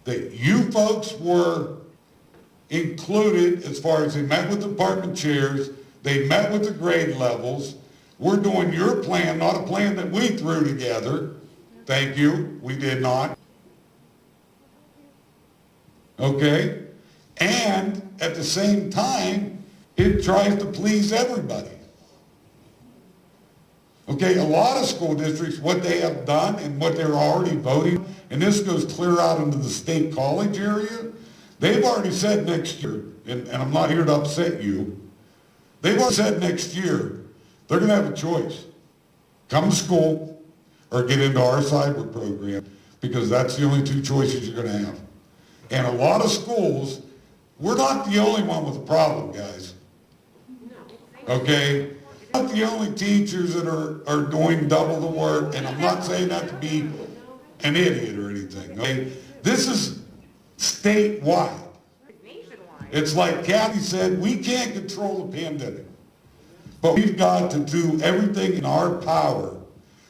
S8: that you folks were included as far as they met with department chairs, they met with the grade levels. We're doing your plan, not a plan that we threw together. Thank you, we did not. Okay? And at the same time, it tries to please everybody. Okay, a lot of school districts, what they have done and what they're already voting, and this goes clear out into the state college area, they've already said next year, and I'm not here to upset you, they've already said next year, they're going to have a choice. Come to school or get into our cyber program, because that's the only 2 choices you're going to have. And a lot of schools, we're not the only one with a problem, guys. Okay? Not the only teachers that are doing double the work, and I'm not saying that to be an idiot or anything, okay? This is statewide. It's like Kathy said, we can't control the pandemic, but we've got to do everything in our power.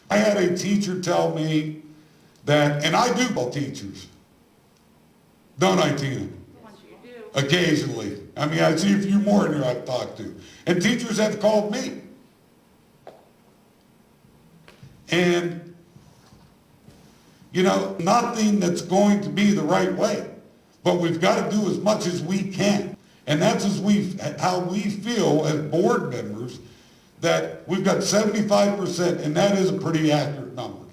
S8: I had a teacher tell me that, and I do call teachers, don't I, Tina? Occasionally. I mean, I see a few more in here I've talked to. And teachers have called me. And, you know, nothing that's going to be the right way. But we've got to do as much as we can. And that's how we feel as board members, that we've got 75%, and that is a pretty accurate number,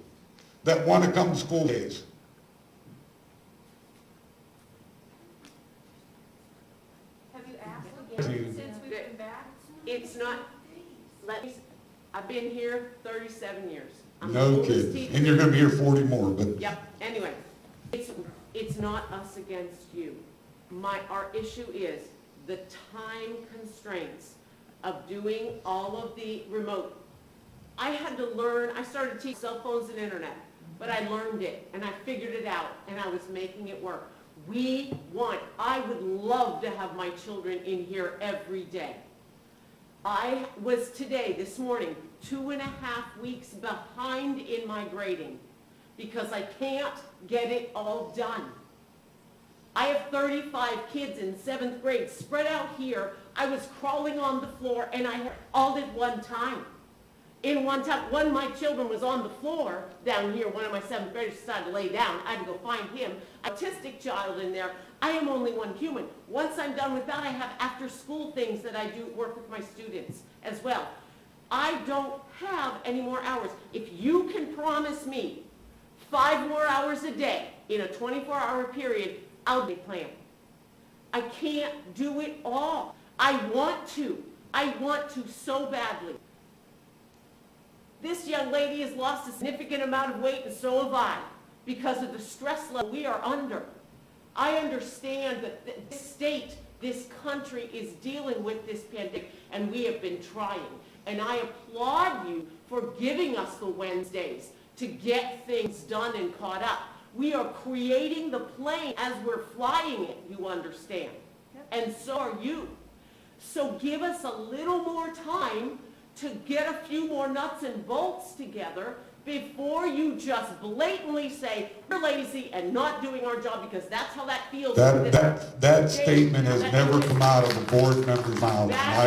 S8: that want to come to school days.
S2: Have you asked again since we've been back? It's not, I've been here 37 years. I'm the
S8: No
S2: oldest
S8: kidding.
S2: teacher.
S8: And you're going to be here 40 more, but.
S2: Yep, anyway, it's not us against you. Our issue is the time constraints of doing all of the remote. I had to learn, I started teaching cell phones and internet, but I learned it and I figured it out and I was making it work. I would love to have my children in here every day. I was this morning, 2.5 weeks behind in my grading because I can't get it all done. I have 35 kids in 7th grade spread out here. I was crawling on the floor and I had all at one time. One of my children was on the floor down here. One of my 7th graders decided to lay down. I had to go find him. Autistic child in there. I am only one human. Once I'm done with that, I have after school things that I do work with my students as well. I don't have any more hours. If you can promise me 5 more hours a day in a 24-hour period, I'll be playing. I can't do it all. I want to so badly. This young lady has lost a significant amount of weight, and so have I, because of the stress level we are under. I understand that this state, this country is dealing with this pandemic, and we have been trying. And I applaud you for giving us the Wednesdays to get things done and caught up. We are creating the plane as we're flying it, you understand. And so are you. So give us a little more time to get a few more nuts and bolts together before you just blatantly say we're lazy and not doing our job, because that's how that feels.
S8: That statement has never come out of a board member's mouth.
S2: That's how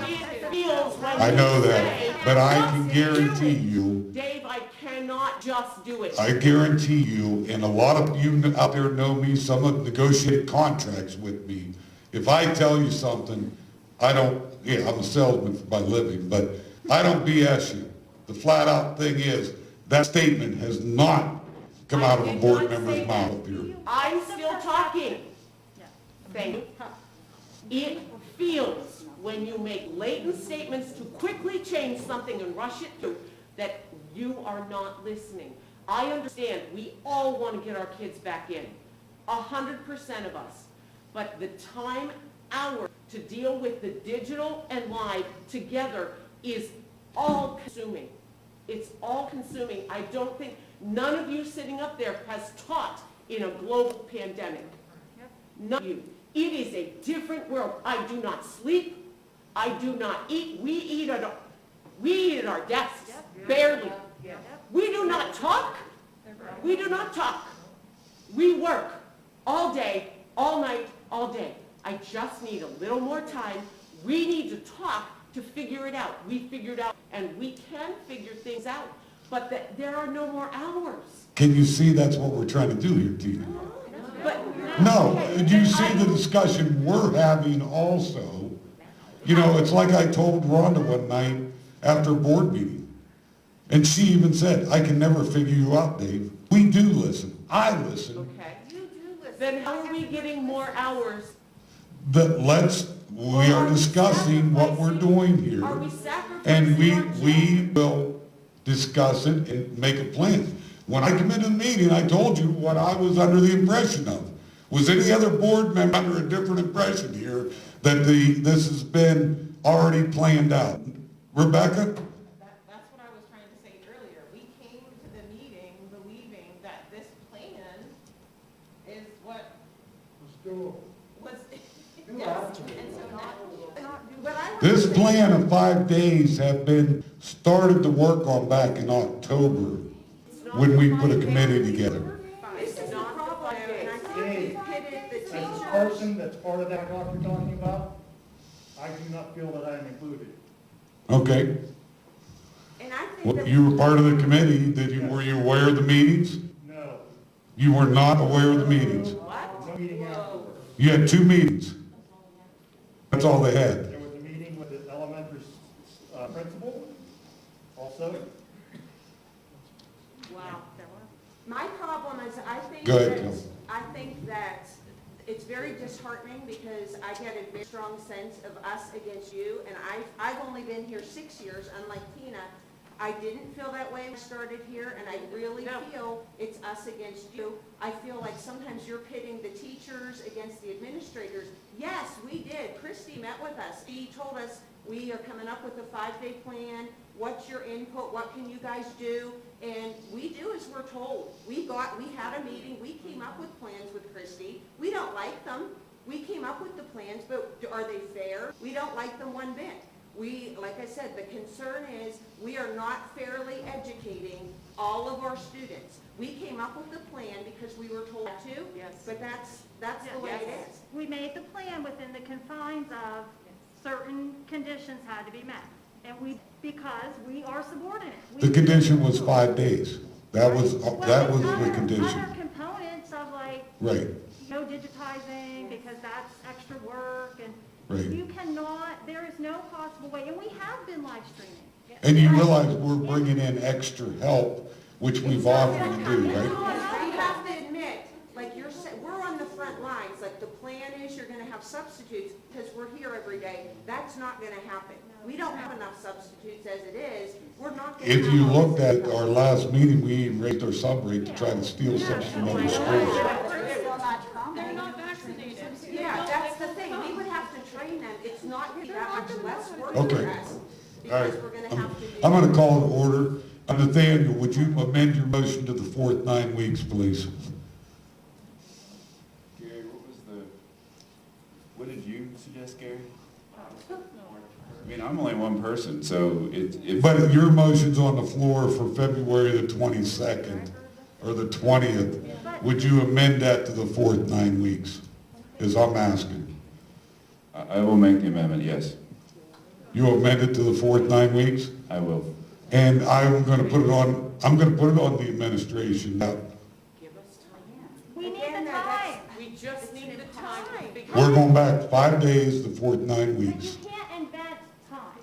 S2: it feels when
S8: I know
S2: you
S8: that.
S2: say
S8: but I
S21: just
S8: can
S21: do
S8: guarantee
S21: it.
S8: you,
S21: Dave, I cannot just do it.
S8: I guarantee you, and a lot of you out there know me, some have negotiated contracts with me. If I tell you something, I don't, yeah, I'm a salesman by living, but I don't BS you. The flat out thing is, that statement has not come out of a board member's mouth here.
S21: I'm still talking. Thank you. It feels when you make blatant statements to quickly change something and rush it through that you are not listening. I understand we all want to get our kids back in, 100% of us. But the time, hour to deal with the digital and live together is all consuming. It's all consuming. I don't think, none of you sitting up there has taught in a global pandemic. None of you. It is a different world. I do not sleep. I do not eat. We eat at our desks, barely. We do not talk. We do not talk. We work all day, all night, all day. I just need a little more time. We need to talk to figure it out. We figured out, and we can figure things out, but there are no more hours.
S8: Can you see that's what we're trying to do here, Tina?
S21: But
S8: No, do you see the discussion we're having also? You know, it's like I told Rhonda one night after a board meeting. And she even said, I can never figure you out, Dave. We do listen. I listen.
S21: Okay. You do listen. Then how are we getting more hours?
S8: We are discussing what we're doing here.
S21: Are we sacrificing
S8: And
S21: our
S8: we will discuss it and make a plan. When I come into the meeting, I told you what I was under the impression of. Was any other board member under a different impression here that this has been already planned out? Rebecca?
S9: That's what I was trying to say earlier. We came to the meeting believing that this plan is what was, yes, and so now.
S8: This plan of 5 days have been started to work on back in October when we put a committee together.
S21: This is not the problem, and I think
S13: Dave,
S21: we've pitted the
S13: as a
S21: teachers.
S13: person that's part of that talk you're talking about, I do not feel that I am included.
S8: Okay.
S21: And I think
S8: Well,
S21: that
S8: you were part of the committee. Were you aware of the meetings?
S13: No.
S8: You were not aware of the meetings.
S21: What?
S13: No meeting afterward.
S8: You had 2 meetings. That's all they had.
S13: There was a meeting with the elementary principal also.
S2: Wow. My problem is,
S8: Go ahead,
S2: I think that it's very disheartening because I get a very strong sense of us against you, and I've only been here 6 years, unlike Tina. I didn't feel that way when I started here, and I really feel it's us against you. I feel like sometimes you're pitting the teachers against the administrators. Yes, we did. Christy met with us. She told us we are coming up with a 5-day plan. What's your input? What can you guys do? And we do as we're told. We had a meeting. We came up with plans with Christy. We don't like them. We came up with the plans, but are they fair? We don't like them one bit. Like I said, the concern is we are not fairly educating all of our students. We came up with the plan because we were told to, but that's the way it is.
S18: We made the plan within the confines of certain conditions had to be met. And because we are subordinate.
S8: The condition was 5 days. That was the condition.
S18: Other components of
S8: Right.
S18: no digitizing because that's extra work and
S8: Right.
S18: you cannot, there is no possible way, and we have been live streaming.
S8: And you realize we're bringing in extra help, which we've offered to do, right?
S2: We have to admit, like you're saying, we're on the front lines. Like the plan is you're going to have substitutes because we're here every day. That's not going to happen. We don't have enough substitutes as it is. We're not going to
S8: If you looked at our last meeting, we even raised our sub rate to try to steal some from other schools.
S12: They're not vaccinated.
S2: Yeah, that's the thing. We would have to train them. It's not going to be that much less work
S8: Okay.
S2: for us.
S8: All right.
S2: Because we're going to have to do.
S8: I'm going to call it order. Nathaniel, would you amend your motion to the 4th 9 weeks, please?
S20: Gary, what did you suggest, Gary? I mean, I'm only one person, so if.
S8: But your motion's on the floor for February the 22nd or the 20th. Would you amend that to the 4th 9 weeks, as I'm asking?
S20: I will make the amendment, yes.
S8: You amend it to the fourth 9 weeks?
S20: I will.
S8: And I'm gonna put it on the administration now.
S21: Give us time.
S18: We need
S2: Again,
S18: the
S2: no, that's-
S18: time.
S21: We just need the time to figure
S8: We're going back 5 days, the fourth 9
S18: But
S8: weeks.
S18: you can't invent time.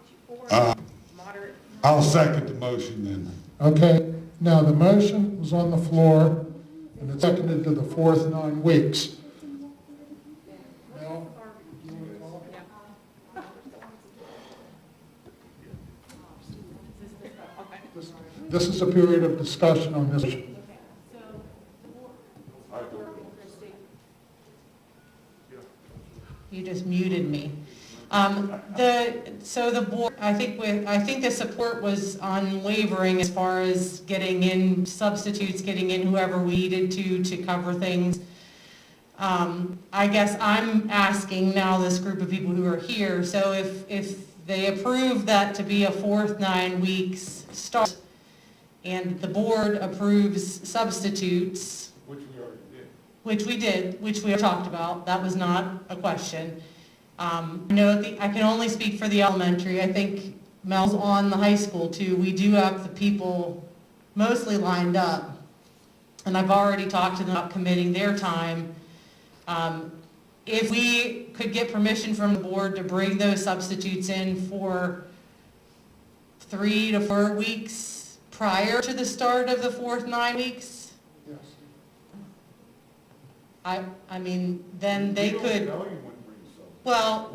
S21: moderate.
S8: I'll second the motion then.
S1: Okay, now the motion was on the floor, and it's seconded to the fourth 9 weeks. Mel, you want to call? This is a period of discussion on this.
S16: You just muted me. So the board, I think the support was unwavering as far as getting in substitutes, getting in whoever we needed to cover things. I guess I'm asking now this group of people who are here, so if they approve that to be a fourth 9 weeks start, and the board approves substitutes, which we did, which we talked about, that was not a question. I can only speak for the elementary. I think Mel's on the high school too. We do have the people mostly lined up. And I've already talked to them about committing their time. If we could get permission from the board to bring those substitutes in for 3 to 4 weeks prior to the start of the fourth 9 weeks,
S1: Yes.
S16: I mean, then they could. Well,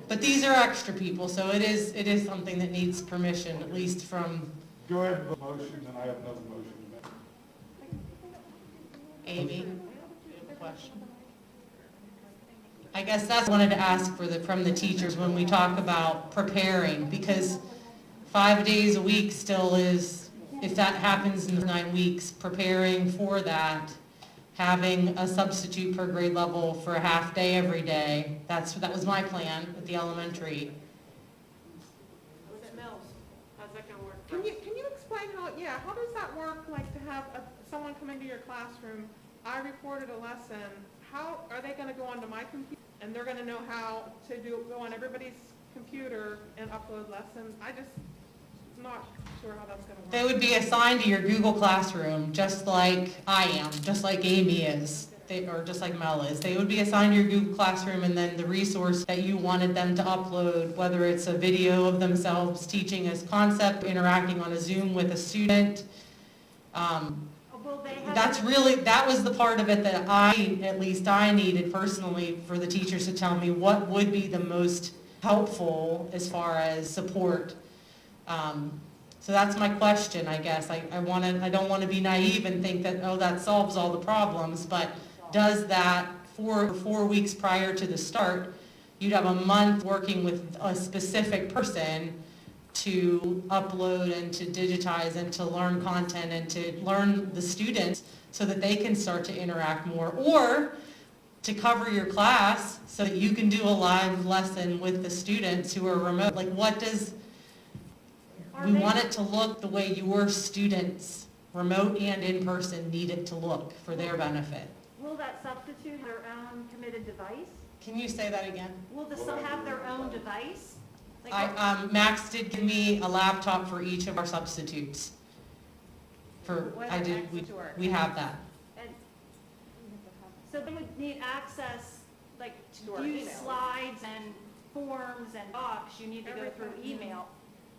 S16: but these are extra people, so it is something that needs permission, at least from
S8: Go ahead with the motion, and I have another motion to make.
S16: Amy. You have a question? I guess that's what I wanted to ask from the teachers when we talk about preparing, because 5 days a week still is, if that happens in 9 weeks, preparing for that, having a substitute per grade level for a half day every day. That was my plan with the elementary.
S21: What's Mills? How's that gonna work?
S5: Can you explain how does that work, like to have someone come into your classroom, I recorded a lesson, how are they gonna go onto my computer, and they're gonna know how to go on everybody's computer and upload lessons? Not sure how that's gonna work.
S16: They would be assigned to your Google Classroom, just like I am, just like Amy is, or just like Mel is. They would be assigned to your Google Classroom, and then the resource that you wanted them to upload, whether it's a video of themselves teaching a concept, interacting on a Zoom with a student. That was the part of it that at least I needed personally for the teachers to tell me what would be the most helpful as far as support. So that's my question, I guess. I don't want to be naive and think that, that solves all the problems, but does that, for 4 weeks prior to the start, you'd have a month working with a specific person to upload and to digitize and to learn content and to learn the students so that they can start to interact more, or to cover your class so that you can do a live lesson with the students who are remote. Like, we want it to look the way your students, remote and in person, need it to look for their benefit.
S18: Will that substitute have their own committed device?
S16: Can you say that again?
S18: Will the sub have their own device?
S16: Max did give me a laptop for each of our substitutes. We have that.
S18: And so they would need access, like
S5: To our
S18: to use
S5: email.
S18: slides and forms and docs, you need to go through email.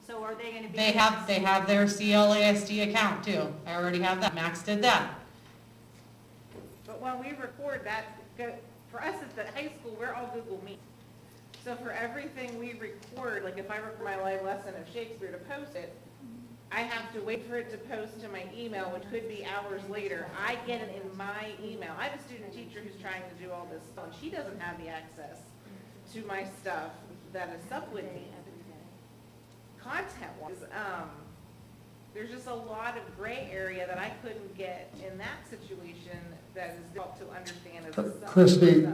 S18: So are they gonna be?
S16: They have their CLASD account too. I already have that. Max did that.
S5: But when we record for us at the high school, we're all Google Meet. So for everything we record, like if I record my live lesson of Shakespeare to post it, I have to wait for it to post to my email, which could be hours later. I get it in my email. I have a student teacher who's trying to do all this stuff, and she doesn't have the access to my stuff that is up with me. Content-wise, there's just a lot of gray area that I couldn't get in that situation that is difficult to understand as a sub.
S1: Christie,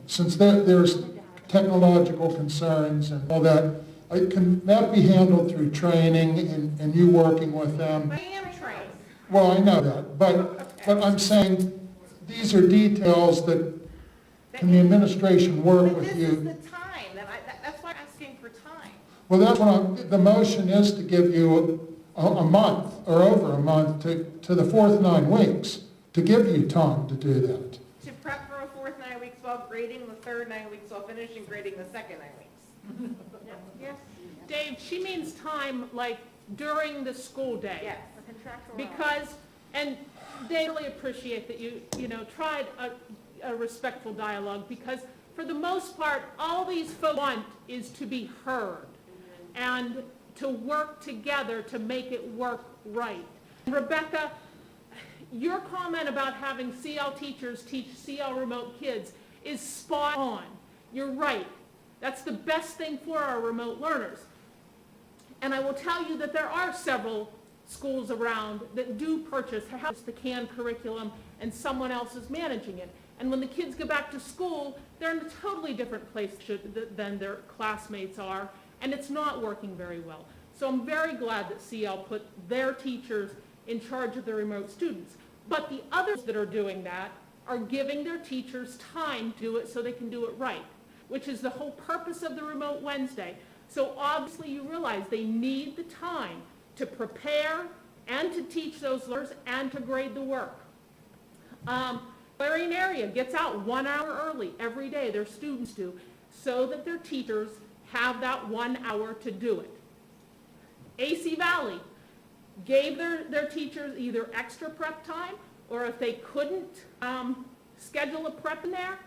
S1: since there's technological concerns and all that, can that be handled through training and you working with them?
S5: I am trained.
S1: Well, I know that, but I'm saying these are details that can the administration work
S5: But
S1: with
S5: this
S1: you?
S5: is the time, that's why I'm asking for time.
S1: Well, the motion is to give you a month or over a month to the fourth 9 weeks, to give you time to do that.
S5: To prep for a fourth 9 weeks while grading the third 9 weeks while finishing grading the second 9 weeks. Yes?
S10: Dave, she means time like during the school day.
S5: Yes.
S10: Because, and they really appreciate that you tried a respectful dialogue, because for the most part, all these folks want is to be heard and to work together to make it work right. Rebecca, your comment about having CL teachers teach CL remote kids is spot on. You're right. That's the best thing for our remote learners. And I will tell you that there are several schools around that do purchase the canned curriculum and someone else is managing it. And when the kids go back to school, they're in a totally different place than their classmates are, and it's not working very well. So I'm very glad that CL put their teachers in charge of the remote students. But the others that are doing that are giving their teachers time to do it so they can do it right, which is the whole purpose of the Remote Wednesday. So obviously you realize they need the time to prepare and to teach those learners and to grade the work. Clarion area gets out 1 hour early every day, their students do, so that their teachers have that 1 hour to do it. AC Valley gave their teachers either extra prep time, or if they couldn't schedule a prep in there,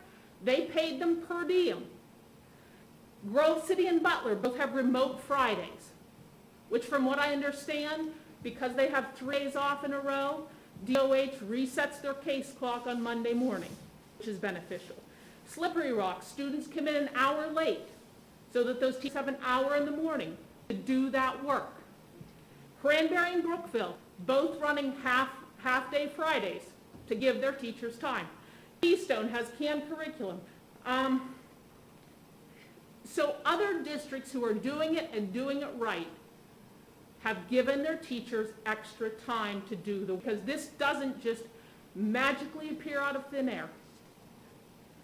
S10: they paid them per diem. Grove City and Butler both have remote Fridays, which from what I understand, because they have 3 days off in a row, DOH resets their case clock on Monday morning, which is beneficial. Slippery Rock, students come in an hour late so that those teachers have an hour in the morning to do that work. Cranberry and Brookville, both running half-day Fridays to give their teachers time. Keystone has canned curriculum. So other districts who are doing it and doing it right have given their teachers extra time to do because this doesn't just magically appear out of thin air.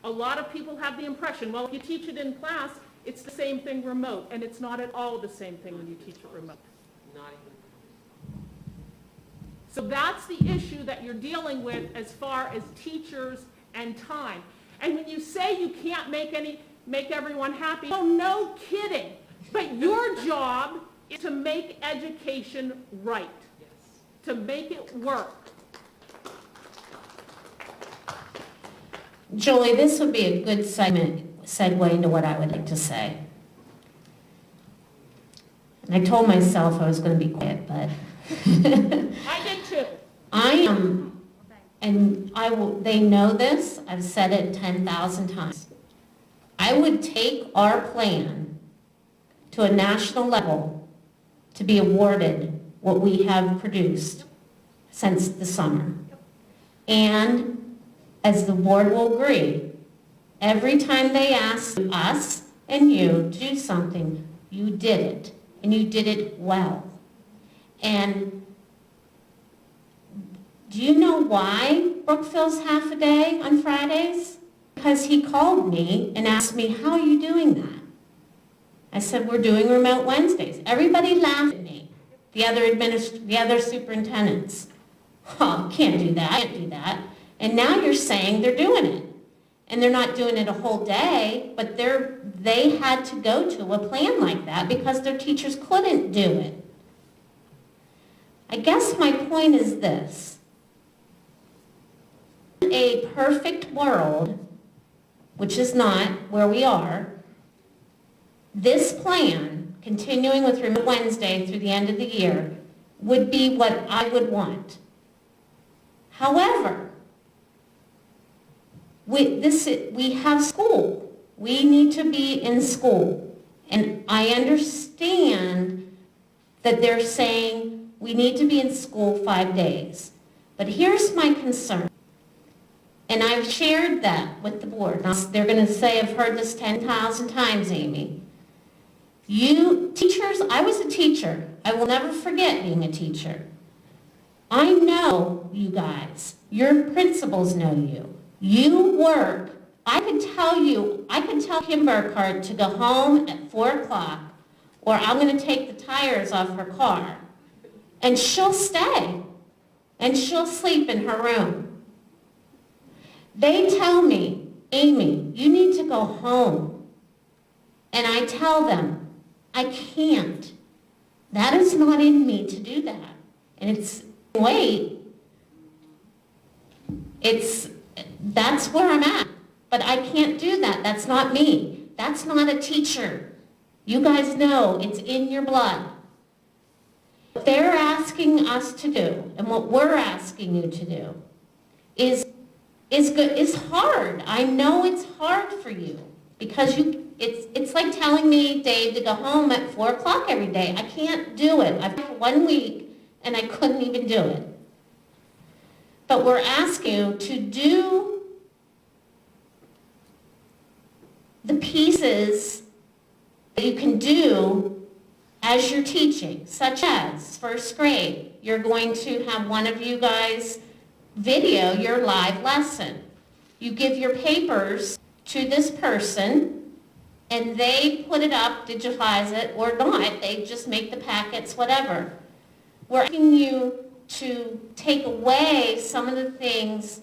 S10: A lot of people have the impression, well, if you teach it in class, it's the same thing remote, and it's not at all the same thing when you teach it remote.
S21: Not even.
S10: So that's the issue that you're dealing with as far as teachers and time. And when you say you can't make everyone happy, oh, no kidding. But your job is to make education right, to make it work.
S22: Julie, this would be a good segue into what I would like to say. And I told myself I was going to be quiet, but
S10: I did too.
S22: I am, and they know this, I've said it 10,000 times. I would take our plan to a national level to be awarded what we have produced since the summer. And as the board will agree, every time they asked us and you to do something, you did it, and you did it well. And do you know why Brookville's half a day on Fridays? Because he called me and asked me, how are you doing that? I said, we're doing remote Wednesdays. Everybody laughed at me, the other superintendents. Oh, can't do that. And now you're saying they're doing it. And they're not doing it a whole day, but they had to go to a plan like that because their teachers couldn't do it. I guess my point is this. In a perfect world, which is not where we are, this plan, continuing with Remote Wednesday through the end of the year, would be what I would want. However, we have school. We need to be in school. And I understand that they're saying we need to be in school 5 days. But here's my concern. And I've shared that with the board. Now, they're going to say, I've heard this 10,000 times, Amy. You teachers, I was a teacher. I will never forget being a teacher. I know you guys. Your principals know you. You work. I could tell Kim Burkhardt to go home at 4 o'clock or I'm going to take the tires off her car. And she'll stay, and she'll sleep in her room. They tell me, Amy, you need to go home. And I tell them, I can't. That is not in me to do that. And that's where I'm at. But I can't do that. That's not me. That's not a teacher. You guys know it's in your blood. What they're asking us to do, and what we're asking you to do, is hard. I know it's hard for you because it's like telling me, Dave, to go home at 4 o'clock every day. I can't do it. I've done it for 1 week and I couldn't even do it. But we're asking you to do the pieces that you can do as you're teaching, such as first grade. You're going to have one of you guys video your live lesson. You give your papers to this person and they put it up, digitize it, or not. They just make the packets, whatever. We're asking you to take away some of the things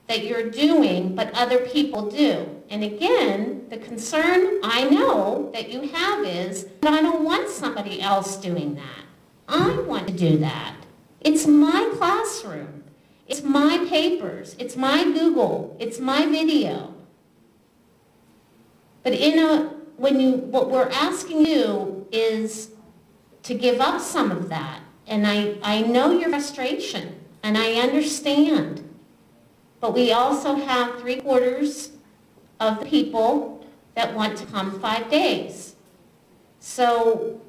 S22: that you're doing but other people do. And again, the concern I know that you have is that I don't want somebody else doing that. I want to do that. It's my classroom. It's my papers. It's my Google. It's my video. But what we're asking you is to give up some of that. And I know your frustration, and I understand. But we also have 3/4 of the people that want to come 5 days. So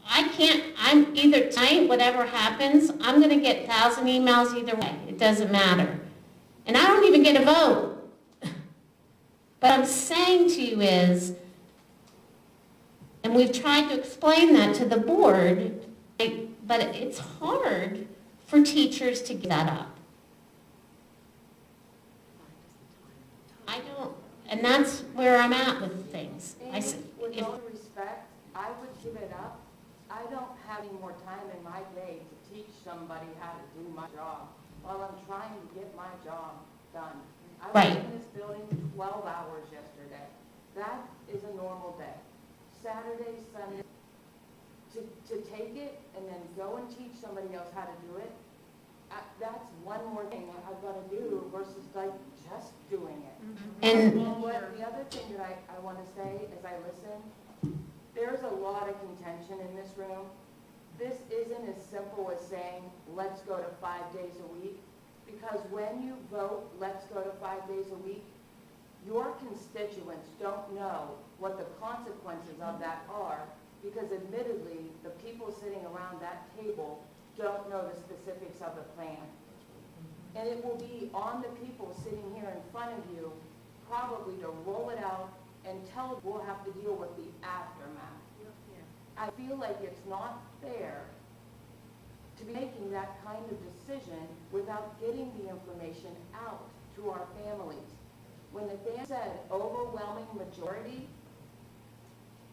S22: I'm either tonight, whatever happens, I'm going to get 1,000 emails either way. It doesn't matter. And I don't even get a vote. But I'm saying to you is, and we've tried to explain that to the board, but it's hard for teachers to give that up. And that's where I'm at with things.
S2: With all due respect, I would give it up. I don't have any more time in my day to teach somebody how to do my job while I'm trying to get my job done. I was in this building 12 hours yesterday. That is a normal day. Saturday, Sunday, to take it and then go and teach somebody else how to do it, that's one more thing I've got to do versus like just doing it. And the other thing that I want to say as I listen, there's a lot of contention in this room. This isn't as simple as saying, let's go to 5 days a week, because when you vote, let's go to 5 days a week, your constituents don't know what the consequences of that are, because admittedly, the people sitting around that table don't know the specifics of the plan. And it will be on the people sitting here in front of you probably to roll it out and tell them we'll have to deal with the aftermath. I feel like it's not fair to be making that kind of decision without getting the information out to our families. When the fan said overwhelming majority,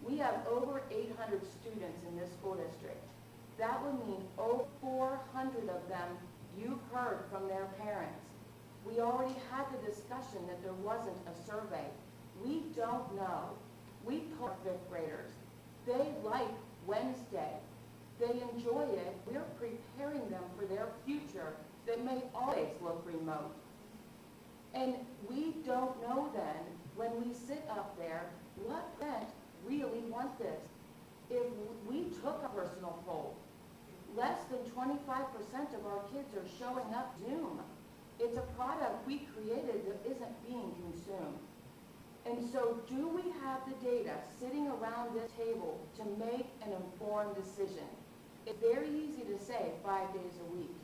S2: we have over 800 students in this school district. That would mean over 400 of them you've heard from their parents. We already had the discussion that there wasn't a survey. We don't know. We told our 5th graders. They like Wednesday. They enjoy it. We're preparing them for their future that may always look remote. And we don't know then, when we sit up there, what parents really want this. If we took a personal poll, less than 25% of our kids are showing up Zoom. It's a product we created that isn't being consumed. And so do we have the data sitting around this table to make an informed decision? It's very easy to say 5 days a week.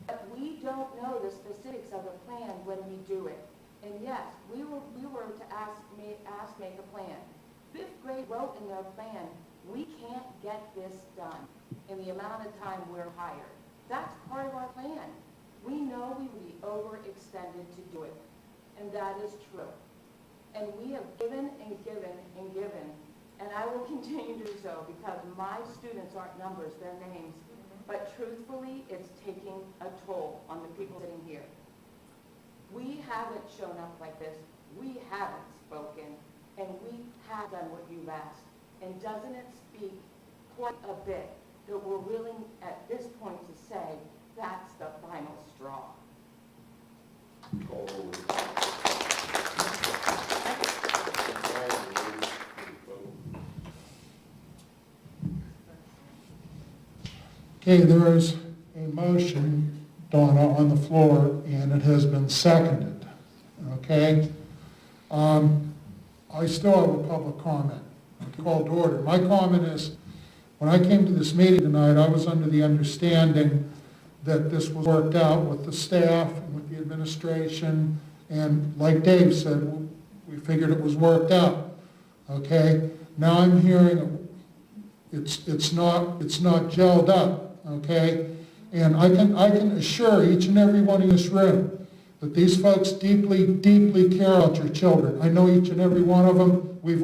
S2: But we don't know the specifics of the plan when we do it. And yes, we were to make a plan. 5th grade wrote in their plan, we can't get this done in the amount of time we're hired. That's part of our plan. We know we will be overextended to do it, and that is true. And we have given and given and given and I will continue to do so because my students aren't numbers, they're names. But truthfully, it's taking a toll on the people sitting here. We haven't shown up like this. We haven't spoken, and we have done what you've asked. And doesn't it speak quite a bit that we're willing at this point to say that's the final straw?
S1: Okay, there is a motion, Donna, on the floor, and it has been seconded. Okay? I still have a public comment. Called to order. My comment is, when I came to this meeting tonight, I was under the understanding that this was worked out with the staff and with the administration, and like Dave said, we figured it was worked out. Okay? Now I'm hearing it's not gelled up. Okay? And I can assure each and every one in this room that these folks deeply, deeply care about your children. I know each and every one of them. We've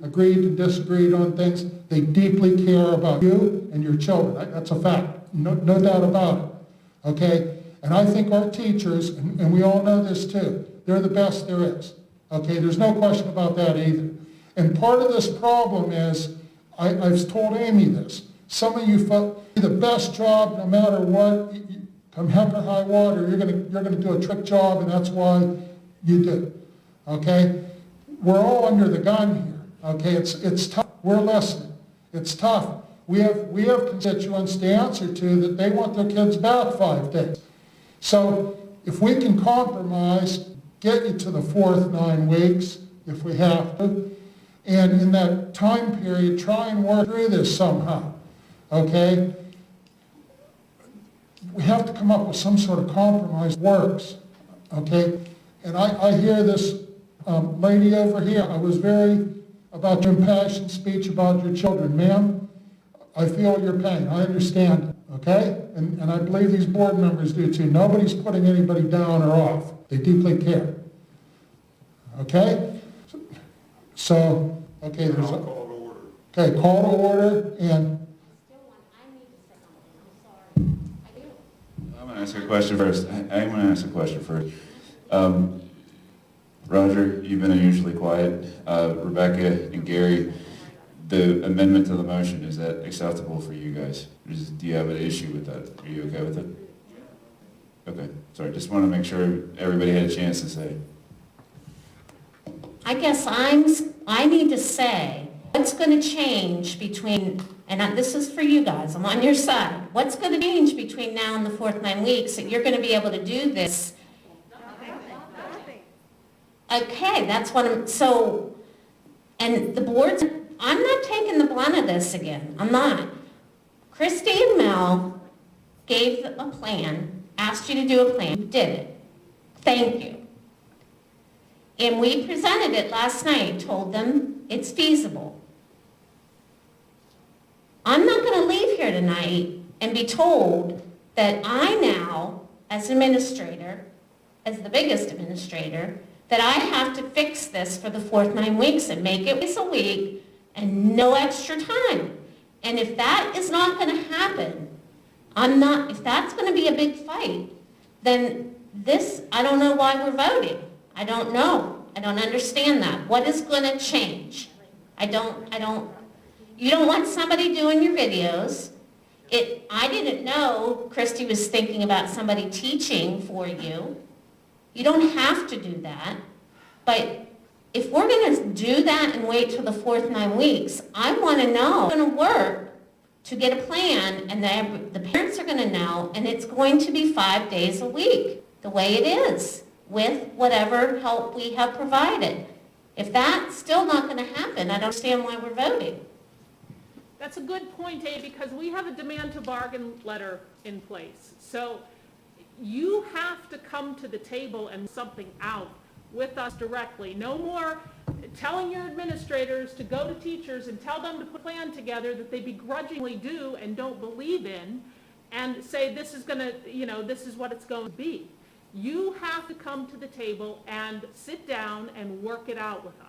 S1: agreed and disagreed on things. They deeply care about you and your children. That's a fact. No doubt about it. Okay? And I think our teachers, and we all know this too, they're the best there is. Okay? There's no question about that either. And part of this problem is, I've told Amy this, some of you do the best job no matter what. Come heck or high water, you're gonna do a trick job, and that's why you do. Okay? We're all under the gun here. Okay? It's tough. We're listening. It's tough. We have constituents to answer to that they want their kids back 5 days. So if we can compromise, get you to the 4th 9 weeks if we have to, and in that time period, try and work through this somehow. Okay? We have to come up with some sort of compromise that works. Okay? And I hear this lady over here. I was very about your impassioned speech about your children. Ma'am, I feel your pain. I understand it. Okay? And I believe these board members do too. Nobody's putting anybody down or off. They deeply care. Okay? So, okay, there's a...
S8: Call to order.
S1: Okay, call to order, and...
S20: I'm going to ask a question first. I'm going to ask a question first. Roger, you've been unusually quiet. Rebecca and Gary, the amendment to the motion, is that acceptable for you guys? Do you have an issue with that? Are you okay with it? Okay, sorry, just want to make sure everybody had a chance to say.
S22: I guess I need to say, what's going to change between, and this is for you guys, I'm on your side. What's going to change between now and the 4th 9 weeks that you're going to be able to do this? Okay, that's what and the boards, I'm not taking the blunt of this again. I'm not. Christy and Mel gave a plan, asked you to do a plan, you did it. Thank you. And we presented it last night, told them it's feasible. I'm not going to leave here tonight and be told that I now, as administrator, as the biggest administrator, that I have to fix this for the 4th 9 weeks and make it once a week and no extra time. And if that is not going to happen, if that's going to be a big fight, then I don't know why we're voting. I don't know. I don't understand that. What is going to change? You don't want somebody doing your videos. I didn't know Christy was thinking about somebody teaching for you. You don't have to do that. But if we're going to do that and wait till the 4th 9 weeks, I want to know it's going to work to get a plan, and the parents are going to know, and it's going to be 5 days a week, the way it is, with whatever help we have provided. If that's still not going to happen, I don't understand why we're voting.
S10: That's a good point, Dave, because we have a demand to bargain letter in place. So you have to come to the table and something out with us directly. No more telling your administrators to go to teachers and tell them to put a plan together that they begrudgingly do and don't believe in and say this is going to, this is what it's going to be. You have to come to the table and sit down and work it out with us.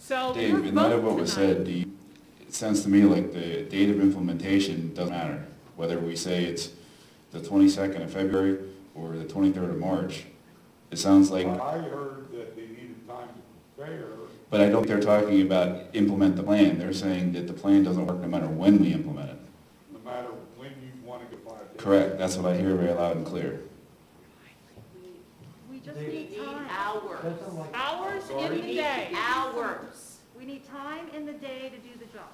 S10: So your
S20: Dave, in light of
S10: vote
S20: what was
S10: tonight-
S20: said, it sounds to me like the date of implementation doesn't matter. Whether we say it's the 22nd of February or the 23rd of March, it sounds like,
S8: I heard that they needed time to prepare.
S20: but I don't think they're talking about implement the plan. They're saying that the plan doesn't work no matter when we implement it.
S8: No matter when you want to get 5 days.
S20: Correct, that's what I hear very loud and clear.
S18: We just
S2: We
S18: need
S2: need
S18: time.
S2: hours.
S10: Hours in
S2: We
S10: the
S2: need
S10: day.
S2: hours.
S18: We need time in the day to do the job.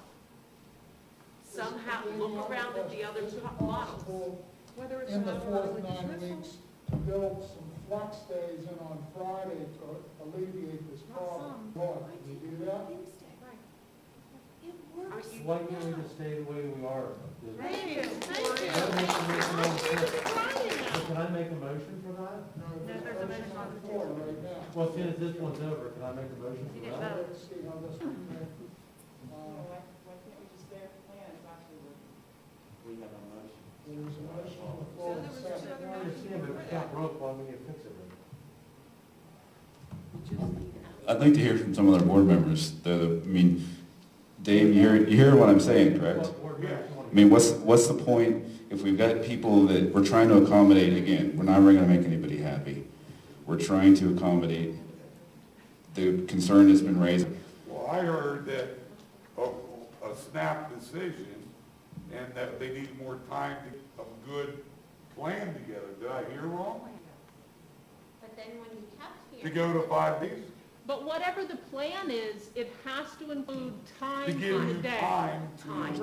S2: Somehow look around at the other models.
S10: Whether it's
S1: In the
S10: an
S1: fourth
S10: hourly
S1: 9
S10: dismissal.
S1: weeks, to build some flex days in on Friday to alleviate this problem. Lord, can you do that?
S19: Why can't we just stay the way we are?
S10: Thank you, thank you.
S19: Can I make a motion for that?
S1: No, there's a motion on the floor right now.
S19: Well, as soon as this one's over, can I make a motion for that?
S1: Let's see how this one goes.
S4: We have a motion.
S1: There's a motion on the floor. and a second.
S19: I understand, but if it's not broke, why don't we fix it?
S20: I'd like to hear from some other board members. I mean, Dave, you hear what I'm saying, correct? I mean, what's the point if we've got people that we're trying to accommodate again? We're never going to make anybody happy. We're trying to accommodate the concern that's been raised.
S8: Well, I heard that a snap decision and that they need more time to get a good plan together. Did I hear wrong?
S22: But then when you kept
S8: To go to 5 days?
S10: But whatever the plan is, it has to include time
S8: To
S10: in
S8: give
S10: the
S8: you
S10: day.
S8: time
S10: Right.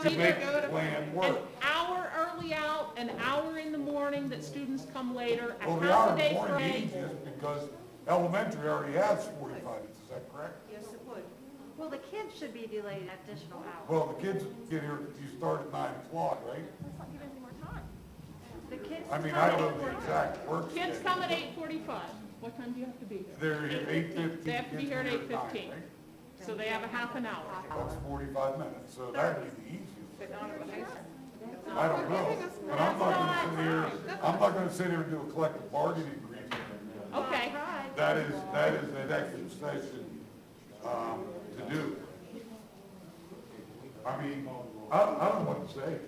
S8: to make the plan
S10: An
S8: work.
S10: hour early out, an hour in the morning that students come later, a
S8: Well, the
S10: half
S8: hour
S10: a
S8: in
S10: day
S8: the
S10: for
S8: morning
S10: A.
S8: easiest because elementary already has 45 minutes, is that correct?
S2: Yes, it would.
S18: Well, the kids should be delayed an additional hour.
S8: Well, the kids get here, you start at 9 o'clock, right?
S18: Let's not give any more time. The kids.
S8: I mean, I don't know the exact work
S10: Kids
S8: schedule.
S10: come at 8:45. What time do you have to be here?
S8: They're here 8:15.
S10: They have to be here at
S8: kids
S10: 8:15.
S8: right?
S10: So they have a half an hour.
S8: That's 45 minutes, so that'd be the easiest. I don't know, but I'm not gonna sit here, I'm not gonna sit here and do a collective bargaining agreement.
S10: Okay.
S8: That is an extra session, to do. I mean, I don't know what to say.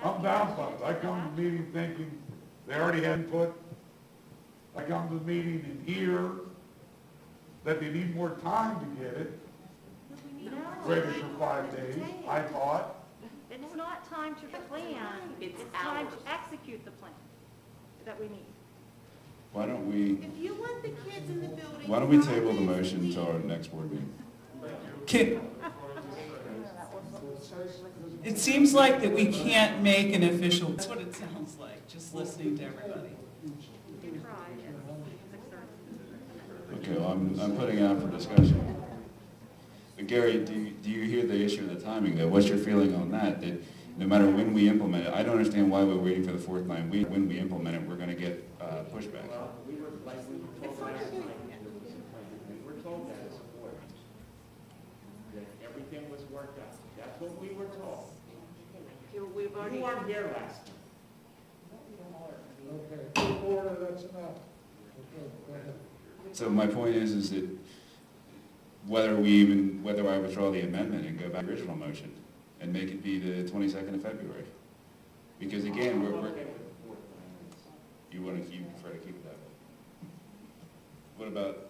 S8: I'm dumbfounded. I come to the meeting thinking they already had input. I come to the meeting and hear that they need more time to get it ready for 5 days, I thought.
S18: It's not time to plan, it's time to execute the plan that we need.
S20: Why don't we,
S21: If you want the kids in the building.
S20: why don't we
S21: 5
S20: table the
S21: days a
S20: motion
S21: week,
S20: until our next board meeting?
S3: It seems like that we can't make an official, that's what it sounds like, just listening to everybody.
S18: You tried at 6:30.
S20: Okay, well, I'm putting it out for discussion. But Gary, do you hear the issue of the timing though? What's your feeling on that? That no matter when we implement it, I don't understand why we're waiting for the fourth 9 weeks. When we implement it, we're going to get pushback.
S4: We were told last night, we were told that as a board, that everything was worked out. That's what we were told.
S2: We've already.
S4: You weren't here last night.
S1: Okay, good order, that's enough. Okay, go ahead.
S20: So my point is that whether I withdraw the amendment and go back to the original motion and make it be the 22nd of February. Because again,
S4: I'm okay with the fourth
S20: you prefer to keep it that way. What about,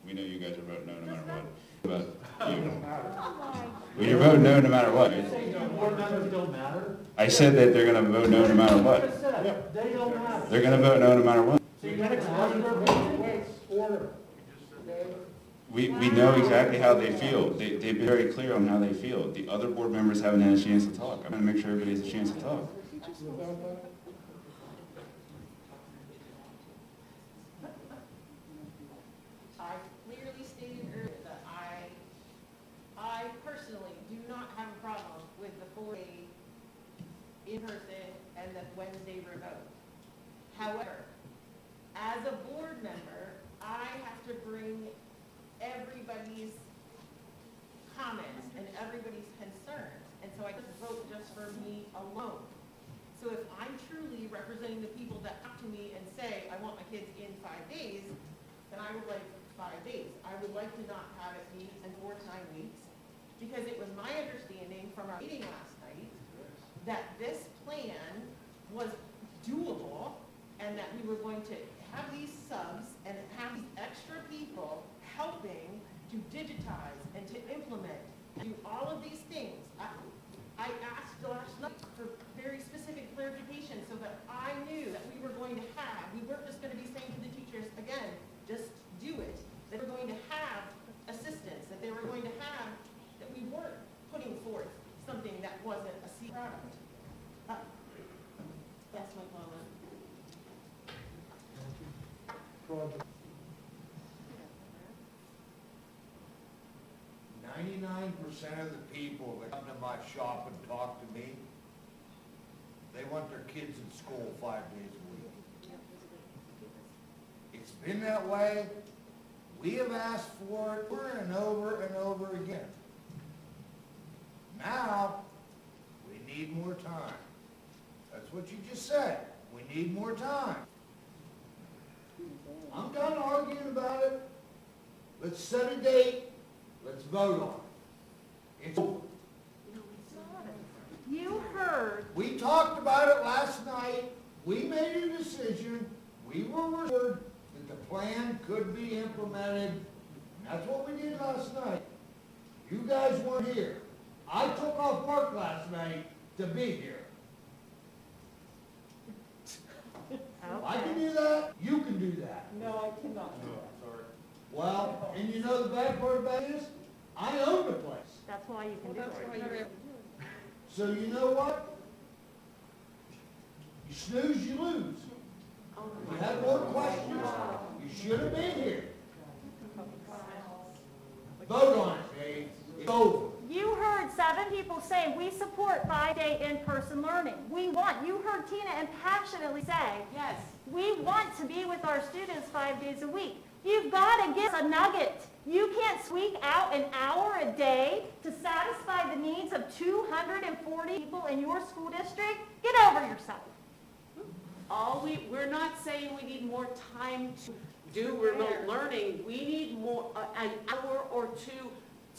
S20: we know you guys are voting no matter what. What about you? Well, you're voting no matter what.
S19: Board members don't matter?
S20: I said that they're going to vote no matter what.
S19: They don't matter.
S20: They're going to vote no matter what.
S19: So you gotta ask them.
S1: Order. Okay?
S20: We know exactly how they feel. They've been very clear on how they feel. The other board members haven't had a chance to talk. I'm going to make sure everybody has a chance to talk.
S9: I clearly stated earlier that I personally do not have a problem with the 4-day in-person and the Wednesday remote. However, as a board member, I have to bring everybody's comments and everybody's concerns, and so I can't vote just for me alone. So if I'm truly representing the people that come to me and say, I want my kids in 5 days, then I would like
S2: 5 days. I would like to not have it be in 4 time weeks, because it was my understanding from our meeting last night that this plan was doable, and that we were going to have these subs and have these extra people helping to digitize and to implement, do all of these things. I asked last night for very specific clarification so that I knew that we were going to have, we weren't just going to be saying to the teachers, again, just do it, that we're going to have assistance, that they were going to have, that we weren't putting forth something that wasn't a C product. That's my comment.
S6: 99% of the people that come to my shop and talk to me, they want their kids in school 5 days a week. It's been that way. We have asked for it over and over and over again. Now, we need more time. That's what you just said. We need more time. I'm done arguing about it. Let's set a date. Let's vote on it. It's over.
S18: You heard.
S6: We talked about it last night. We made a decision. We were assured that the plan could be implemented. And that's what we did last night. You guys weren't here. I took off work last night to be here. I can do that. You can do that.
S2: No, I cannot.
S6: Sorry. Well, and you know the bad part about it is, I own the place.
S18: That's why you can do it.
S6: So you know what? You snooze, you lose. You have more questions, you should have been here. Vote on it, Dave. It's over.
S18: You heard 7 people say we support 5-day in-person learning. You heard Tina impassionately say,
S2: yes,
S18: we want to be with our students 5 days a week. You've got to give us a nugget. You can't squeak out an hour a day to satisfy the needs of 240 people in your school district. Get over yourself.
S21: We're not saying we need more time to do remote learning. We need more, an hour or two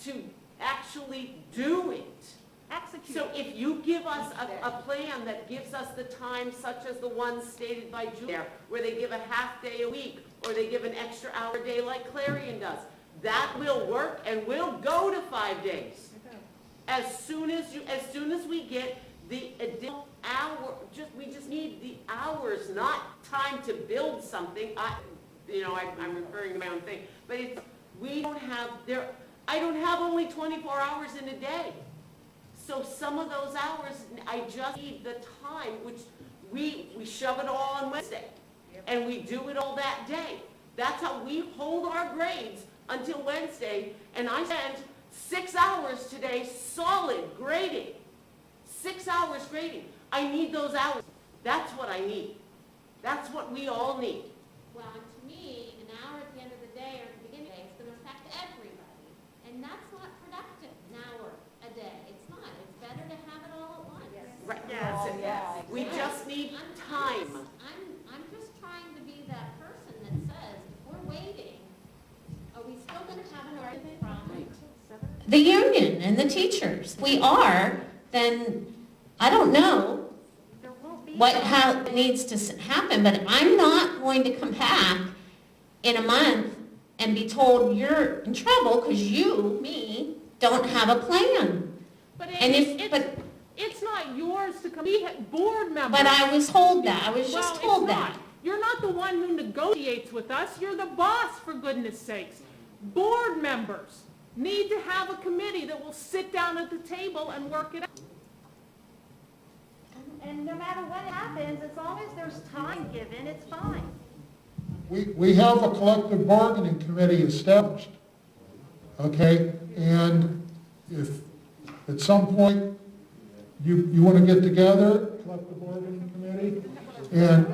S21: to actually do it.
S18: Execute.
S21: So if you give us a plan that gives us the time, such as the one stated by Julia, where they give a half day a week, or they give an extra hour a day like Clarion does, that will work, and we'll go to 5 days. As soon as we get the additional hour, we just need the hours, not time to build something. I'm referring to my own thing, but I don't have only 24 hours in a day. So some of those hours, I just need the time, which we shove it all on Wednesday. And we do it all that day. That's how we hold our grades until Wednesday. And I spent 6 hours today solid grading. 6 hours grading. I need those hours. That's what I need. That's what we all need.
S22: Well, and to me, an hour at the end of the day or at the beginning of the day is going to affect everybody. And that's not productive, an hour a day. It's not. It's better to have it all at once.
S21: Right.
S2: Yes.
S21: We just need time.
S22: I'm just trying to be that person that says, if we're waiting, are we still going to have an argument from the union and the teachers? If we are, then I don't know how it needs to happen, but I'm not going to come back in a month and be told you're in trouble because me, don't have a plan.
S10: But it's not yours to come, we have board members.
S22: But I was told that, I was just told that.
S10: You're not the one who negotiates with us, you're the boss, for goodness sakes. Board members need to have a committee that will sit down at the table and work it out.
S18: And no matter what happens, as long as there's time given, it's fine.
S1: We have a collective bargaining committee established, okay? And if at some point you want to get together, collective bargaining committee, and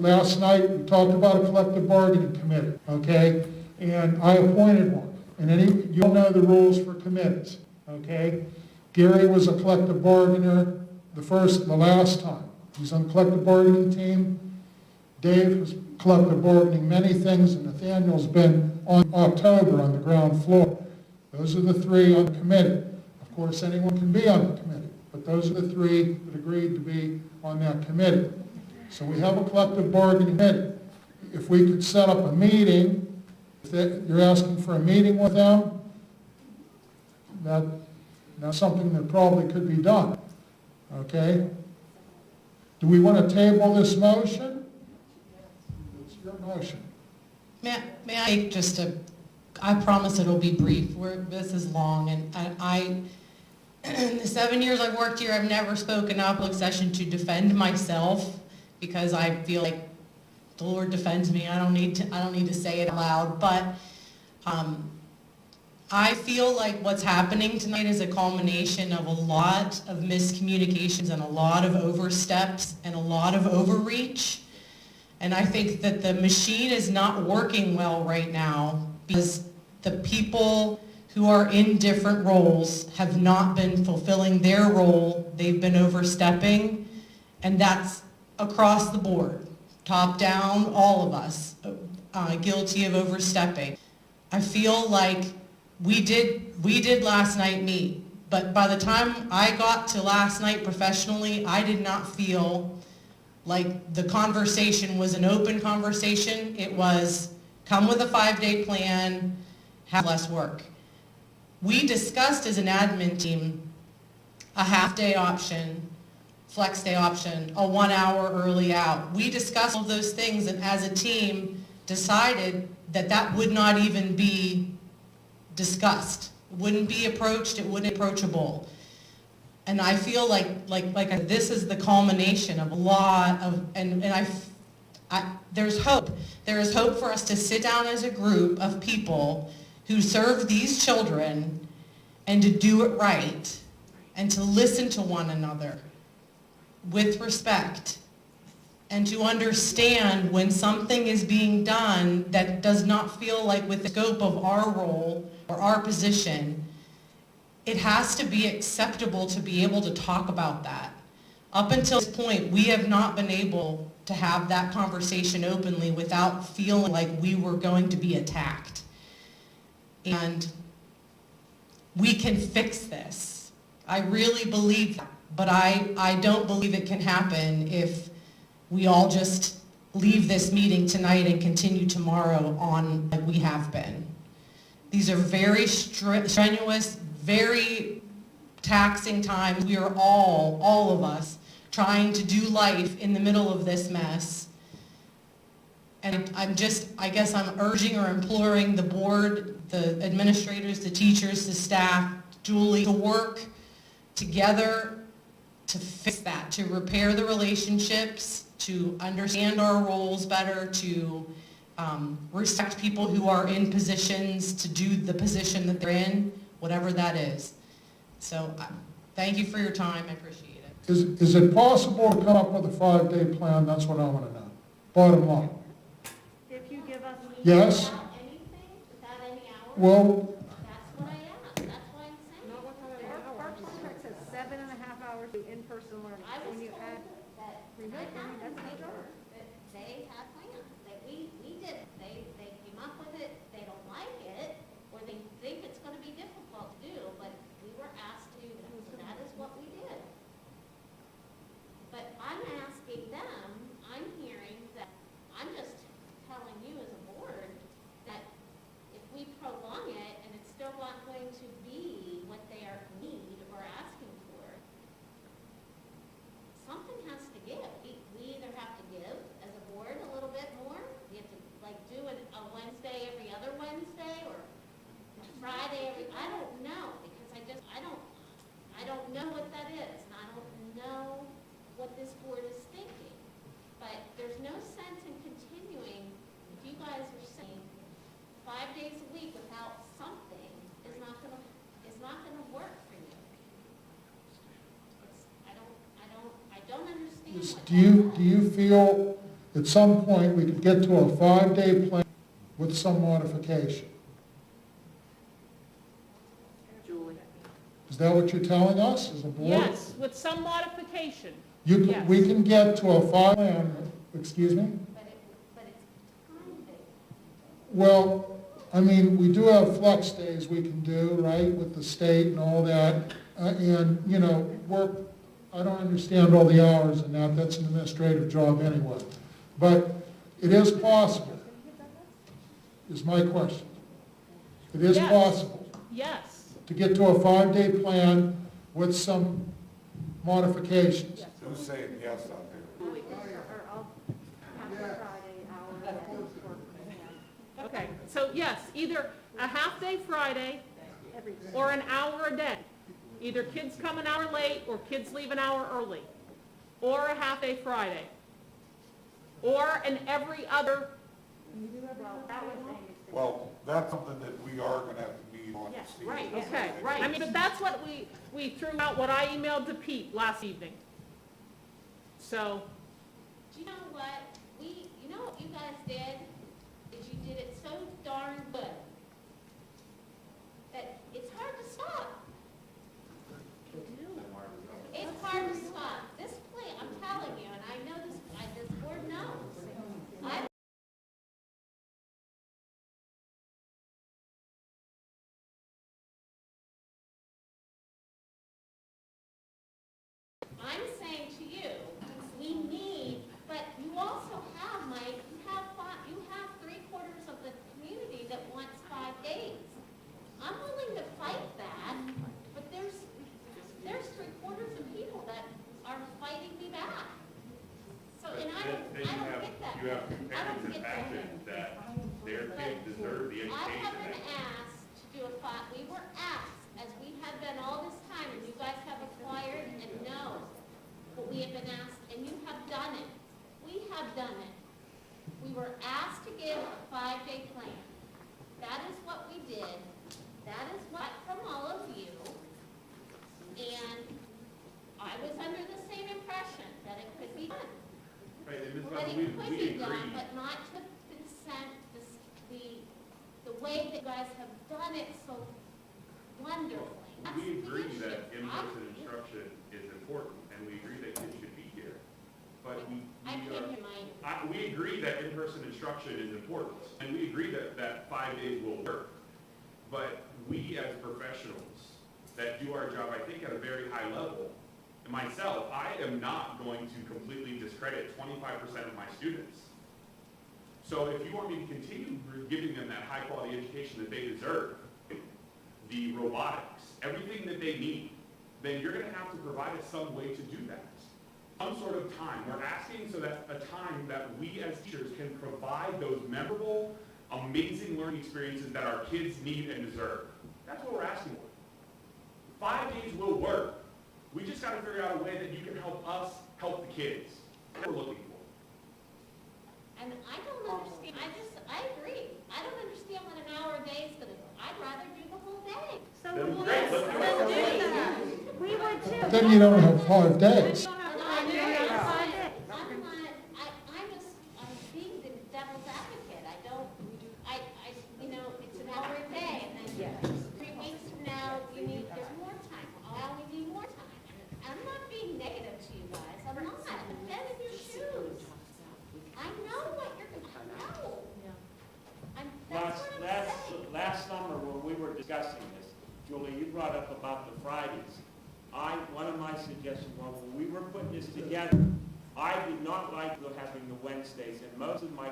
S1: last night we talked about a collective bargaining committee, okay? And I appointed one. And you'll know the rules for committees, okay? Gary was a collective bargainer the last time. He's on the collective bargaining team. Dave has collective bargaining many things, and Nathaniel's been on October on the ground floor. Those are the three on the committee. Of course, anyone can be on the committee, but those are the three that agreed to be on that committee. So we have a collective bargaining committee. If we could set up a meeting, you're asking for a meeting with them, that's something that probably could be done. Okay? Do we want to table this motion? It's your motion.
S16: May I make just I promise it'll be brief. This is long, and in the 7 years I've worked here, I've never spoken up in public session to defend myself, because I feel like the Lord defends me. I don't need to say it aloud, but I feel like what's happening tonight is a culmination of a lot of miscommunications and a lot of oversteps and a lot of overreach. And I think that the machine is not working well right now because the people who are in different roles have not been fulfilling their role. They've been overstepping, and that's across the board, top down, all of us, guilty of overstepping. I feel like we did last night meet, but by the time I got to last night professionally, I did not feel like the conversation was an open conversation. It was, come with a 5-day plan, have less work. We discussed as an admin team a half-day option, flex day option, a 1 hour early out. We discussed all those things, and as a team decided that that would not even be discussed. It wouldn't be approached, it wouldn't be approachable. And I feel like this is the culmination of a lot of, and there's hope. There is hope for us to sit down as a group of people who serve these children and to do it right and to listen to one another with respect and to understand when something is being done that does not feel like with the scope of our role or our position. It has to be acceptable to be able to talk about that. Up until this point, we have not been able to have that conversation openly without feeling like we were going to be attacked. And we can fix this. I really believe that, but I don't believe it can happen if we all just leave this meeting tonight and continue tomorrow on like we have been. These are very strenuous, very taxing times. We are all of us, trying to do life in the middle of this mess. And I guess I'm urging or imploring the board, the administrators, the teachers, the staff, Julie, to work together to fix that, to repair the relationships, to understand our roles better, to respect people who are in positions to do the position that they're in, whatever that is. So thank you for your time. I appreciate it.
S1: Is it possible to come up with a 5-day plan? That's what I want to know. Bottom line.
S18: If you give us.
S1: Yes?
S22: Without anything, without any hours?
S1: Well,
S22: That's what I asked, that's why I'm saying.
S2: Not what kind of hours. Our contract says 7.5 hours to in-person learning.
S22: I was
S2: When you
S22: told
S2: add
S22: that
S2: remote
S22: I
S2: learning,
S22: had
S2: that's
S22: on
S2: not
S22: paper
S2: job.
S22: that they had plans, that we did it. They came up with it, they don't like it, or they think it's gonna be difficult to do, but we were asked to do that, so that is what we did. But I'm asking them, I'm hearing that, I'm just telling you as a board, that if we prolong it and it's still not going to be what they are need or asking for, something has to give. We either have to give as a board a little bit more, we have to like do it a Wednesday every other Wednesday, or Friday every, I don't know, because I don't know what that is, and I don't know what this board is thinking. But there's no sense in continuing, if you guys are saying 5 days a week without something is not gonna work for you. I don't understand what
S1: do you feel at some point we could get to a 5-day plan with some modification?
S2: Julie.
S1: Is that what you're telling us as a board?
S10: Yes, with some modification.
S1: We
S10: Yes.
S1: can get to a 5 plan, excuse me?
S22: But it
S1: Well, I mean, we do have flex days we can do, right, with the state and all that. And, you know, I don't understand all the hours and that's an administrative job anyway. But it is possible, is my question. It is
S10: Yes.
S1: possible
S10: Yes.
S1: to get to a 5-day plan with some modifications.
S6: Who's saying yes out there?
S18: Or I'll have the Friday hour that work for him.
S10: Okay, so yes, either a half-day Friday or an hour a day. Either kids come an hour late or kids leave an hour early. Or a half-day Friday. Or an every other,
S18: Well, that was Amy's thing.
S6: Well, that's something that we are gonna have to meet on
S18: Yes,
S6: to see.
S10: right, okay, right. I mean, but that's what we threw out, what I emailed to Pete last evening. So,
S22: Do you know what? You know what you guys did? Is you did it so darn good that it's hard to stop. It's hard to stop. This plan, I'm telling you, and I know this board knows. I'm saying to you, we need, but you also have, Mike, you have 3/4 of the community that wants 5 days. I'm willing to fight that, but there's 3/4 of people that are fighting me back. So, and I don't get that.
S15: You have
S22: I don't
S15: parents
S22: get
S15: impacted that their kids deserve the
S22: I
S15: education.
S22: have been asked to do a we were asked, as we have been all this time, and you guys have acquired and know what we have been asked, and you have done it. We have done it. We were asked to give a 5-day plan. That is what we did. That is what from all of you. And I was under the same impression that it could be done.
S15: Right, and Ms.
S22: That
S15: Butler,
S22: it could
S15: we
S22: be done,
S15: agree.
S22: but not to consent, the way that you guys have done it so wonderfully. That's
S15: We
S22: the
S15: agree
S22: issue.
S15: that in-person instruction is important, and we agree that kids should be here. But
S22: I can't hear my,
S15: we agree that in-person instruction is important, and we agree that 5 days will work. But we as professionals that do our job, I think, at a very high level, and myself, I am not going to completely discredit 25% of my students. So if you want me to continue giving them that high-quality education that they deserve, the robotics, everything that they need, then you're going to have to provide us some way to do that. Some sort of time. We're asking so that a time that we as teachers can provide those memorable, amazing learning experiences that our kids need and deserve. That's what we're asking for. 5 days will work. We just got to figure out a way that you can help us help the kids. That's what we're looking for.
S22: and I don't understand, I agree. I don't understand what an hour a day is gonna do. I'd rather do the whole day.
S18: So
S15: Then
S18: we'll
S15: great, let's do it.
S18: do that. We would too.
S1: But then you don't have 5 days.
S22: I'm being the devil's advocate. You know, it's an hour a day, and then 3 weeks from now, there's more time. I only need more time. And I'm not being negative to you guys. I'm not. I've been in your shoes. I know what you're gonna know. That's what I'm saying.
S4: Last summer, when we were discussing this, Julie, you brought up about the Fridays. One of my suggestions was, when we were putting this together, I did not like having the Wednesdays, and most of my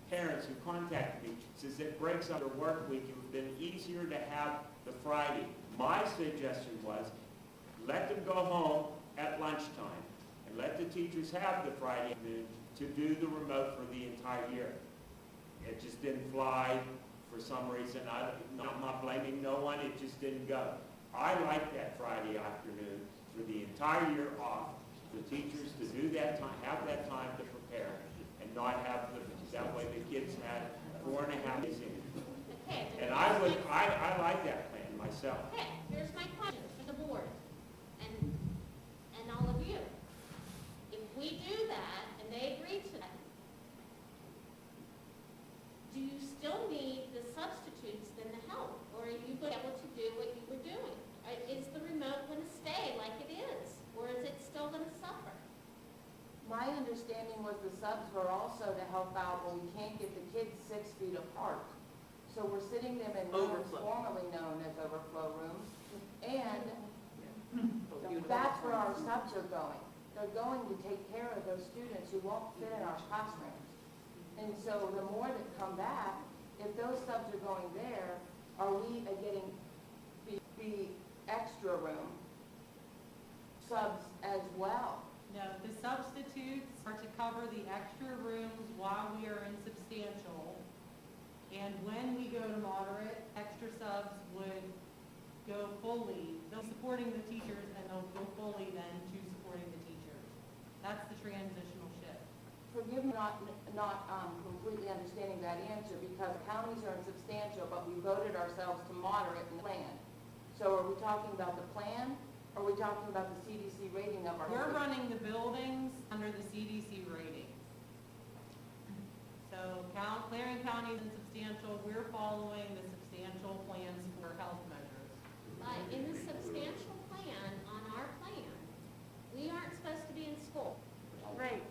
S4: parents who contacted me says it breaks up their work week. It would have been easier to have the Friday. My suggestion was, let them go home at lunchtime, and let the teachers have the Friday afternoon to do the remote for the entire year. It just didn't fly for some reason. I'm not blaming no one, it just didn't go. I like that Friday afternoon for the entire year off, the teachers to do that time, have that time to prepare, and not have that way the kids had 4.5 days in.
S22: Okay.
S4: And I like that plan myself.
S22: Okay, here's my question for the board and all of you. If we do that and they agree to that, do you still need the substitutes then to help? Or are you going to be able to do what you were doing? Is the remote going to stay like it is? Or is it still going to suffer?
S2: My understanding was the subs were also to help out when we can't get the kids 6 feet apart. So we're sitting them in rooms formerly known as overflow rooms, and that's where our subs are going. They're going to take care of those students who won't fit in our classrooms. And so the more that come back, if those subs are going there, are we getting the extra room subs as well?
S11: No, the substitutes are to cover the extra rooms while we are in substantial. And when we go to moderate, extra subs would go fully. They'll be supporting the teachers and they'll go fully then to supporting the teachers. That's the transitional shift.
S2: Forgive me not completely understanding that answer, because counties are in substantial, but we voted ourselves to moderate in the plan. So are we talking about the plan, or are we talking about the CDC rating of our?
S11: We're running the buildings under the CDC rating. So Clarion County is in substantial, we're following the substantial plans for health measures.
S22: But in the substantial plan, on our plan, we aren't supposed to be in school.
S18: Right.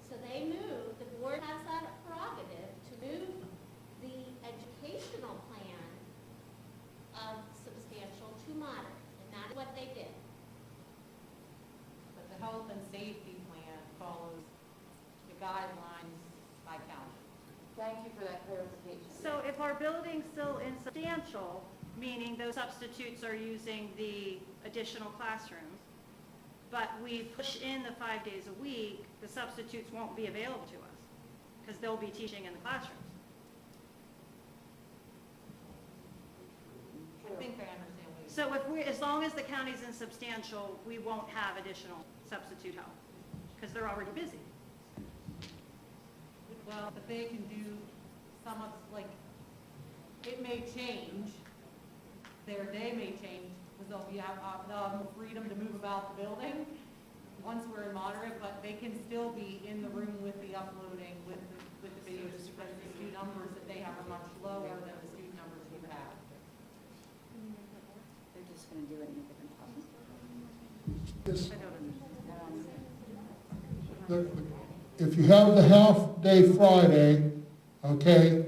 S22: So they move, the board has that prerogative to move the educational plan of substantial to moderate, and that is what they did.
S11: But the health and safety plan follows the guidelines by county.
S2: Thank you for that clarification.
S18: So if our building's still in substantial, meaning those substitutes are using the additional classrooms, but we push in the 5 days a week, the substitutes won't be available to us because they'll be teaching in the classrooms.
S11: I think I understand what you're
S18: So if we, as long as the county's in substantial, we won't have additional substitute help because they're already busy.
S11: Well, but they can do some of, like, it may change, their day may change, because they'll have the freedom to move about the building once we're in moderate, but they can still be in the room with the uploading, with the videos, because the student numbers that they have are much lower than the student numbers you have.
S17: They're just gonna do it in a different place.
S1: This-
S18: I don't understand.
S1: If you have the half-day Friday, okay,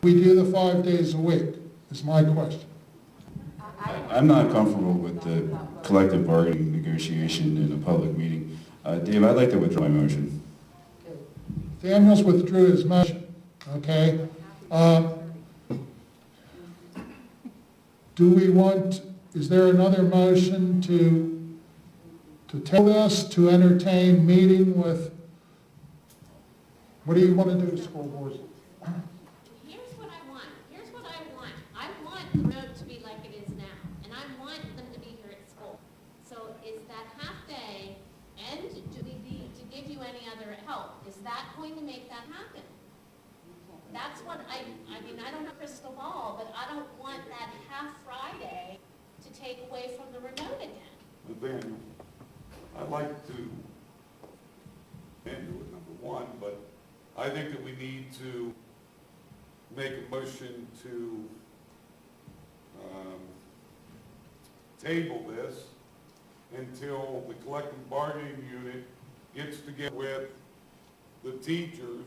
S1: we do the 5 days a week, is my question.
S20: I'm not comfortable with the collective bargaining negotiation in a public meeting. Dave, I'd like to withdraw my motion.
S1: Daniels withdrew his motion, okay? Do we want, is there another motion to tell this, to entertain meeting with, what do you want to do, school boards?
S22: Here's what I want. Here's what I want. I want the road to be like it is now, and I want them to be here at school. So is that half day, and do we need to give you any other help? Is that going to make that happen? That's what I mean, I don't have a crystal ball, but I don't want that half Friday to take away from the remote again.
S8: Nathaniel, I'd like to end with number one, but I think that we need to make a motion to table this until the collective bargaining unit gets together with the teachers.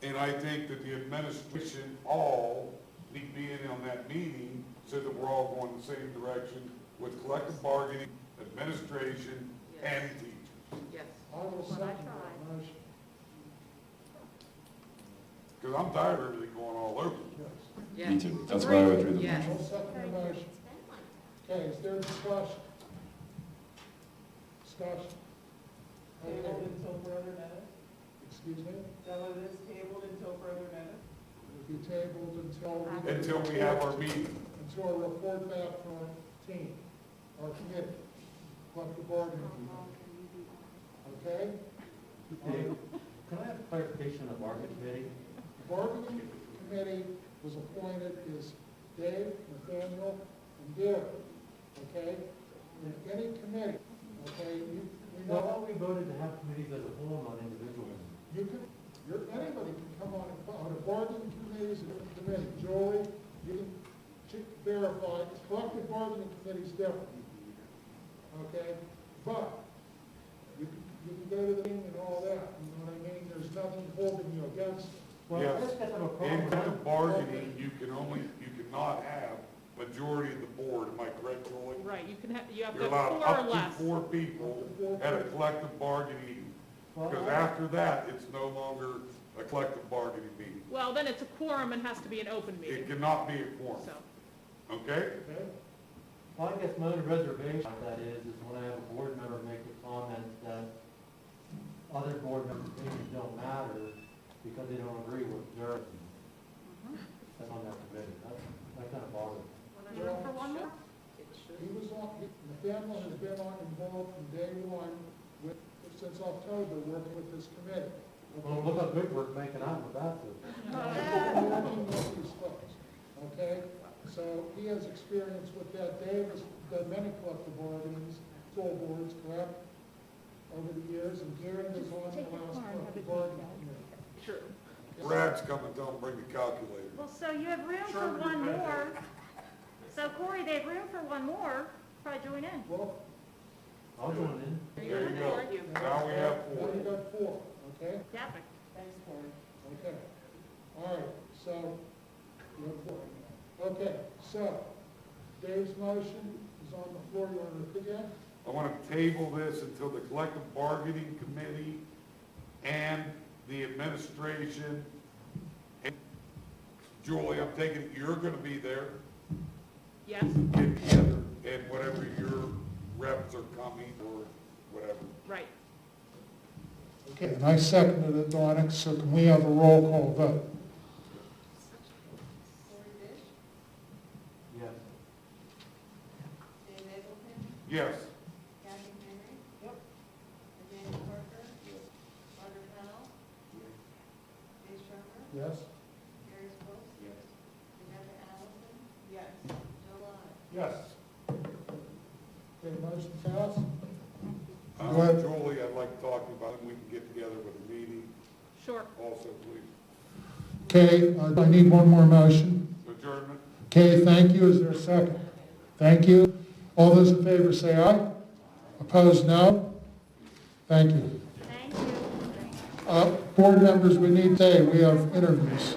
S8: And I think that the administration all need to be in on that meeting so that we're all going the same direction with collective bargaining, administration, and teachers.
S2: Yes.
S1: I will second that motion.
S8: Because I'm tired of everything going all over.
S2: Yes.
S20: Me too. That's why I withdrew the
S2: Yes.
S20: motion.
S1: I'll second the motion. Okay, is there discussion? Discussion?
S3: Tabled until further notice?
S1: Excuse me?
S3: So it is tabled until further notice?
S1: Will be tabled until.
S8: Until we have our meeting.
S1: Until a report back from our team, our committee, collective bargaining unit. Okay?
S19: Dave, can I have clarification on the bargaining committee?
S1: The bargaining committee was appointed is Dave, Nathaniel, and Gary. Okay? In any committee, okay, we
S19: Well, I
S1: know,
S19: thought we voted to have committees as a whole, not individually.
S1: anybody can come on a bargaining committee is a different committee. Julie, you can verify, collective bargaining committee is different. Okay? But you can go to the meeting and all that, you know what I mean? There's nothing holding you against it.
S19: Well,
S8: Yes.
S19: I just got a problem
S8: In
S19: with
S8: collective
S19: that.
S8: bargaining, you cannot have majority of the board, am I correct, Julie?
S10: Right, you have to
S8: You're
S10: have
S8: allowed
S10: four or
S8: up
S10: less.
S8: to 4 people at a collective bargaining,
S19: Well,
S8: because after that, it's no longer a collective bargaining meeting.
S10: Well, then it's a quorum and has to be an open
S8: It
S10: meeting,
S8: cannot be a quorum,
S10: so.
S8: okay?
S19: Well, I guess my only reservation on that is when I have a board member make a comment that other board members' opinions don't matter because they don't agree with theirs. That's on that committee. That kind of bothers me.
S18: You room for one more?
S1: He was on, Nathaniel has been involved from day one since October, working with this committee.
S19: Well, look how good we're making out with that.
S1: Working with these folks, okay? So he has experience with that. Dave has done many collective bargainings, full boards, correct, over the years, and Gary was on the last collective bargaining committee.
S10: True.
S8: Brad's coming, tell him bring the calculator.
S18: Well, so you have room for one more. So Corey, they have room for one more. Probably join in.
S1: Well,
S19: I'll join in.
S8: There you go. Now we have
S1: now
S8: 4.
S1: you got 4, okay?
S18: Yep.
S2: Thanks, Corey.
S1: Okay. All right, so, you have 4. Okay, so, Dave's motion is on the floor. You want to repeat it?
S8: I want to table this until the collective bargaining committee and the administration. And Julie, I'm taking it you're going to be there,
S10: Yes,
S8: get together, and whatever your reps are coming or whatever.
S10: right.
S1: Okay, and I seconded it, Donna, so can we have a roll call vote?
S19: Yes.
S8: Yes.
S1: Yes?
S8: Yes.
S1: Okay, motion passed.
S8: Go ahead, Julie, I'd like to talk to you about it, we can get together with a meeting
S10: Sure.
S8: also, please.
S1: Okay, I need one more motion.
S8: Adjournment?
S1: Okay, thank you. Is there a second? Thank you. All those in favor say aye. Opposed, no. Thank you.
S18: Thank you.
S1: Board members, we need to say we have interviews.